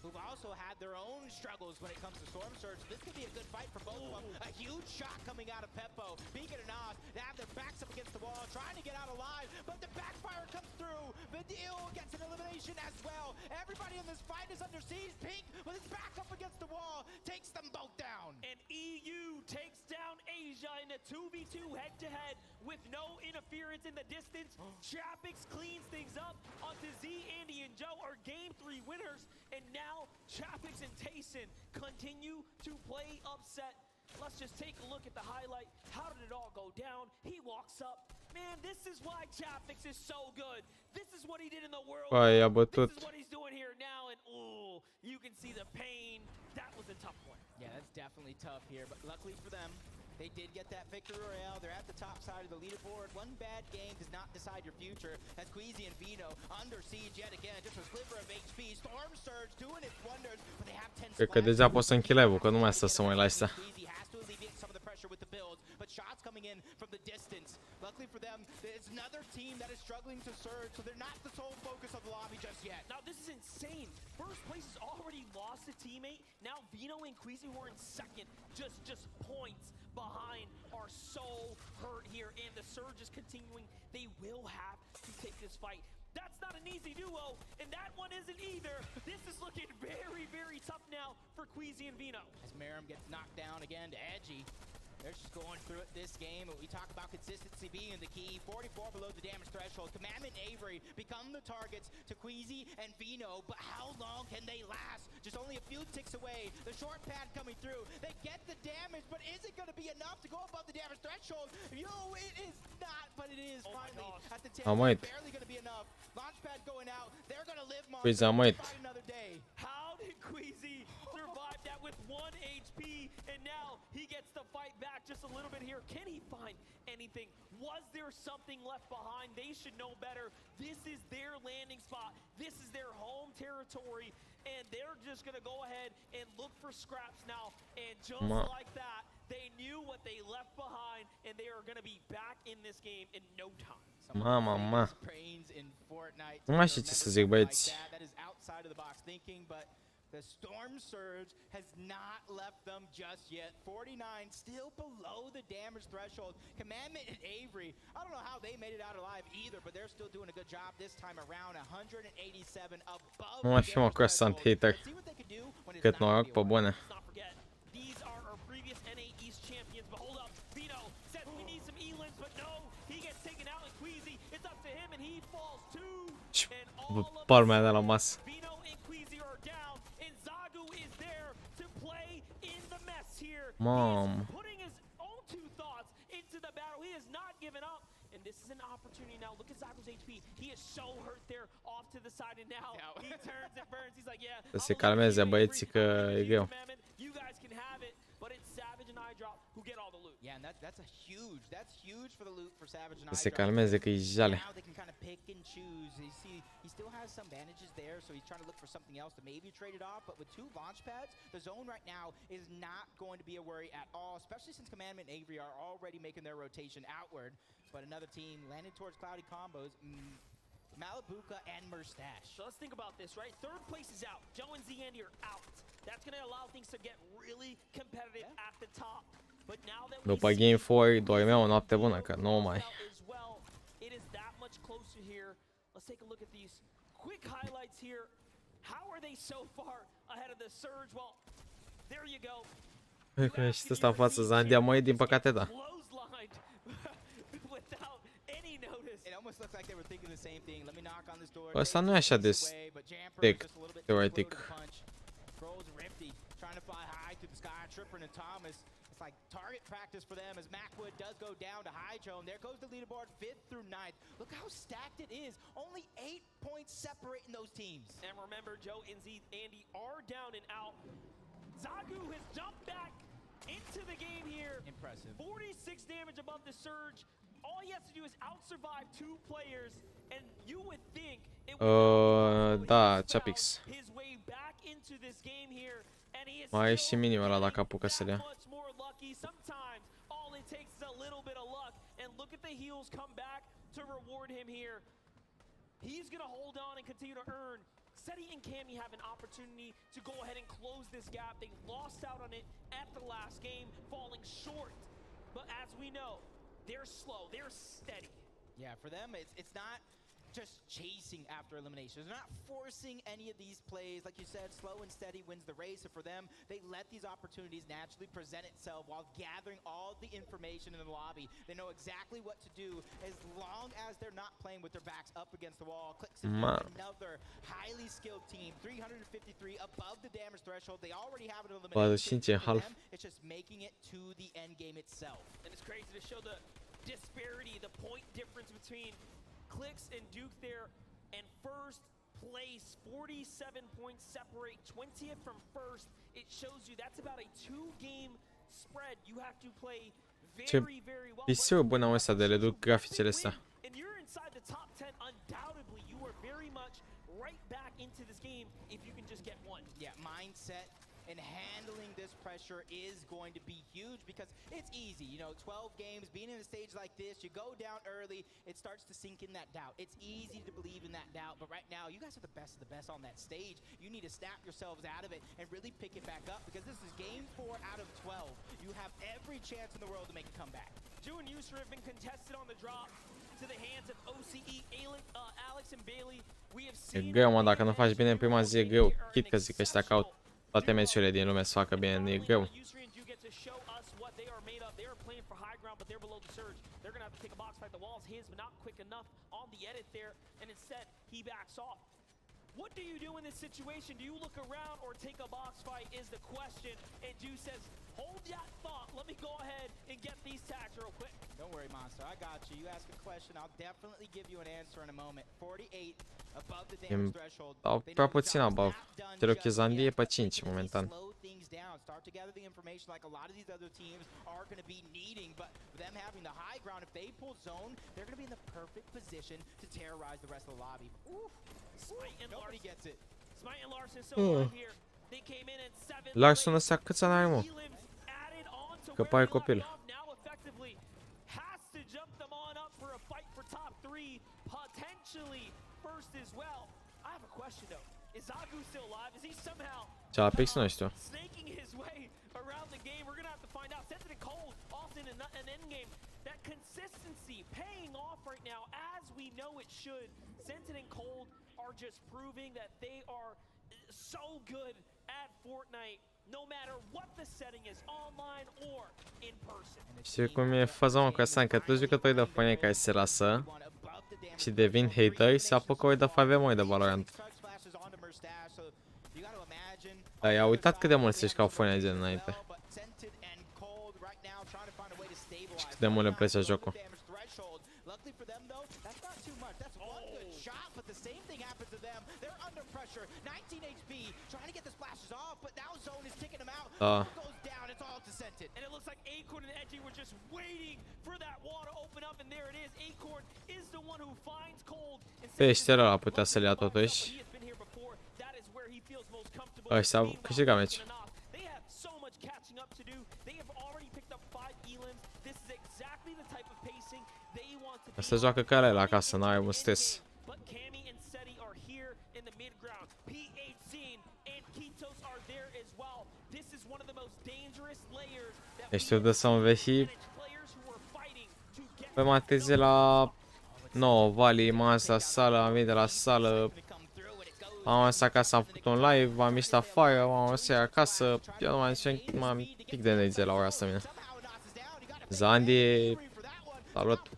who've also had their own struggles when it comes to Storm Surge. This could be a good fight for both of them. A huge shot coming out of Peppo. Peak and Anas, they have their backs up against the wall, trying to get out alive, but the backfire comes through. Vidil gets an elimination as well. Everybody in this fight is under siege. Pink, with his back up against the wall, takes them both down. And EU takes down Asia in a 2v2 head-to-head with no interference in the distance. Chapix cleans things up onto Z, Andy, and Joe are Game 3 winners. And now Chapix and Tayson continue to play upset. Let's just take a look at the highlight. How did it all go down? He walks up. Man, this is why Chapix is so good. This is what he did in the world. This is what he's doing here now. And ooh, you can see the pain. That was a tough one. Yeah, that's definitely tough here. But luckily for them, they did get that victory royale. They're at the top side of the leaderboard. One bad game does not decide your future. As Queasy and Vino under siege yet again. Just a sliver of HP. Storm Surge doing its wonders. But they have 10 Cred că deja pot să închid live-ul, că nu mai stă să mă uit la astea. Queasy has to alleviate some of the pressure with the builds. But shots coming in from the distance. Luckily for them, it's another team that is struggling to surge. So they're not the sole focus of the lobby just yet. Now this is insane. First place has already lost a teammate. Now Vino and Queasy, who are in second, just points behind, are so hurt here, and the surge is continuing. They will have to take this fight. That's not an easy duo, and that one isn't either. This is looking very, very tough now for Queasy and Vino. As Merrim gets knocked down again to Edgy. They're just going through it this game. We talk about consistency being the key. 44 below the damage threshold. Commandment and Avery become the targets to Queasy and Vino, but how long can they last? Just only a few ticks away. The short pad coming through. They get the damage, but is it going to be enough to go above the damage threshold? Yo, it is not, but it is finally at the 10. Barely going to be enough. Launchpad going out. They're going to live fight another day. How did Queasy survive that with 1 HP, and now he gets to fight back just a little bit here? Can he find anything? Was there something left behind? They should know better. This is their landing spot. This is their home territory, and they're just going to go ahead and look for scraps now. And just like that, they knew what they left behind, and they are going to be back in this game in no time. Mama. Nu mai știu ce să zic, băieți. That is outside of the box thinking, but the Storm Surge has not left them just yet. 49 still below the damage threshold. Commandment and Avery, I don't know how they made it out alive either, but they're still doing a good job this time around. 187 above. Nu mai fi mă că sunt hater. Cât noroc pe bune. These are our previous NA East champions, but hold up. Vino says we need some E-lins, but no, he gets taken out and Queasy. It's up to him and he falls too. And all of Palmea de la masă. Vino and Queasy are down, and Zagu is there to play in the mess here. Mom. He's putting his own two thoughts into the battle. He has not given up. And this is an opportunity now. Look at Zagu's HP. He is so hurt there off to the side, and now he turns and burns. He's like, yeah. Să se calmeze băieții că e greu. You guys can have it, but it's Savage and Yeah, and that's huge for the loot for Savage and Să se Hydra. calmeze că e jale. Now they can kind of pick and choose. You see, he still has some bandages there, so he's trying to look for something else to maybe trade it off. But with 2 launch pads, the zone right now is not going to be a worry at all, especially since Commandment and Avery are already making their rotation outward. But another team landed towards Cloudy combos. Malibuca and Merstash. So let's think about this, right? Third place is out. Joe and Zandy are out. That's going to allow things to get really competitive at the top. But now that După Game 4 dormeam o noapte bună, că nu mai. It is that much closer here. Let's take a look at these quick highlights here. How are they so far ahead of the surge? Well, there you go. Că și ăsta în față, Zandia, măi, din păcate, da. Ăsta nu e așa de stick, teoretic. It's like target practice for them as Macwood does go down to Hydro, and there goes the leaderboard 5th through 9th. Look how stacked it is. Only 8 points separating those teams. And remember, Joe and Andy are down and out. Zagu has jumped back into the game here. Impressive. 46 damage above the surge. All he has to do is out-survive 2 players, and you would think it would Da, Chapix. his way back into this game here, and he is Mai e și minim ăla dacă apucă să le ia. sometimes all it takes is a little bit of luck, and look at the heals come back to reward him here. He's gonna hold on and continue to earn. Seti and Cammy have an opportunity to go ahead and close this gap. They lost out on it at the last game, falling short. But as we know, they're slow, they're steady. Yeah, for them, it's not just chasing after elimination. They're not forcing any of these plays. Like you said, slow and steady wins the race. And for them, they let these opportunities naturally present itself while gathering all the information in the lobby. They know exactly what to do as long as they're not playing with their backs up against the wall. Clicks another highly skilled team, 353 above the damage threshold. They already have an elimination. For them, it's just making it to the end game itself. And it's crazy to show the disparity, the point difference between Clicks and Duke there, and first place, 47 points separate, 20th from first. It shows you that's about a 2-game spread. You have to play very, very well. PC-uri bune au ăsta de le duc graficele astea. And you're inside the top 10, undoubtedly. You are very much right back into this game if you can just get one. Yeah, mindset and handling this pressure is going to be huge because it's easy. You know, 12 games, being in a stage like this, you go down early, it starts to sink in that doubt. It's easy to believe in that doubt, but right now, you guys are the best of the best on that stage. You need to snap yourselves out of it and really pick it back up because this is game 4 out of 12. You have every chance in the world to make a comeback. Ju and Yusra have been contested on the drop to the hands of OCE, Alex and Bailey. We have E seen greu, mă, dacă nu faci bine în prima zi, e greu. Chit că zic ăștia că au toate meciurile din lume să facă bine, e greu. What do you do in this situation? Do you look around or take a box fight is the question. And Ju says, hold that thought. Let me go ahead and get these tags real quick. Don't worry, Monster. I got you. You ask a question, I'll definitely give you an answer in a moment. 48 above the damage threshold. Au prea puțin above. Trebuie că Zandia e pe 5 momentan. Start to gather the information like a lot of these other teams are going to be needing, but them having the high ground, if they pull zone, they're going to be in the perfect position to terrorize the rest of the lobby. Nobody gets it. Smite and Larson so alive here. They came in at 7. Larson ăsta câți ani are, mă? Că pare copil. Now effectively has to jump them on up for a fight for top 3, potentially first as well. I have a question though. Is Zagu still alive? Is he somehow Chapix nu știu. snaking his way around the game? We're gonna have to find out. Sensitive Cold often in an end game. That consistency paying off right now as we know it should. Sensitive Cold are just proving that they are so good at Fortnite. No matter what the setting is, online or in person. Știi cum e faza, mă, cu asta, că toți jucătorii de Fortnite care se lasă și devin hateri, se apucă ori de 5v de Valorant. Dar i-a uitat cât de mult se jucau Fortnite gen înainte. Și cât de mult le plăcea jocul. Da. Peștera ăla putea să-l ia totuși. Ăștia au câștigat meciul. Asta joacă care la casă, n-ai un stres. Ești de să Vehy. Pe mateze la 9, Vali, masa, sală, am venit de la sală. Am ajuns acasă, am făcut un live, am ieșit afară, am ajuns acasă. Eu nu mai am pic de energie la ora asta mine. Zandi, salut.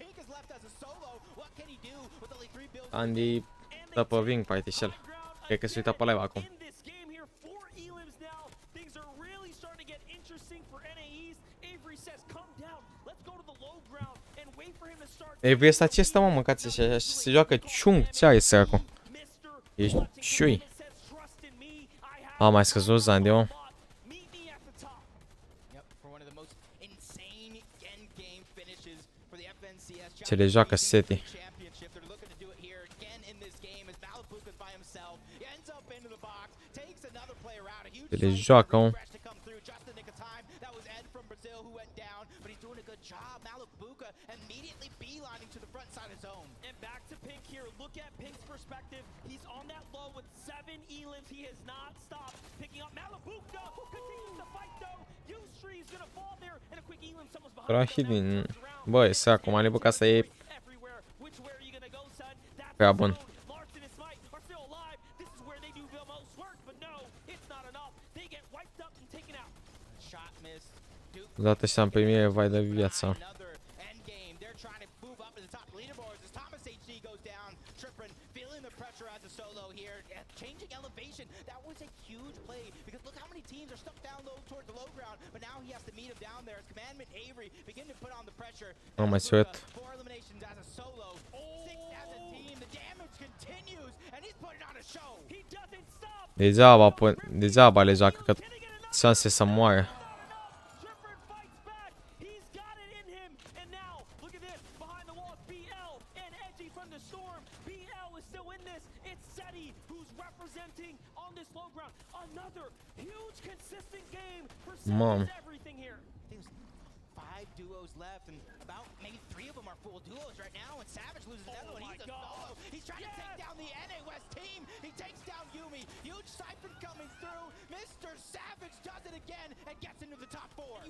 Andy dă pe Wing Party și el. Cred că se uită pe live acum. Avery ăsta ce stă, mă, mâncați așa, se joacă Chung, ce ai să acum? Ești șui. A mai scăzut Zandi, mă. Ce le joacă Seti. Ce le joacă, mă. Rahidin. Băi, să acum Malibu ca să e prea bun. Dată și am primit vai de viața. Nu mai se uit. Degeaba le joacă, că șanse să moară. Mamă.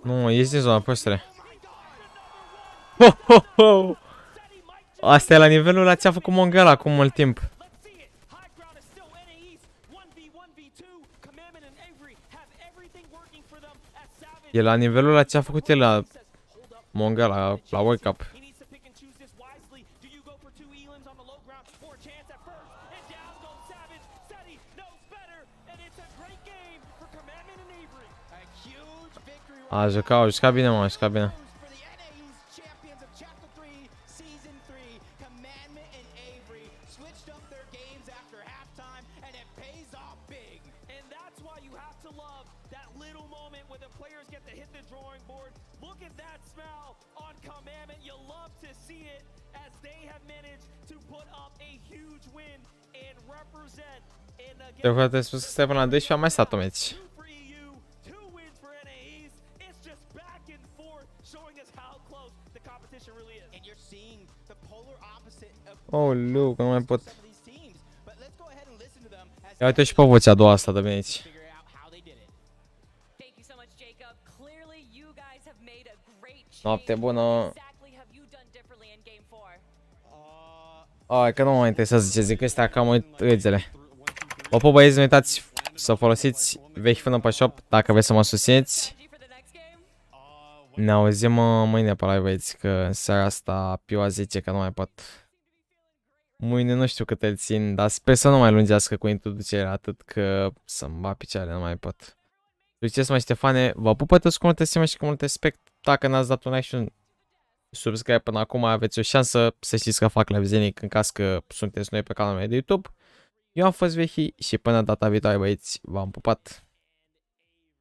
Nu, ieși din zona, păstere. Ho, ho, ho! Asta e la nivelul la ce-a făcut Mongala acum mult timp. E la nivelul la ce-a făcut el la Mongala, la World Cup. A jucat bine, mă, a jucat bine. Eu cred că te spus că stai până la 12 am mai stat o meci. Oh, Luke, nu mai pot. Ia uite și pe vocea a doua asta de bine aici. Noapte bună. Ai, că nu mă interesează ce zic ăstea, că am uit râzele. Vă pup, băieți, nu uitați să folosiți Vehy până pe shop dacă vreți să mă susțineți. Ne auzim mâine pe live, băieți, că în seara asta Piua zice că nu mai pot. Mâine nu știu cât îl țin, dar sper să nu mai lungească cu introducerea, atât că să-mi bat picioarele, nu mai pot. Succes, mai Ștefane, vă pupă toți cu multă stimă și cu mult respect. Dacă n-ați dat un like și un subscribe până acum, aveți o șansă să știți că fac live zilnic în caz că sunteți noi pe canalul meu de YouTube. Eu am fost Vehy și până data viitoare, băieți, v-am pupat!